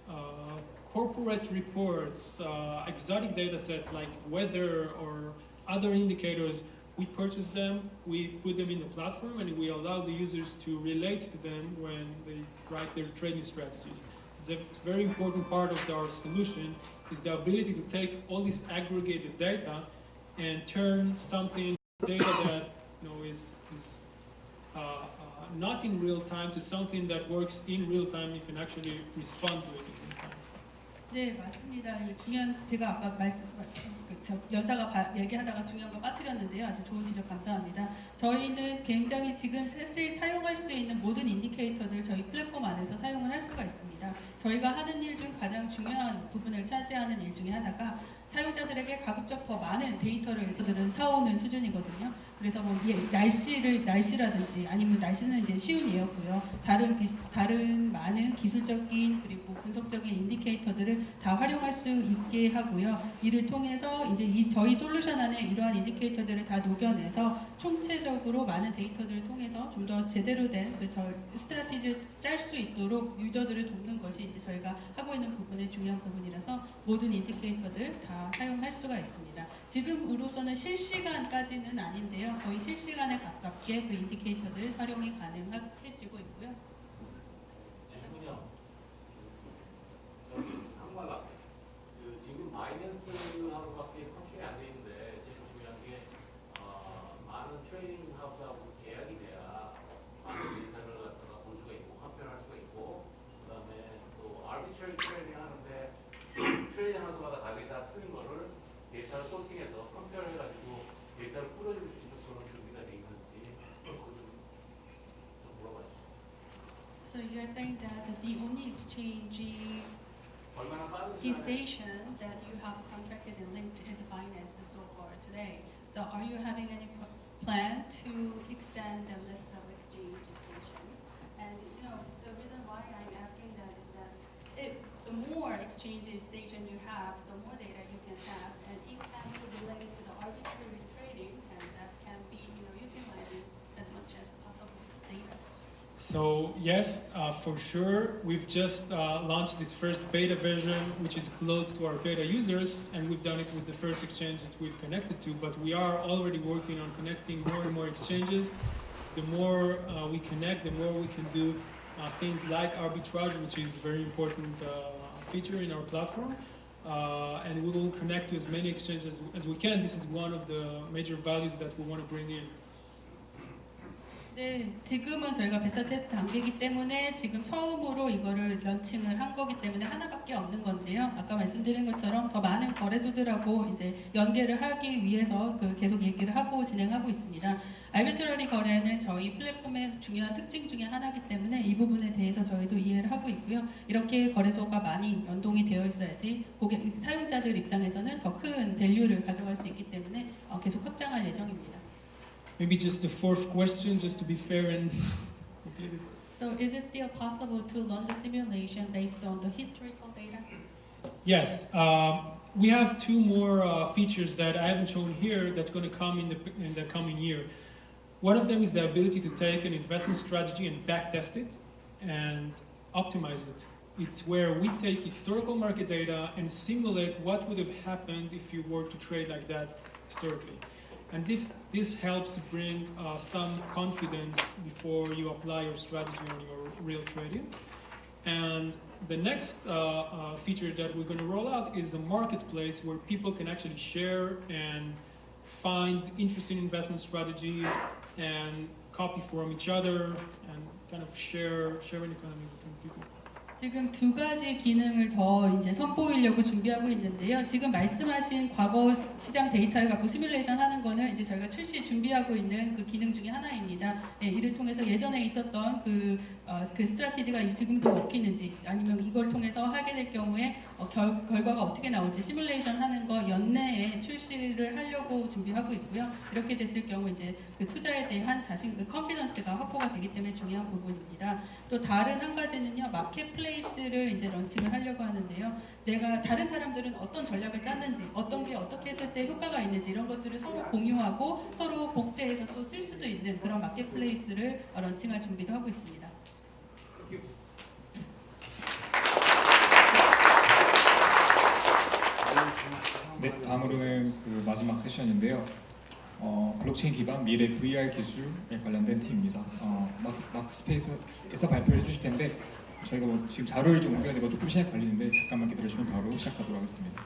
corporate reports, exotic data sets like weather or other indicators. We purchase them, we put them in the platform, and we allow the users to relate to them when they write their trading strategies. It's a very important part of our solution is the ability to take all this aggregated data and turn something data that is not in real time to something that works in real time. You can actually respond to it in real time. 네, 맞습니다. 중요한 제가 아까 연사가 얘기하다가 중요한 거 빠뜨렸는데요. 아주 좋은 지적 감사합니다. 저희는 굉장히 지금 사실 사용할 수 있는 모든 인디케이터들 저희 플랫폼 안에서 사용을 할 수가 있습니다. 저희가 하는 일 중 가장 중요한 부분을 차지하는 일 중에 하나가 사용자들에게 가급적 더 많은 데이터를 저들은 사오는 수준이거든요. 그래서 뭐 날씨라든지 아니면 날씨는 이제 쉬운 예였고요. 다른 많은 기술적인 그리고 분석적인 인디케이터들을 다 활용할 수 있게 하고요. 이를 통해서 이제 저희 솔루션 안에 이러한 인디케이터들을 다 녹여내서 총체적으로 많은 데이터들을 통해서 좀 더 제대로 된 스트래티지를 짤 수 있도록 유저들을 돕는 것이 이제 저희가 하고 있는 부분의 중요한 부분이라서 모든 인디케이터들 다 사용할 수가 있습니다. 지금으로서는 실시간까지는 아닌데요. 거의 실시간에 가깝게 그 인디케이터들 활용이 가능해지고 있고요. 질문이요. 저기 한과가 지금 바이낸스하고밖에 컨트롤이 안 돼 있는데 제일 중요한 게 많은 트레이딩 하우스하고 계약이 돼야 많은 데이터를 갖다가 볼 수가 있고 컴페어할 수가 있고 그다음에 또 아비트러리 트레이딩 하는데 트레이딩 하우스마다 가격이 다 틀린 거를 데이터를 소팅해서 컴페어를 해가지고 데이터를 뿌려줄 수 있는 그런 준비가 돼 있는지 그거 좀 물어봐 주세요. So you're saying that the only exchange 얼마나 빠른 key 시간에 station that you have contracted and linked is Binance so far today. So are you having any plan to extend the list of exchange stations? And the reason why I'm asking that is that the more exchange station you have, the more data you can have, and it can be related to the arbitrary trading, and that can be utilizing as much as possible data. So yes, for sure, we've just launched this first beta version, which is closed to our beta users, and we've done it with the first exchange that we've connected to, but we are already working on connecting more and more exchanges. The more we connect, the more we can do things like arbitrage, which is a very important feature in our platform. And we will connect to as many exchanges as we can. This is one of the major values that we want to bring in. 네, 지금은 저희가 베타 테스트 단계이기 때문에 지금 처음으로 이거를 런칭을 한 거기 때문에 하나밖에 없는 건데요. 아까 말씀드린 것처럼 더 많은 거래소들하고 이제 연계를 하기 위해서 계속 얘기를 하고 진행하고 있습니다. 알비트러리 거래는 저희 플랫폼의 중요한 특징 중에 하나이기 때문에 이 부분에 대해서 저희도 이해를 하고 있고요. 이렇게 거래소가 많이 연동이 되어 있어야지 사용자들 입장에서는 더 큰 밸류를 가져갈 수 있기 때문에 계속 확장할 예정입니다. Maybe just the fourth question, just to be fair and complete it. So is it still possible to run the simulation based on the historical data? Yes, we have two more features that I haven't shown here that's going to come in the coming year. One of them is the ability to take an investment strategy and backtest it and optimize it. It's where we take historical market data and simulate what would have happened if you were to trade like that historically. And this helps bring some confidence before you apply your strategy on your real trading. And the next feature that we're going to roll out is a marketplace where people can actually share and find interesting investment strategies and copy from each other and kind of share an economy between people. 지금 두 가지 기능을 더 이제 선보이려고 준비하고 있는데요. 지금 말씀하신 과거 시장 데이터를 갖고 시뮬레이션 하는 거는 이제 저희가 출시 준비하고 있는 그 기능 중에 하나입니다. 예, 이를 통해서 예전에 있었던 그 스트래티지가 지금도 먹히는지 아니면 이걸 통해서 하게 될 경우에 결과가 어떻게 나올지 시뮬레이션 하는 거 연내에 출시를 하려고 준비하고 있고요. 이렇게 됐을 경우 이제 그 투자에 대한 그 컨피던스가 확보가 되기 때문에 중요한 부분입니다. 또 다른 한 가지는요, 마켓플레이스를 이제 런칭을 하려고 하는데요. 내가 다른 사람들은 어떤 전략을 짰는지, 어떤 게 어떻게 했을 때 효과가 있는지 이런 것들을 서로 공유하고 서로 복제해서 또 쓸 수도 있는 그런 마켓플레이스를 런칭할 준비도 하고 있습니다. 네, 다음으로는 그 마지막 세션인데요. 블록체인 기반 미래 VR 기술에 관련된 팀입니다. 마크스페이스에서 발표를 해주실 텐데 저희가 뭐 지금 자료를 좀 옮겨야 되고 조금 시간이 걸리는데 잠깐만 기다려주시면 바로 시작하도록 하겠습니다.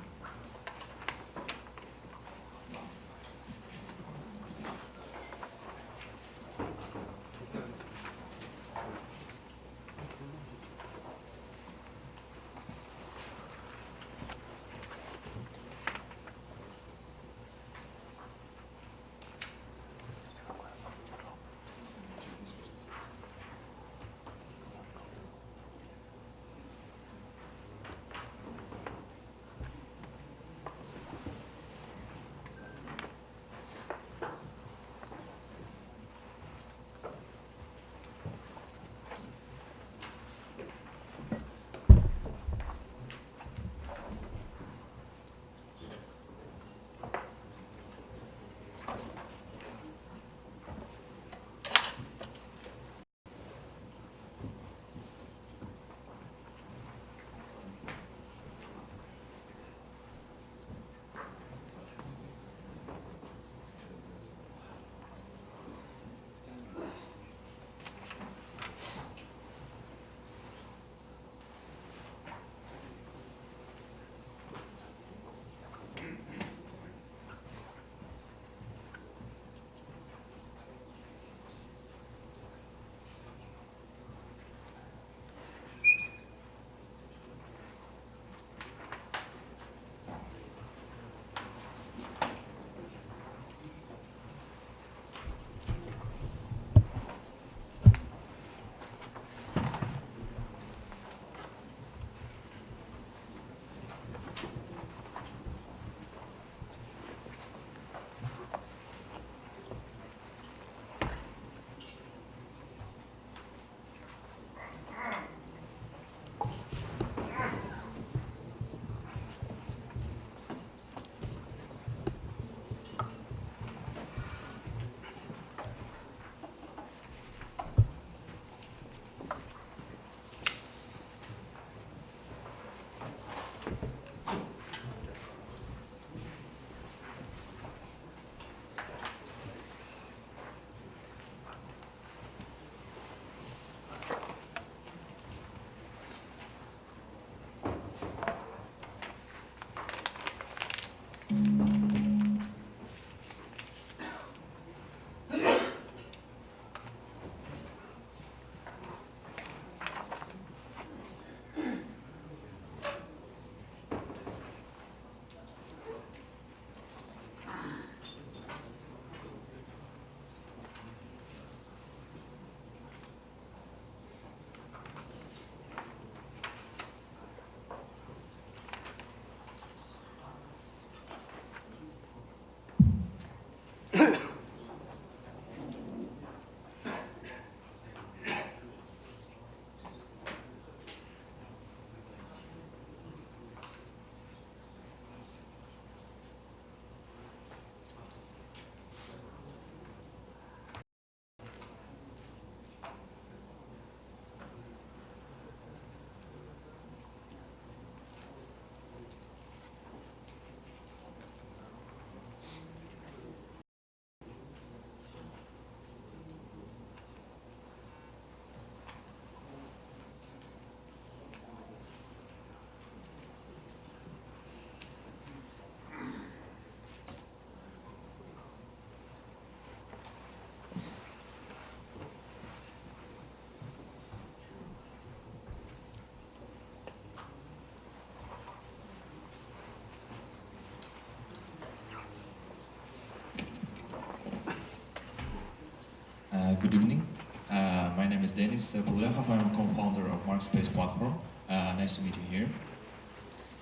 Good evening. My name is Denis Polehov. I'm a co-founder of MARK.SPACE platform. Nice to meet you here.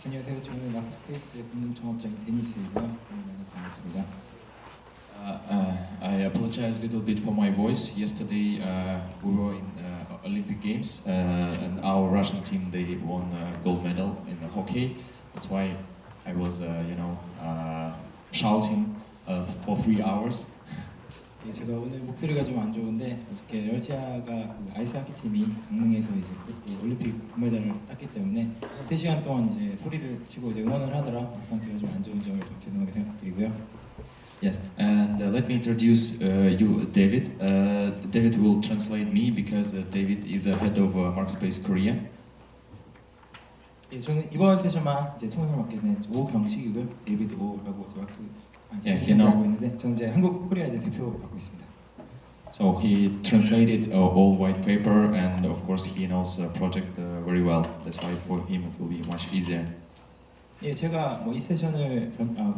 안녕하세요. 저는 마크스페이스 공동 창업자인 데니스이고요. 만나서 반갑습니다. I apologize a little bit for my voice. Yesterday we were in Olympic Games and our Russian team they won gold medal in the hockey. That's why I was shouting for 3 hours. 예, 제가 오늘 목소리가 좀 안 좋은데 어저께 러시아가 그 아이스하키 팀이 강릉에서 이제 그 올림픽 금메달을 땄기 때문에 3시간 동안 이제 소리를 치고 이제 응원을 하느라 목 상태가 좀 안 좋은 점을 좀 죄송하게 생각드리고요. Yes, and let me introduce you, David. David will translate me because David is a head of MARK.SPACE Korea. 예, 저는 이번 세션만 이제 통역을 맡게 된 오경식이고요. 데이비드 오라고 제가 알고 있는데 저는 이제 한국 코리아 이제 대표 맡고 있습니다. So he translated all white paper, and of course he knows the project very well. That's why for him it will be much easier. 예, 제가 뭐 이 세션을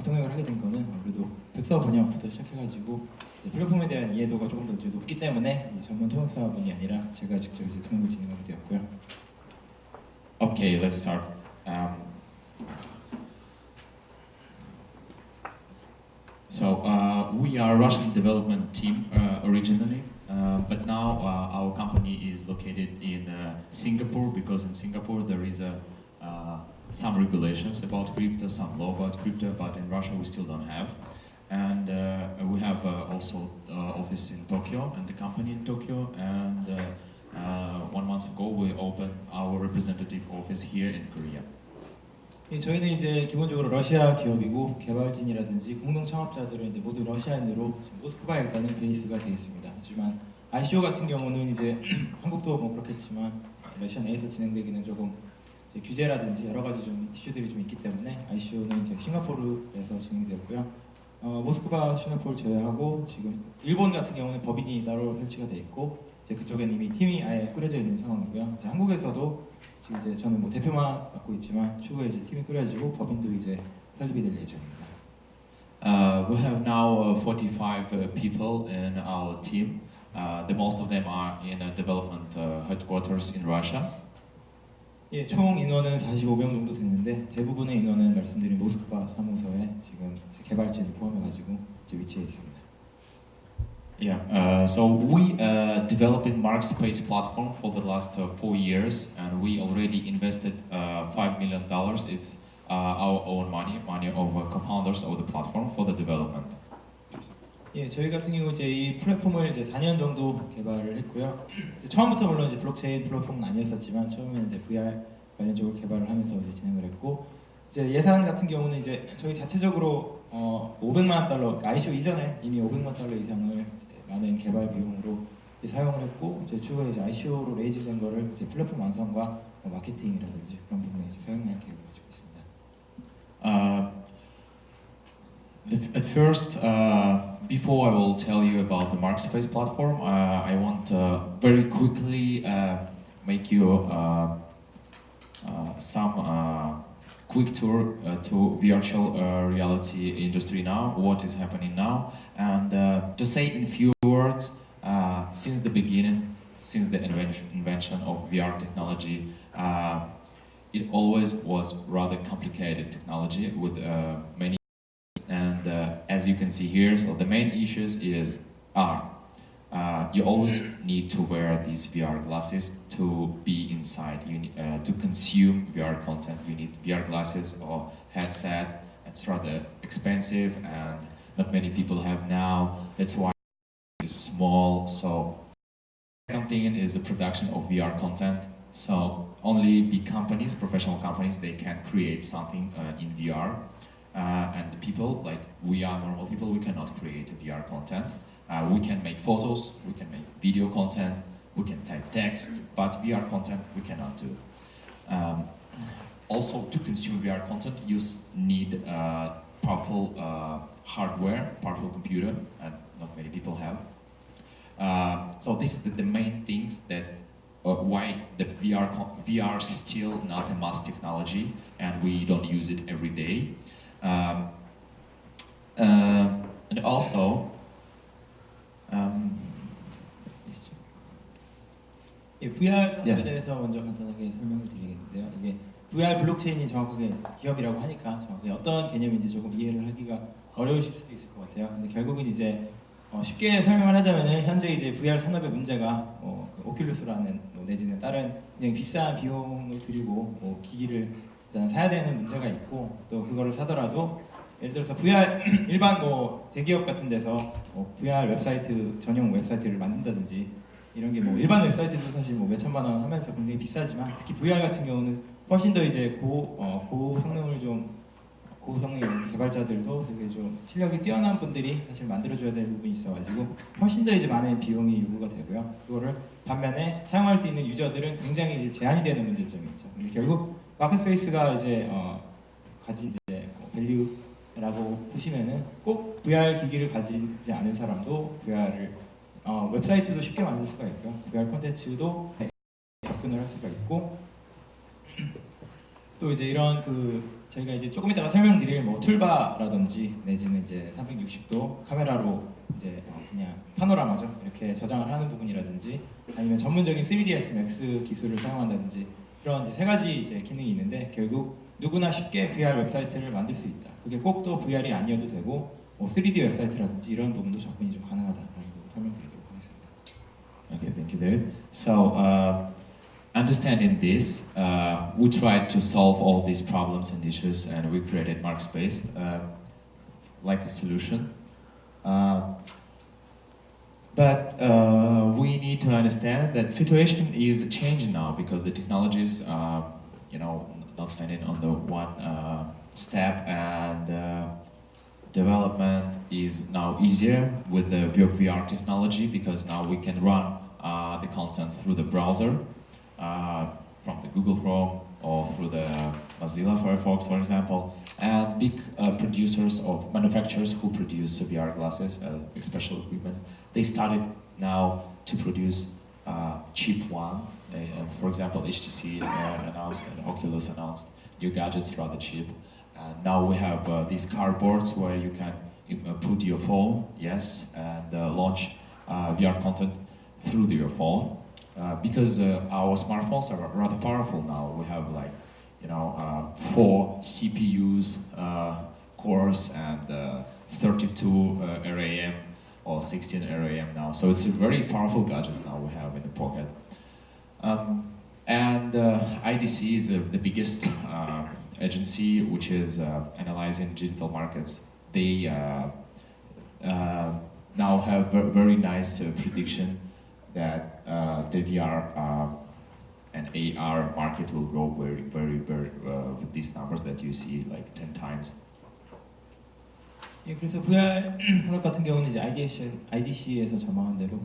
통역을 하게 된 거는 아무래도 백서 번역부터 시작해가지고 플랫폼에 대한 이해도가 조금 더 높기 때문에 전문 통역사분이 아니라 제가 직접 이제 통역을 진행하게 되었고요. Okay, let's start. So we are a Russian development team originally, but now our company is located in Singapore because in Singapore there is some regulations about crypto, some law about crypto, but in Russia we still don't have. And we have also office in Tokyo and the company in Tokyo. And 1 month ago we opened our representative office here in Korea. 예, 저희는 이제 기본적으로 러시아 기업이고 개발진이라든지 공동 창업자들은 이제 모두 러시아인으로 모스크바에 일단은 베이스가 되어 있습니다. 하지만 ICO 같은 경우는 이제 한국도 뭐 그렇겠지만 러시아 내에서 진행되기는 조금 이제 규제라든지 여러 가지 좀 이슈들이 좀 있기 때문에 ICO는 이제 싱가포르에서 진행되었고요. 모스크바, 싱가포르 제외하고 지금 일본 같은 경우는 법인이 따로 설치가 돼 있고 이제 그쪽엔 이미 팀이 아예 꾸려져 있는 상황이고요. 이제 한국에서도 지금 이제 저는 뭐 대표만 맡고 있지만 추후에 이제 팀이 꾸려지고 법인도 이제 설립이 될 예정입니다. We have now 45 people in our team. The most of them are in a development headquarters in Russia. 예, 총 인원은 45명 정도 되는데 대부분의 인원은 말씀드린 모스크바 사무소에 지금 개발진을 포함해가지고 이제 위치해 있습니다. Yeah, so we developed MARK.SPACE platform for the last 4 years, and we already invested $5 million. It's our own money of co-founders of the platform for the development. 예, 저희 같은 경우 이제 이 플랫폼을 이제 4년 정도 개발을 했고요. 이제 처음부터 물론 이제 블록체인 플랫폼은 아니었었지만 처음에는 이제 VR 관련적으로 개발을 하면서 이제 진행을 했고 이제 예산 같은 경우는 이제 저희 자체적으로 $500만, ICO 이전에 이미 $500만 이상을 이제 많은 개발 비용으로 사용을 했고 이제 추후에 이제 ICO로 레이즈된 거를 이제 플랫폼 완성과 마케팅이라든지 그런 부분에 이제 사용할 계획을 가지고 있습니다. At first, before I will tell you about the MARK.SPACE platform, I want very quickly make you some quick tour to virtual reality industry now, what is happening now, and to say in few words, since the beginning, since the invention of VR technology, it always was rather complicated technology with many. And as you can see here, so the main issues are you always need to wear these VR glasses to be inside. You need, to consume VR content. You need VR glasses or headset. It's rather expensive, and not many people have now. That's why it's small. So second thing is the production of VR content. So only big companies, professional companies, they can create something in VR. And people, like we are normal people, we cannot create VR content. We can make photos, we can make video content, we can type text, but VR content we cannot do. Also, to consume VR content, you need powerful hardware, powerful computer, and not many people have. So this is the main things that why the VR is still not a mass technology, and we don't use it every day. And also, 예, VR 산업에 예. 대해서 먼저 간단하게 설명을 드리겠는데요. 이게 VR 블록체인이 정확하게 기업이라고 하니까 정확하게 어떤 개념인지 조금 이해를 하기가 어려우실 수도 있을 것 같아요. 근데 결국은 이제 쉽게 설명을 하자면은 현재 이제 VR 산업의 문제가 그 오큘러스라는 내지는 다른 그냥 비싼 비용을 들이고 기기를 일단 사야 되는 문제가 있고 또 그거를 사더라도 예를 들어서 VR 일반 대기업 같은 데서 VR 웹사이트 전용 웹사이트를 만든다든지 이런 게 일반 웹사이트도 사실 몇천만 원 하면서 굉장히 비싸지만 특히 VR 같은 경우는 훨씬 더 이제 고성능을 고성능 개발자들도 되게 좀 실력이 뛰어난 분들이 사실 만들어줘야 될 부분이 있어가지고 훨씬 더 이제 많은 비용이 요구가 되고요. 그거를 반면에 사용할 수 있는 유저들은 굉장히 이제 제한이 되는 문제점이 있죠. 근데 결국 마크스페이스가 이제 가진 이제 밸류라고 보시면은 꼭 VR 기기를 가지지 않은 사람도 VR을 웹사이트도 쉽게 만들 수가 있고요. VR 콘텐츠도 접근을 할 수가 있고 또 이제 이런 저희가 이제 조금 이따가 설명드릴 툴바라든지 내지는 이제 360도 카메라로 이제 그냥 파노라마죠 이렇게 저장을 하는 부분이라든지 아니면 전문적인 3ds max 기술을 사용한다든지 그런 이제 세 가지 이제 기능이 있는데 결국 누구나 쉽게 VR 웹사이트를 만들 수 있다. 그게 꼭 또 VR이 아니어도 되고 3D 웹사이트라든지 이런 부분도 접근이 좀 가능하다라고 설명드리도록 하겠습니다. Okay, thank you, David. So, understanding this, we tried to solve all these problems and issues, and we created MARK.SPACE like a solution. But we need to understand that situation is changing now because the technologies, not standing on the one step, and development is now easier with the VR technology because now we can run the content through the browser. From the Google Chrome or through the Mozilla Firefox, for example, and big producers of manufacturers who produce VR glasses as special equipment, they started now to produce cheap one. For example, HTC announced and Oculus announced new gadgets rather cheap. And now we have these cardboards where you can put your phone, yes, and launch VR content through your phone. Because our smartphones are rather powerful now. We have 4 CPUs cores and 32 RAM or 16 RAM now. So it's a very powerful gadgets now we have in the pocket. And IDC is the biggest agency which is analyzing digital markets. They now have very nice prediction that the VR and AR market will grow very with these numbers that you see, like 10 times. 예, 그래서 VR 산업 같은 경우는 이제 IDC에서 전망한 대로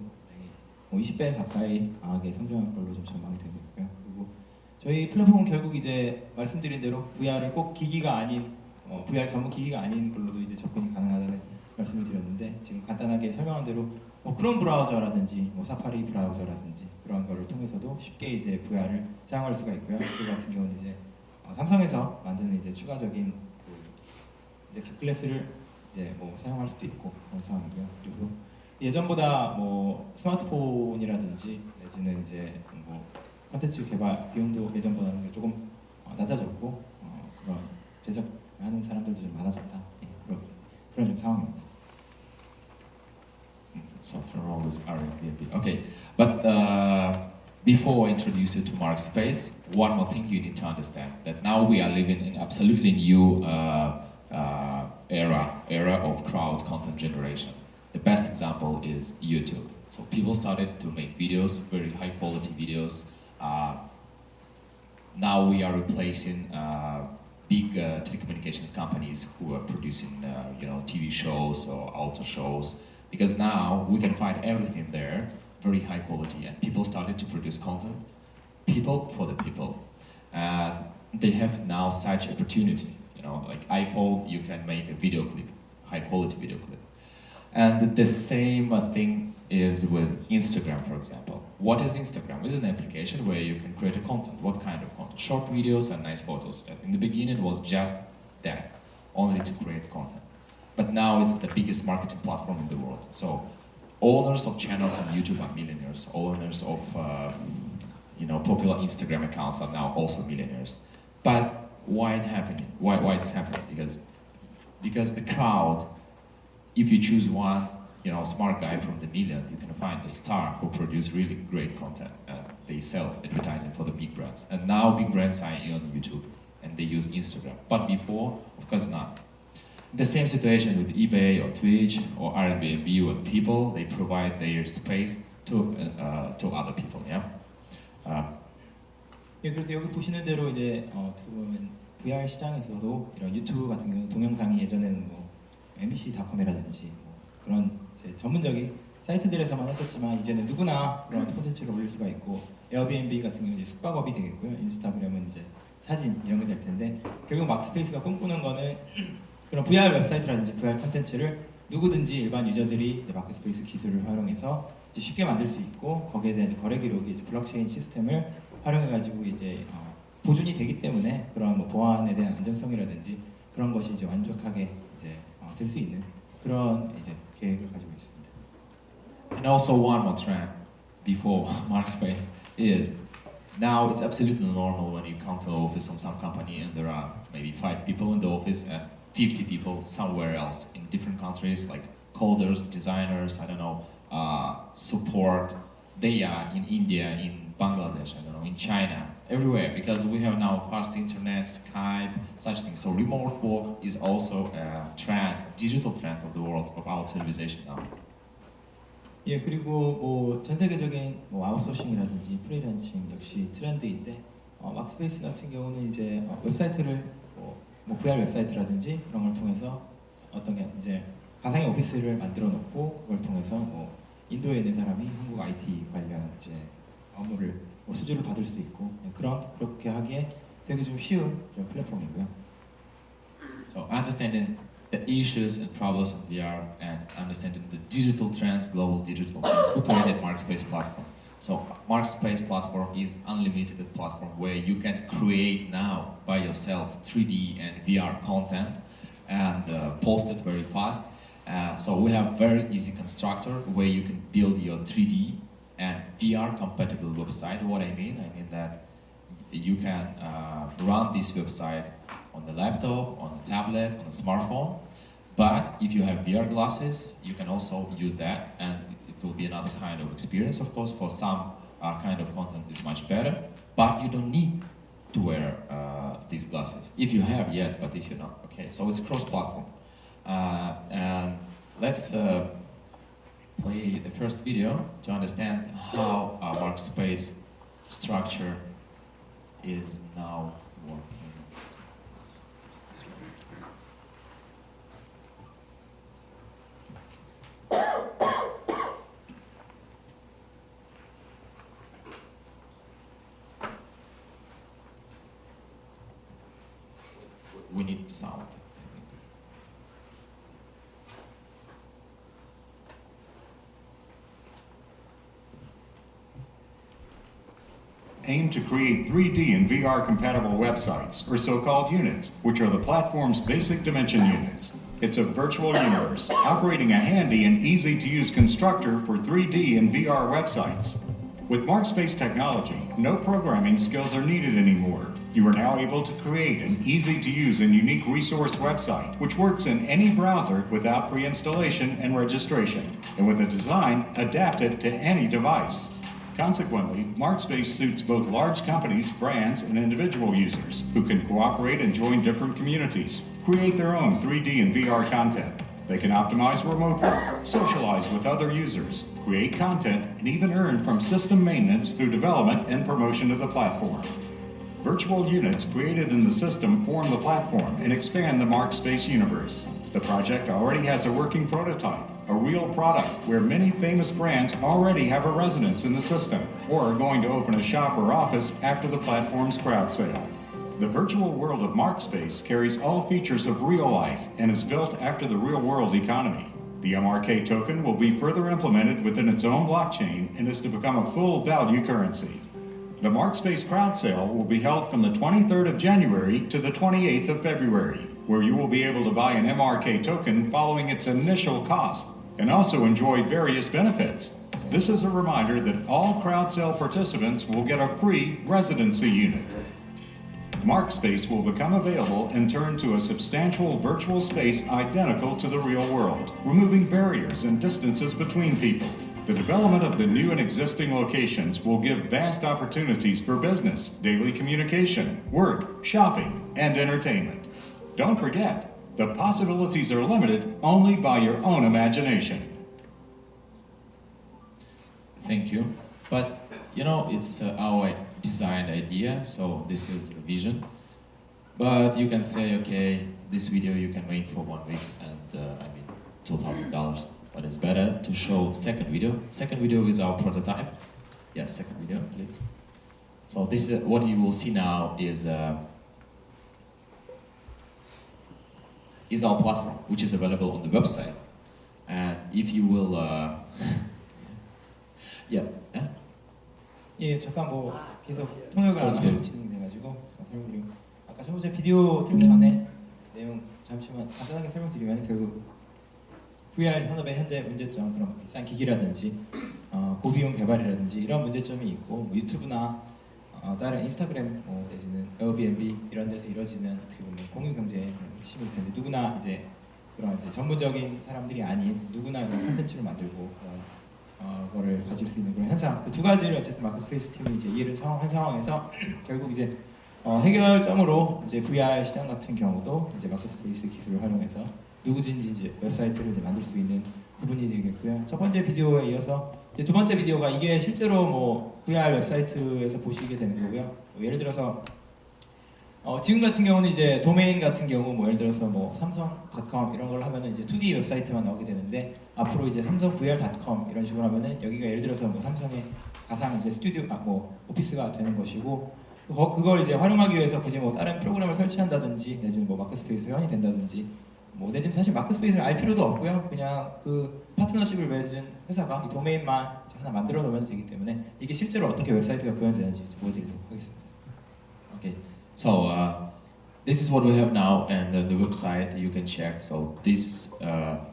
20배 가까이 강하게 성장할 걸로 좀 전망이 되고 있고요. 그리고 저희 플랫폼은 결국 이제 말씀드린 대로 VR을 꼭 기기가 아닌 VR 전문 기기가 아닌 걸로도 이제 접근이 가능하다는 말씀을 드렸는데 지금 간단하게 설명한 대로 크롬 브라우저라든지 사파리 브라우저라든지 그런 거를 통해서도 쉽게 이제 VR을 사용할 수가 있고요. 그 같은 경우는 이제 삼성에서 만드는 이제 추가적인 이제 캡글래스를 이제 사용할 수도 있고 그런 상황이고요. 그리고 예전보다 스마트폰이라든지 내지는 이제 콘텐츠 개발 비용도 예전보다는 조금 낮아졌고 그런 제작하는 사람들도 좀 많아졌다. 그런 상황입니다. Software always R&D. Okay, but before I introduce you to MARK.SPACE, one more thing you need to understand that now we are living in absolutely new era of crowd content generation. The best example is YouTube. So people started to make videos, very high quality videos. Now we are replacing big telecommunications companies who are producing TV shows or auto shows. Because now we can find everything there, very high quality, and people started to produce content, people for the people. And they have now such opportunity, like iPhone, you can make a video clip, high quality video clip. And the same thing is with Instagram, for example. What is Instagram? It's an application where you can create a content. What kind of content? Short videos and nice photos. In the beginning it was just that, only to create content. But now it's the biggest marketing platform in the world. So owners of channels on YouTube are millionaires. Owners of popular Instagram accounts are now also millionaires. But why it happening? Why it's happening? Because the crowd, if you choose one, smart guy from the million, you can find a star who produce really great content. They sell advertising for the big brands, and now big brands are on YouTube and they use Instagram. But before, of course not. The same situation with eBay or Twitch or Airbnb, when people they provide their space to other people. Yeah. 예, 그래서 여기 보시는 대로 이제 어떻게 보면 VR 시장에서도 이런 유튜브 같은 경우 동영상이 예전에는 뭐 MBC.com이라든지 뭐 그런 이제 전문적인 사이트들에서만 했었지만 이제는 누구나 그런 콘텐츠를 올릴 수가 있고 에어비앤비 같은 경우는 이제 숙박업이 되겠고요. 인스타그램은 이제 사진 이런 게 될 텐데 결국 마크스페이스가 꿈꾸는 거는 그런 VR 웹사이트라든지 VR 콘텐츠를 누구든지 일반 유저들이 이제 마크스페이스 기술을 활용해서 이제 쉽게 만들 수 있고 거기에 대한 이제 거래 기록이 이제 블록체인 시스템을 활용해가지고 이제 보존이 되기 때문에 그런 뭐 보안에 대한 안전성이라든지 그런 것이 이제 완벽하게 이제 될 수 있는 그런 이제 계획을 가지고 있습니다. And also one more trend before MARK.SPACE is now it's absolutely normal when you come to an office on some company and there are maybe 5 people in the office and 50 people somewhere else in different countries like coders, designers, I don't know, support. They are in India, in Bangladesh, I don't know, in China, everywhere because we have now fast internet, Skype, such things. So remote work is also a trend, digital trend of the world, of our civilization now. 예, 그리고 뭐 전 세계적인 뭐 아웃소싱이라든지 프리랜싱 역시 트렌드인데 마크스페이스 같은 경우는 이제 웹사이트를 뭐 VR 웹사이트라든지 그런 걸 통해서 어떤 게 이제 가상의 오피스를 만들어 놓고 그걸 통해서 뭐 인도에 있는 사람이 한국 IT 관련 이제 업무를 뭐 수주를 받을 수도 있고 그렇게 하기에 되게 좀 쉬운 좀 플랫폼이고요. So understanding the issues and problems of VR and understanding the digital trends, global digital trends, we created MARK.SPACE platform. So MARK.SPACE platform is unlimited platform where you can create now by yourself 3D and VR content and post it very fast. So we have very easy constructor where you can build your 3D and VR compatible website. What I mean that you can run this website on the laptop, on the tablet, on a smartphone. But if you have VR glasses, you can also use that, and it will be another kind of experience. Of course, for some kind of content, it's much better. But you don't need to wear these glasses. If you have, yes, but if you're not, okay. So it's cross-platform. And let's play the first video to understand how our MARK.SPACE structure is now working. We need sound. Aim to create 3D and VR compatible websites, or so-called units, which are the platform's basic dimension units. It's a virtual universe, operating a handy and easy-to-use constructor for 3D and VR websites. With MARK.SPACE technology, no programming skills are needed anymore. You are now able to create an easy-to-use and unique resource website, which works in any browser without pre-installation and registration, and with a design adapted to any device. Consequently, MARK.SPACE suits both large companies, brands, and individual users who can cooperate and join different communities, create their own 3D and VR content. They can optimize remote work, socialize with other users, create content, and even earn from system maintenance through development and promotion of the platform. Virtual units created in the system form the platform and expand the MARK.SPACE universe. The project already has a working prototype, a real product where many famous brands already have a residence in the system or are going to open a shop or office after the platform's crowd sale. The virtual world of MARK.SPACE carries all features of real life and is built after the real-world economy. The MRK token will be further implemented within its own blockchain and is to become a full value currency. The MARK.SPACE crowd sale will be held from the 23rd of January to the 28th of February, where you will be able to buy an MRK token following its initial cost and also enjoy various benefits. This is a reminder that all crowd sale participants will get a free residency unit. MARK.SPACE will become available and turn to a substantial virtual space identical to the real world, removing barriers and distances between people. The development of the new and existing locations will give vast opportunities for business, daily communication, work, shopping, and entertainment. Don't forget, the possibilities are limited only by your own imagination. Thank you. But you know, it's our designed idea, so this is the vision. But you can say, okay, this video you can make for 1 week and I mean $2,000. But it's better to show second video. Second video is our prototype. Yes, second video, please. So this is what you will see now is our platform, which is available on the website. And if you will, yeah. 예, 잠깐 뭐 계속 통역을 안 하고 진행돼가지고 설명드리고 아까 첫 번째 비디오 틀기 전에 내용 잠시만 간단하게 설명드리면 결국 VR 산업의 현재 문제점, 그런 비싼 기기라든지 고비용 개발이라든지 이런 문제점이 있고 뭐 유튜브나 다른 인스타그램 내지는 에어비앤비 이런 데서 이루어지는 어떻게 보면 공유 경제의 핵심일 텐데 누구나 이제 그런 이제 전문적인 사람들이 아닌 누구나 이런 콘텐츠를 만들고 거를 가질 수 있는 그런 현상 그 두 가지를 어쨌든 마크스페이스 팀이 이제 이해를 한 상황에서 결국 이제 해결점으로 이제 VR 시장 같은 경우도 이제 마크스페이스 기술을 활용해서 누구든지 이제 웹사이트를 이제 만들 수 있는 부분이 되겠고요. 첫 번째 비디오에 이어서 이제 두 번째 비디오가 이게 실제로 뭐 VR 웹사이트에서 보시게 되는 거고요. 뭐 예를 들어서 지금 같은 경우는 이제 도메인 같은 경우 뭐 예를 들어서 뭐 삼성.com 이런 걸 하면은 이제 2D 웹사이트만 나오게 되는데 앞으로 이제 삼성 VR.com 이런 식으로 하면은 여기가 예를 들어서 뭐 삼성의 가상 이제 스튜디오 뭐 오피스가 되는 것이고 그걸 이제 활용하기 위해서 굳이 뭐 다른 프로그램을 설치한다든지 내지는 뭐 마크스페이스 회원이 된다든지 뭐 내지는 사실 마크스페이스를 알 필요도 없고요. 그냥 그 파트너십을 맺은 회사가 이 도메인만 하나 만들어 놓으면 되기 때문에 이게 실제로 어떻게 웹사이트가 구현되는지 보여드리도록 하겠습니다. Okay, so this is what we have now, and the website you can check. So this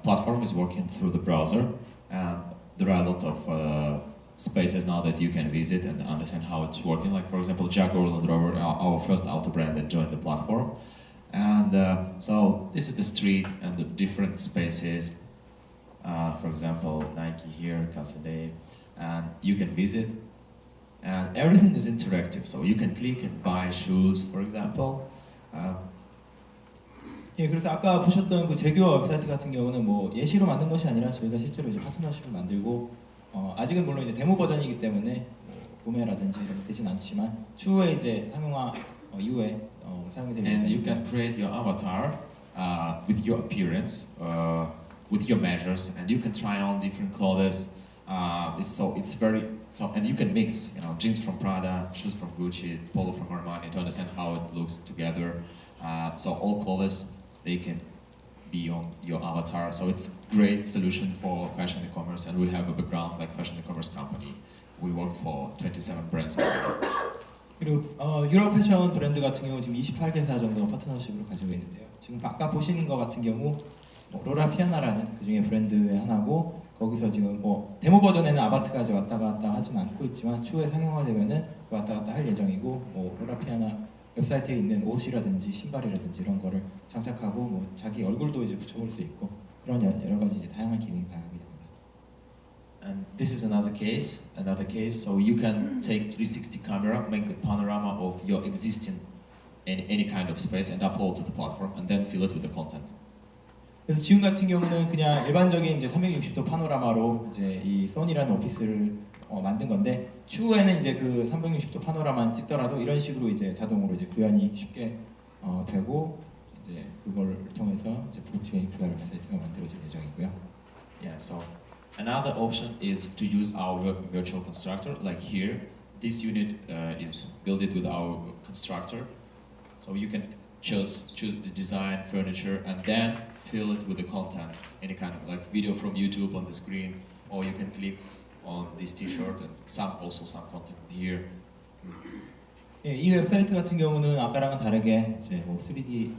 platform is working through the browser, and there are a lot of spaces now that you can visit and understand how it's working. Like for example, Jaguar Land Rover, our first auto brand that joined the platform. And so this is the street and the different spaces. For example, Nike here, Casade, and you can visit. And everything is interactive, so you can click and buy shoes, for example. 예, 그래서 아까 보셨던 그 제규어 웹사이트 같은 경우는 뭐 예시로 만든 것이 아니라 저희가 실제로 이제 파트너십을 만들고 아직은 물론 이제 데모 버전이기 때문에 뭐 구매라든지 이런 게 되진 않지만 추후에 이제 상용화 이후에 사용이 될 And you 예정이고요. can create your avatar with your appearance, with your measures, and you can try on different clothes. It's very and you can mix, you know, jeans from Prada, shoes from Gucci, polo from Armani to understand how it looks together. So all clothes they can be on your avatar. So it's great solution for fashion e-commerce, and we have a background like fashion e-commerce company. We worked for 27 brands already. 그리고 유럽 패션 브랜드 같은 경우 지금 28개사 정도 파트너십으로 가지고 있는데요. 지금 아까 보시는 것 같은 경우 뭐 로라 피아나라는 그 중에 브랜드의 하나고 거기서 지금 뭐 데모 버전에는 아바트가 이제 왔다 갔다 하진 않고 있지만 추후에 상용화되면은 왔다 갔다 할 예정이고 뭐 로라 피아나 웹사이트에 있는 옷이라든지 신발이라든지 이런 거를 장착하고 뭐 자기 얼굴도 이제 붙여볼 수 있고 그런 여러 가지 이제 다양한 기능이 가능하게 됩니다. And this is another case. So you can take 360 camera, make a panorama of your existing any kind of space, and upload to the platform, and then fill it with the content. 그래서 지금 같은 경우는 그냥 일반적인 이제 360도 파노라마로 이제 이 소니라는 오피스를 만든 건데 추후에는 이제 그 360도 파노라마만 찍더라도 이런 식으로 이제 자동으로 이제 구현이 쉽게 되고 이제 그걸 통해서 이제 블록체인 VR 웹사이트가 만들어질 예정이고요. Yeah. So another option is to use our virtual constructor. Like here, this unit is built with our constructor, so you can choose the design, furniture, and then fill it with the content, any kind of like video from YouTube on the screen, or you can click on this T-shirt and some content here. 예, 이 웹사이트 같은 경우는 아까랑은 다르게 이제 뭐 3D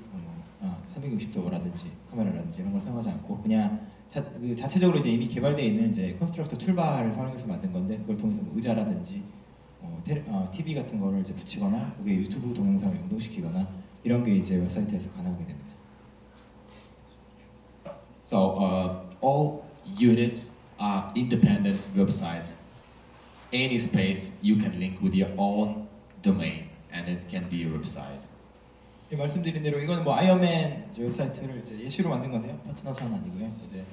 360도라든지 카메라라든지 이런 걸 사용하지 않고 그냥 그 자체적으로 이제 이미 개발되어 있는 이제 컨스트럭터 툴바를 활용해서 만든 건데 그걸 통해서 뭐 의자라든지 TV 같은 거를 이제 붙이거나 그게 유튜브 동영상을 연동시키거나 이런 게 이제 웹사이트에서 가능하게 됩니다. So all units are independent websites. Any space you can link with your own domain, and it can be a website. 예, 말씀드린 대로 이거는 뭐 아이언맨 웹사이트를 이제 예시로 만든 건데요. 파트너사는 아니고요. 이제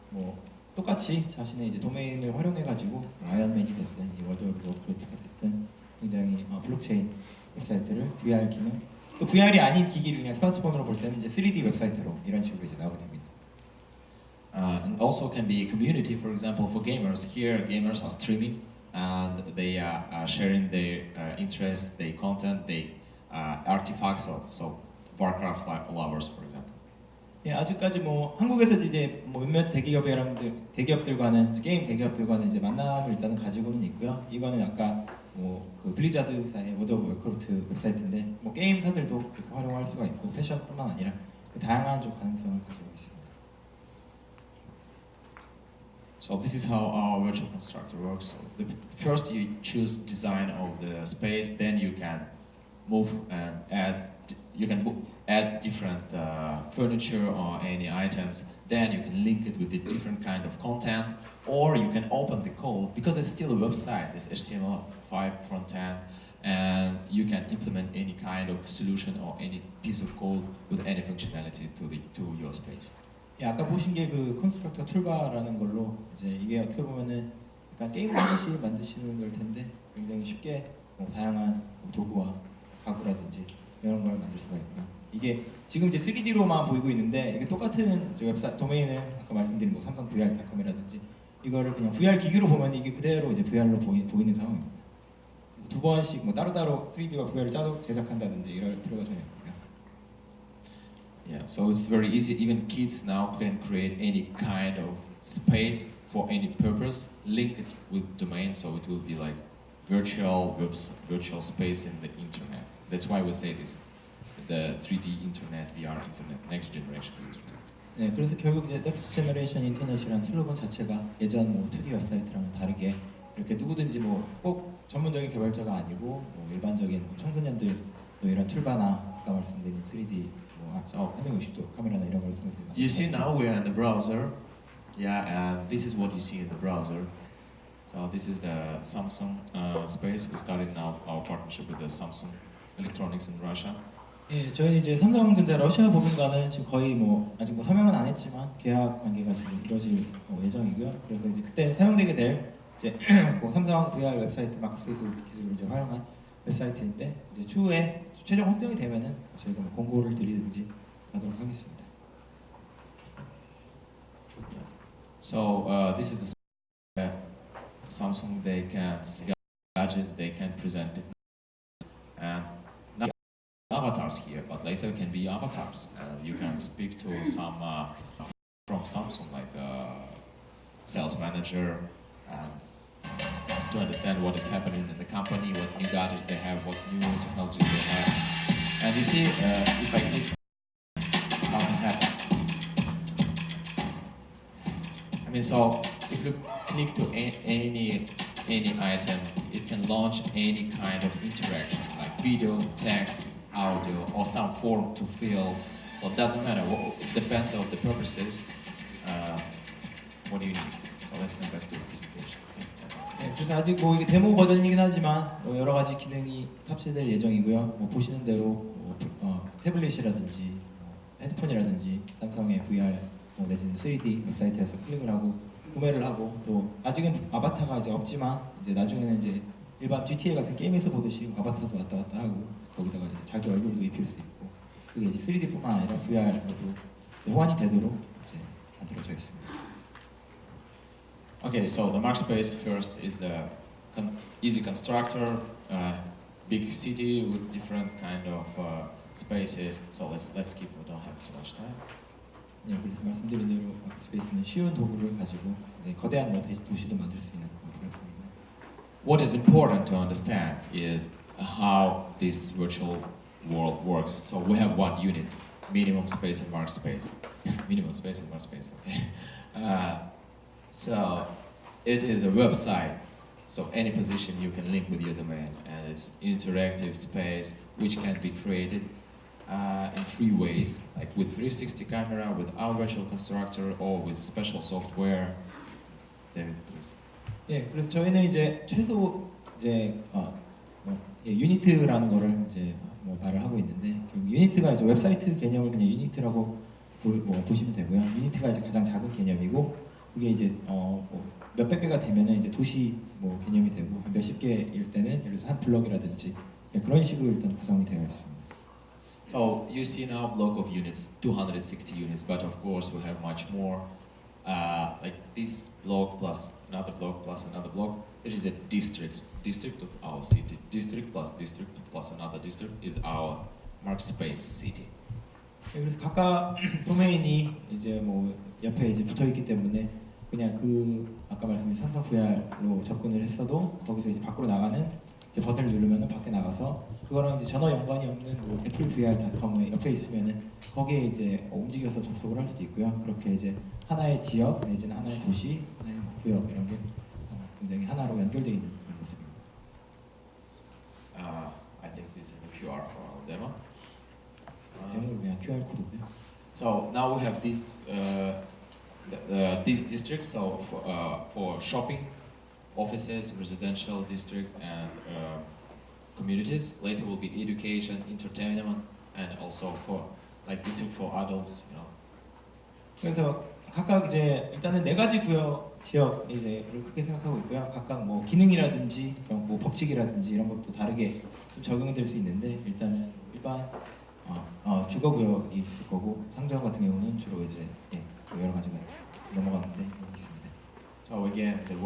뭐 똑같이 자신의 이제 도메인을 활용해 가지고 아이언맨이 됐든 이 월드 오브 워크래프트가 됐든 굉장히 블록체인 웹사이트를 VR 기능 또 VR이 아닌 기기를 그냥 스마트폰으로 볼 때는 이제 3D 웹사이트로 이런 식으로 이제 나오게 됩니다. And also can be a community, for example, for gamers. Here, gamers are streaming and they are sharing their interests, their content, their artifacts of so Warcraft lovers, for example. 예, 아직까지 뭐 한국에서 이제 뭐 몇몇 대기업들과는 게임 대기업들과는 이제 만남을 일단은 가지고는 있고요. 이거는 아까 뭐 그 블리자드사의 워드 오브 워크래프트 웹사이트인데 뭐 게임사들도 이렇게 활용할 수가 있고 패션뿐만 아니라 다양한 좀 가능성을 가지고 있습니다. So this is how our virtual constructor works. So first you choose design of the space, then you can move and add. You can add different furniture or any items. Then you can link it with a different kind of content, or you can open the code because it's still a website. It's HTML5 front end, and you can implement any kind of solution or any piece of code with any functionality to your space. 예, 아까 보신 게 그 컨스트럭터 툴바라는 걸로 이제 이게 어떻게 보면은 약간 게임 하듯이 만드시는 걸 텐데 굉장히 쉽게 뭐 다양한 도구와 가구라든지 이런 걸 만들 수가 있고요. 이게 지금 이제 3D로만 보이고 있는데 이게 똑같은 웹사이트 도메인을 아까 말씀드린 뭐 삼성 VR.com이라든지 이거를 그냥 VR 기기로 보면 이게 그대로 이제 VR로 보이는 상황입니다. 두 번씩 뭐 따로따로 3D와 VR을 짜도 제작한다든지 이럴 필요가 전혀 없고요. Yeah, so it's very easy. Even kids now can create any kind of space for any purpose, link it with domain, so it will be like virtual space in the internet. That's why we say this, the 3D internet, VR internet, next generation internet. 네, 그래서 결국 이제 넥스트 제너레이션 인터넷이라는 슬로건 자체가 예전 뭐 2D 웹사이트랑은 다르게 이렇게 누구든지 뭐 꼭 전문적인 개발자가 아니고 뭐 일반적인 청소년들도 이런 툴바나 아까 말씀드린 3D 뭐 360도 카메라나 이런 걸 통해서 You see now we are in the browser. Yeah, and this is what you see in the browser. So this is the Samsung space. We started now our partnership with the Samsung Electronics in Russia. 예, 저희는 이제 삼성전자 러시아 부분과는 지금 거의 뭐 아직 뭐 서명은 안 했지만 계약 관계가 지금 이루어질 예정이고요. 그래서 이제 그때 사용되게 될 이제 뭐 삼성 VR 웹사이트 마크스페이스 기술을 이제 활용한 웹사이트인데 이제 추후에 최종 확정이 되면은 저희가 뭐 공고를 드리든지 하도록 하겠습니다. So this is a Samsung. They can gadgets. They can present it, and not avatars here, but later can be avatars, and you can speak to some from Samsung, like sales manager, to understand what is happening in the company, what new gadgets they have, what new technologies they have. And you see, if I click, something happens. I mean, so if you click to any item, it can launch any kind of interaction, like video, text, audio, or some form to fill. So it doesn't matter. It depends on the purposes. What do you need? So let's come back to the presentation. 네, 그래서 아직 뭐 이게 데모 버전이긴 하지만 뭐 여러 가지 기능이 탑재될 예정이고요. 뭐 보시는 대로 뭐 태블릿이라든지 헤드폰이라든지 삼성의 VR 내지는 3D 웹사이트에서 클릭을 하고 구매를 하고 또 아직은 아바타가 이제 없지만 이제 나중에는 이제 일반 GTA 같은 게임에서 보듯이 아바타도 왔다 갔다 하고 거기다가 이제 자기 얼굴도 입힐 수 있고 그게 이제 3D뿐만 아니라 VR로도 호환이 되도록 이제 만들어져 있습니다. Okay, so the MARK.SPACE first is the easy constructor, big city with different kind of spaces. So let's skip. We don't have too much time. 네, 그래서 말씀드린 대로 마크스페이스는 쉬운 도구를 가지고 거대한 도시도 만들 수 있는 플랫폼입니다. What is important to understand is how this virtual world works. So we have one unit, minimum space and MARK.SPACE. Minimum space and MARK.SPACE. Okay. So it is a website. So any position you can link with your domain, and it's interactive space which can be created in 3 ways, like with 360 camera, with our virtual constructor, or with special software. David, please. 예, 그래서 저희는 이제 최소 이제 유니트라는 거를 이제 뭐 말을 하고 있는데, 유니트가 이제 웹사이트 개념을 그냥 유니트라고 보시면 되고요. 유니트가 이제 가장 작은 개념이고, 그게 이제 몇백 개가 되면은 이제 도시 뭐 개념이 되고, 한 몇십 개일 때는 예를 들어서 한 블럭이라든지 그런 식으로 일단 구성이 되어 있습니다. So you see now block of units, 260 units, but of course we have much more. Like this block plus another block plus another block. It is a district of our city. District plus another district is our MARK.SPACE city. 그래서 각각 도메인이 이제 뭐 옆에 이제 붙어 있기 때문에 그냥 그 아까 말씀드린 삼성 VR로 접근을 했어도 거기서 이제 밖으로 나가는 이제 버튼을 누르면은 밖에 나가서 그거랑 이제 전혀 연관이 없는 뭐 애플VR.com에 옆에 있으면은 거기에 이제 움직여서 접속을 할 수도 있고요. 그렇게 이제 하나의 지역 내지는 하나의 도시, 하나의 구역 이런 게 굉장히 하나로 연결되어 있는 그런 모습입니다. I think this is a QR for our demo. 데모를 그냥 QR 코드고요. So now we have this these districts. So for shopping, offices, residential districts, and communities. Later will be education, entertainment, and also for like district for adults. You know. 그래서 각각 이제 일단은 4가지 구역 지역 이제를 크게 생각하고 있고요. 각각 뭐 기능이라든지 뭐 법칙이라든지 이런 것도 다르게 좀 적용이 될 수 있는데, 일단은 일반 주거 구역이 있을 거고, 상점 같은 경우는 주로 이제 여러 가지가 넘어가는데 있습니다. So again, the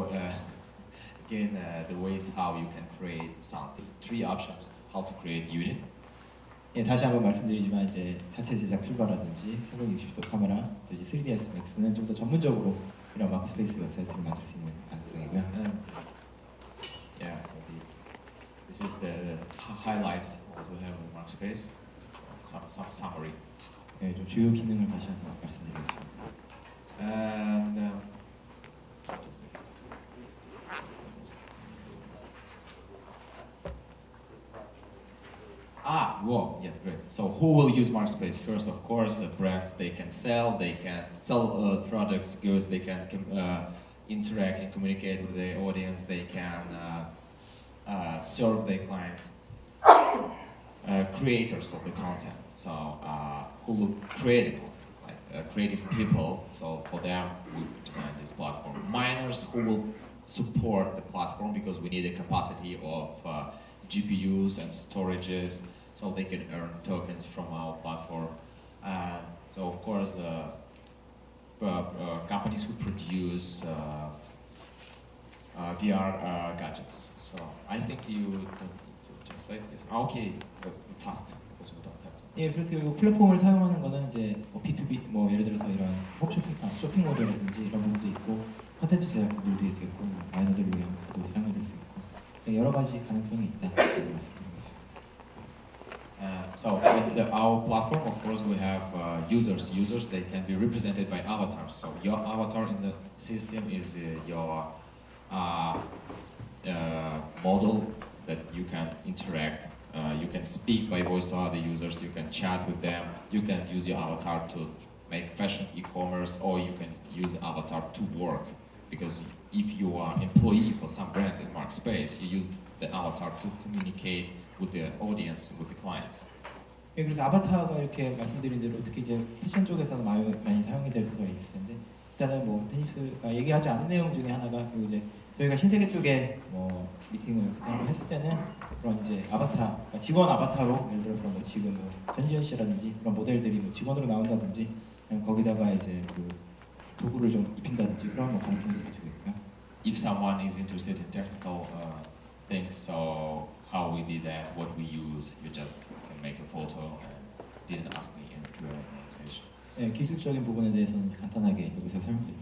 ways how you can create something. 3 options: how to create unit. 예, 다시 한번 말씀드리지만 이제 자체 제작 툴바라든지 360도 카메라, 또 이제 3ds max는 좀 더 전문적으로 이런 마크스페이스 웹사이트를 만들 수 있는 가능성이고요. Yeah, this is the highlights of what we have in MARK.SPACE. Some summary. 네, 좀 주요 기능을 다시 한번 말씀드리겠습니다. And whoa, yes, great. So who will use MARK.SPACE? First, of course, brands. They can sell products, goods. They can interact and communicate with their audience. They can serve their clients. Creators of the content. So who will create it? Like creative people. So for them, we design this platform. Miners who will support the platform because we need a capacity of GPUs and storages, so they can earn tokens from our platform. So of course, companies who produce VR gadgets. So I think you don't need to translate this. Okay, fast because we don't have to. 예, 그래서 이 플랫폼을 사용하는 거는 이제 뭐 B2B, 뭐 예를 들어서 이런 쇼핑 모델이라든지 이런 부분도 있고, 콘텐츠 제작들도 있겠고, 마이너들 위해서도 사용될 수 있고, 여러 가지 가능성이 있다 말씀드리고 있습니다. So with our platform, of course, we have users. Users, they can be represented by avatars. So your avatar in the system is your model that you can interact. You can speak by voice to other users. You can chat with them. You can use your avatar to make fashion e-commerce, or you can use avatar to work. Because if you are employee for some brand in MARK.SPACE, you use the avatar to communicate with the audience, with the clients. 예, 그래서 아바타가 이렇게 말씀드린 대로 특히 이제 패션 쪽에서는 많이 사용이 될 수가 있을 텐데, 일단은 뭐 테니스가 얘기하지 않은 내용 중에 하나가, 그리고 이제 저희가 신세계 쪽에 뭐 미팅을 한번 했을 때는 그런 이제 아바타, 그러니까 직원 아바타로 예를 들어서 뭐 지금 뭐 전지현 씨라든지 그런 모델들이 뭐 직원으로 나온다든지, 그냥 거기다가 이제 그 도구를 좀 입힌다든지 그런 뭐 가능성도 가지고 있고요. If someone is interested in technical things, so how we did that, what we use, you just can make a photo and didn't ask me in Q&A session. 네, 기술적인 부분에 대해서는 간단하게 여기서 설명드리고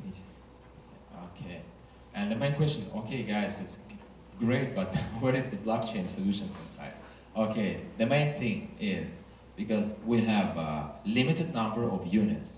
있습니다. Okay, and the main question, okay guys, it's great, but where is the blockchain solutions inside? Okay, the main thing is, because we have a limited number of units,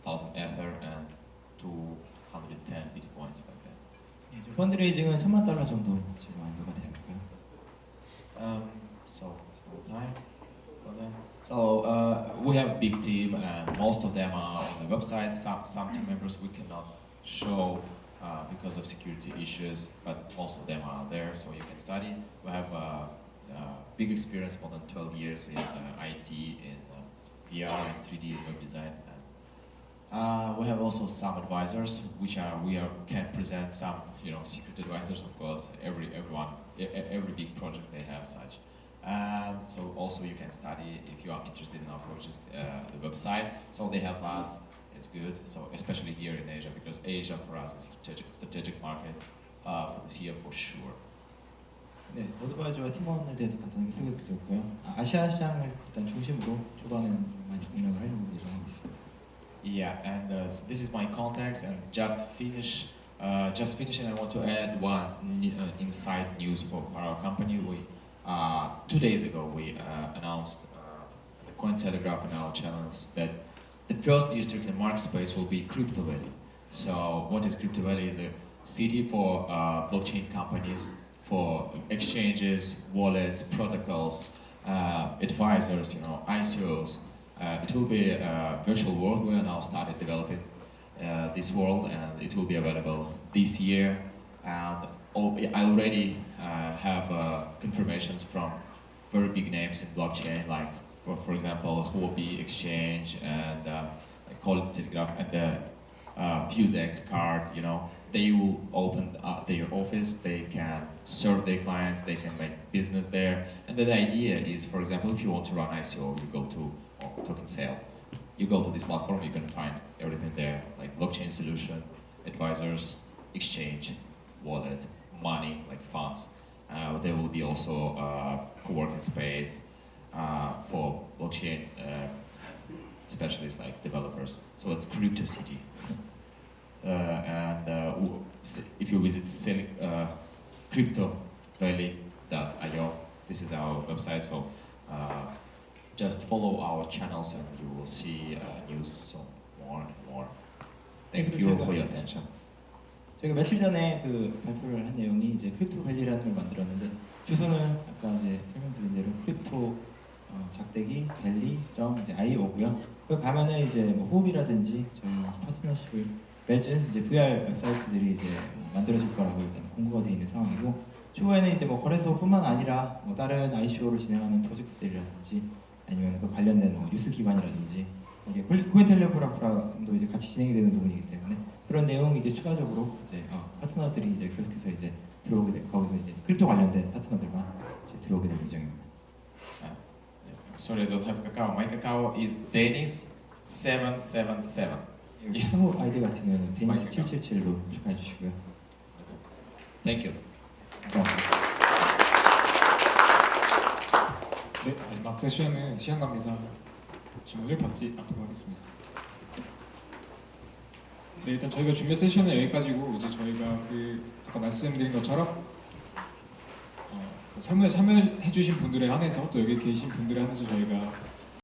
1,000 Ether and 210 Bitcoins like that. 예, 펀드레이징은 $10,000 정도 지금 완료가 되었고요. So it's no time for that. So we have a big team, and most of them are on the website. Some team members we cannot show because of security issues, but most of them are there, so you can study. We have big experience, more than 12 years in IT, in VR, and 3D web design. We have also some advisors, which we can present some, secret advisors. Of course, every big project they have such. So also you can study if you are interested in our project, the website. So they help us. It's good. So especially here in Asia, because Asia for us is strategic market for this year for sure. 네, 어드바이저와 팀원에 대해서 간단하게 소개드렸고요. 아시아 시장을 일단 중심으로 초반에는 많이 공략을 하려고 예정하고 있습니다. Yeah, and this is my contacts, and just finishing, I want to add one inside news for our company. 2 days ago we announced Cointelegraph in our channels that the first district in MARK.SPACE will be Crypto Valley. So what is Crypto Valley? Is a city for blockchain companies, for exchanges, wallets, protocols, advisors, ICOs. It will be a virtual world. We are now started developing this world, and it will be available this year. And I already have confirmations from very big names in blockchain, like for example, Huobi Exchange and Cointelegraph and the FuseX card. They will open their office. They can serve their clients. They can make business there. And the idea is, for example, if you want to run ICO, you go to token sale. You go to this platform, you can find everything there, like blockchain solution, advisors, exchange, wallet, money, like funds. There will be also co-working space for blockchain specialists, like developers. So it's Crypto City. If you visit cryptovalley.io, this is our website. So just follow our channels and you will see news so more and more. Thank you for your attention. 저희가 며칠 전에 발표를 한 내용이 이제 크립토밸리라는 걸 만들었는데 주소는 아까 이제 설명드린 대로 크립토 작대기 밸리.io고요. 거기 가면은 이제 호흡이라든지 저희 파트너십을 맺은 이제 VR 웹사이트들이 이제 만들어질 거라고 일단 공고가 되어 있는 상황이고, 추후에는 이제 거래소뿐만 아니라 다른 ICO를 진행하는 프로젝트들이라든지 아니면 그 관련된 뉴스 기관이라든지 이제 코인텔레그래프랑도 이제 같이 진행이 되는 부분이기 때문에 그런 내용이 이제 추가적으로 이제 파트너들이 이제 계속해서 이제 들어오게 돼, 거기서 이제 크립토 관련된 파트너들만 이제 들어오게 될 예정입니다. Sorry, I don't have Kakao. My Kakao is Dennis777. 한국 아이디 같은 경우는 Dennis777로 추가해 주시고요. Thank you. 네, 마지막 세션은 시간 관계상 질문을 받지 않도록 하겠습니다. 네, 일단 저희가 준비한 세션은 여기까지고, 이제 저희가 아까 말씀드린 것처럼 설문에 참여해주신 분들에 한해서 또 여기 계신 분들에 한해서 저희가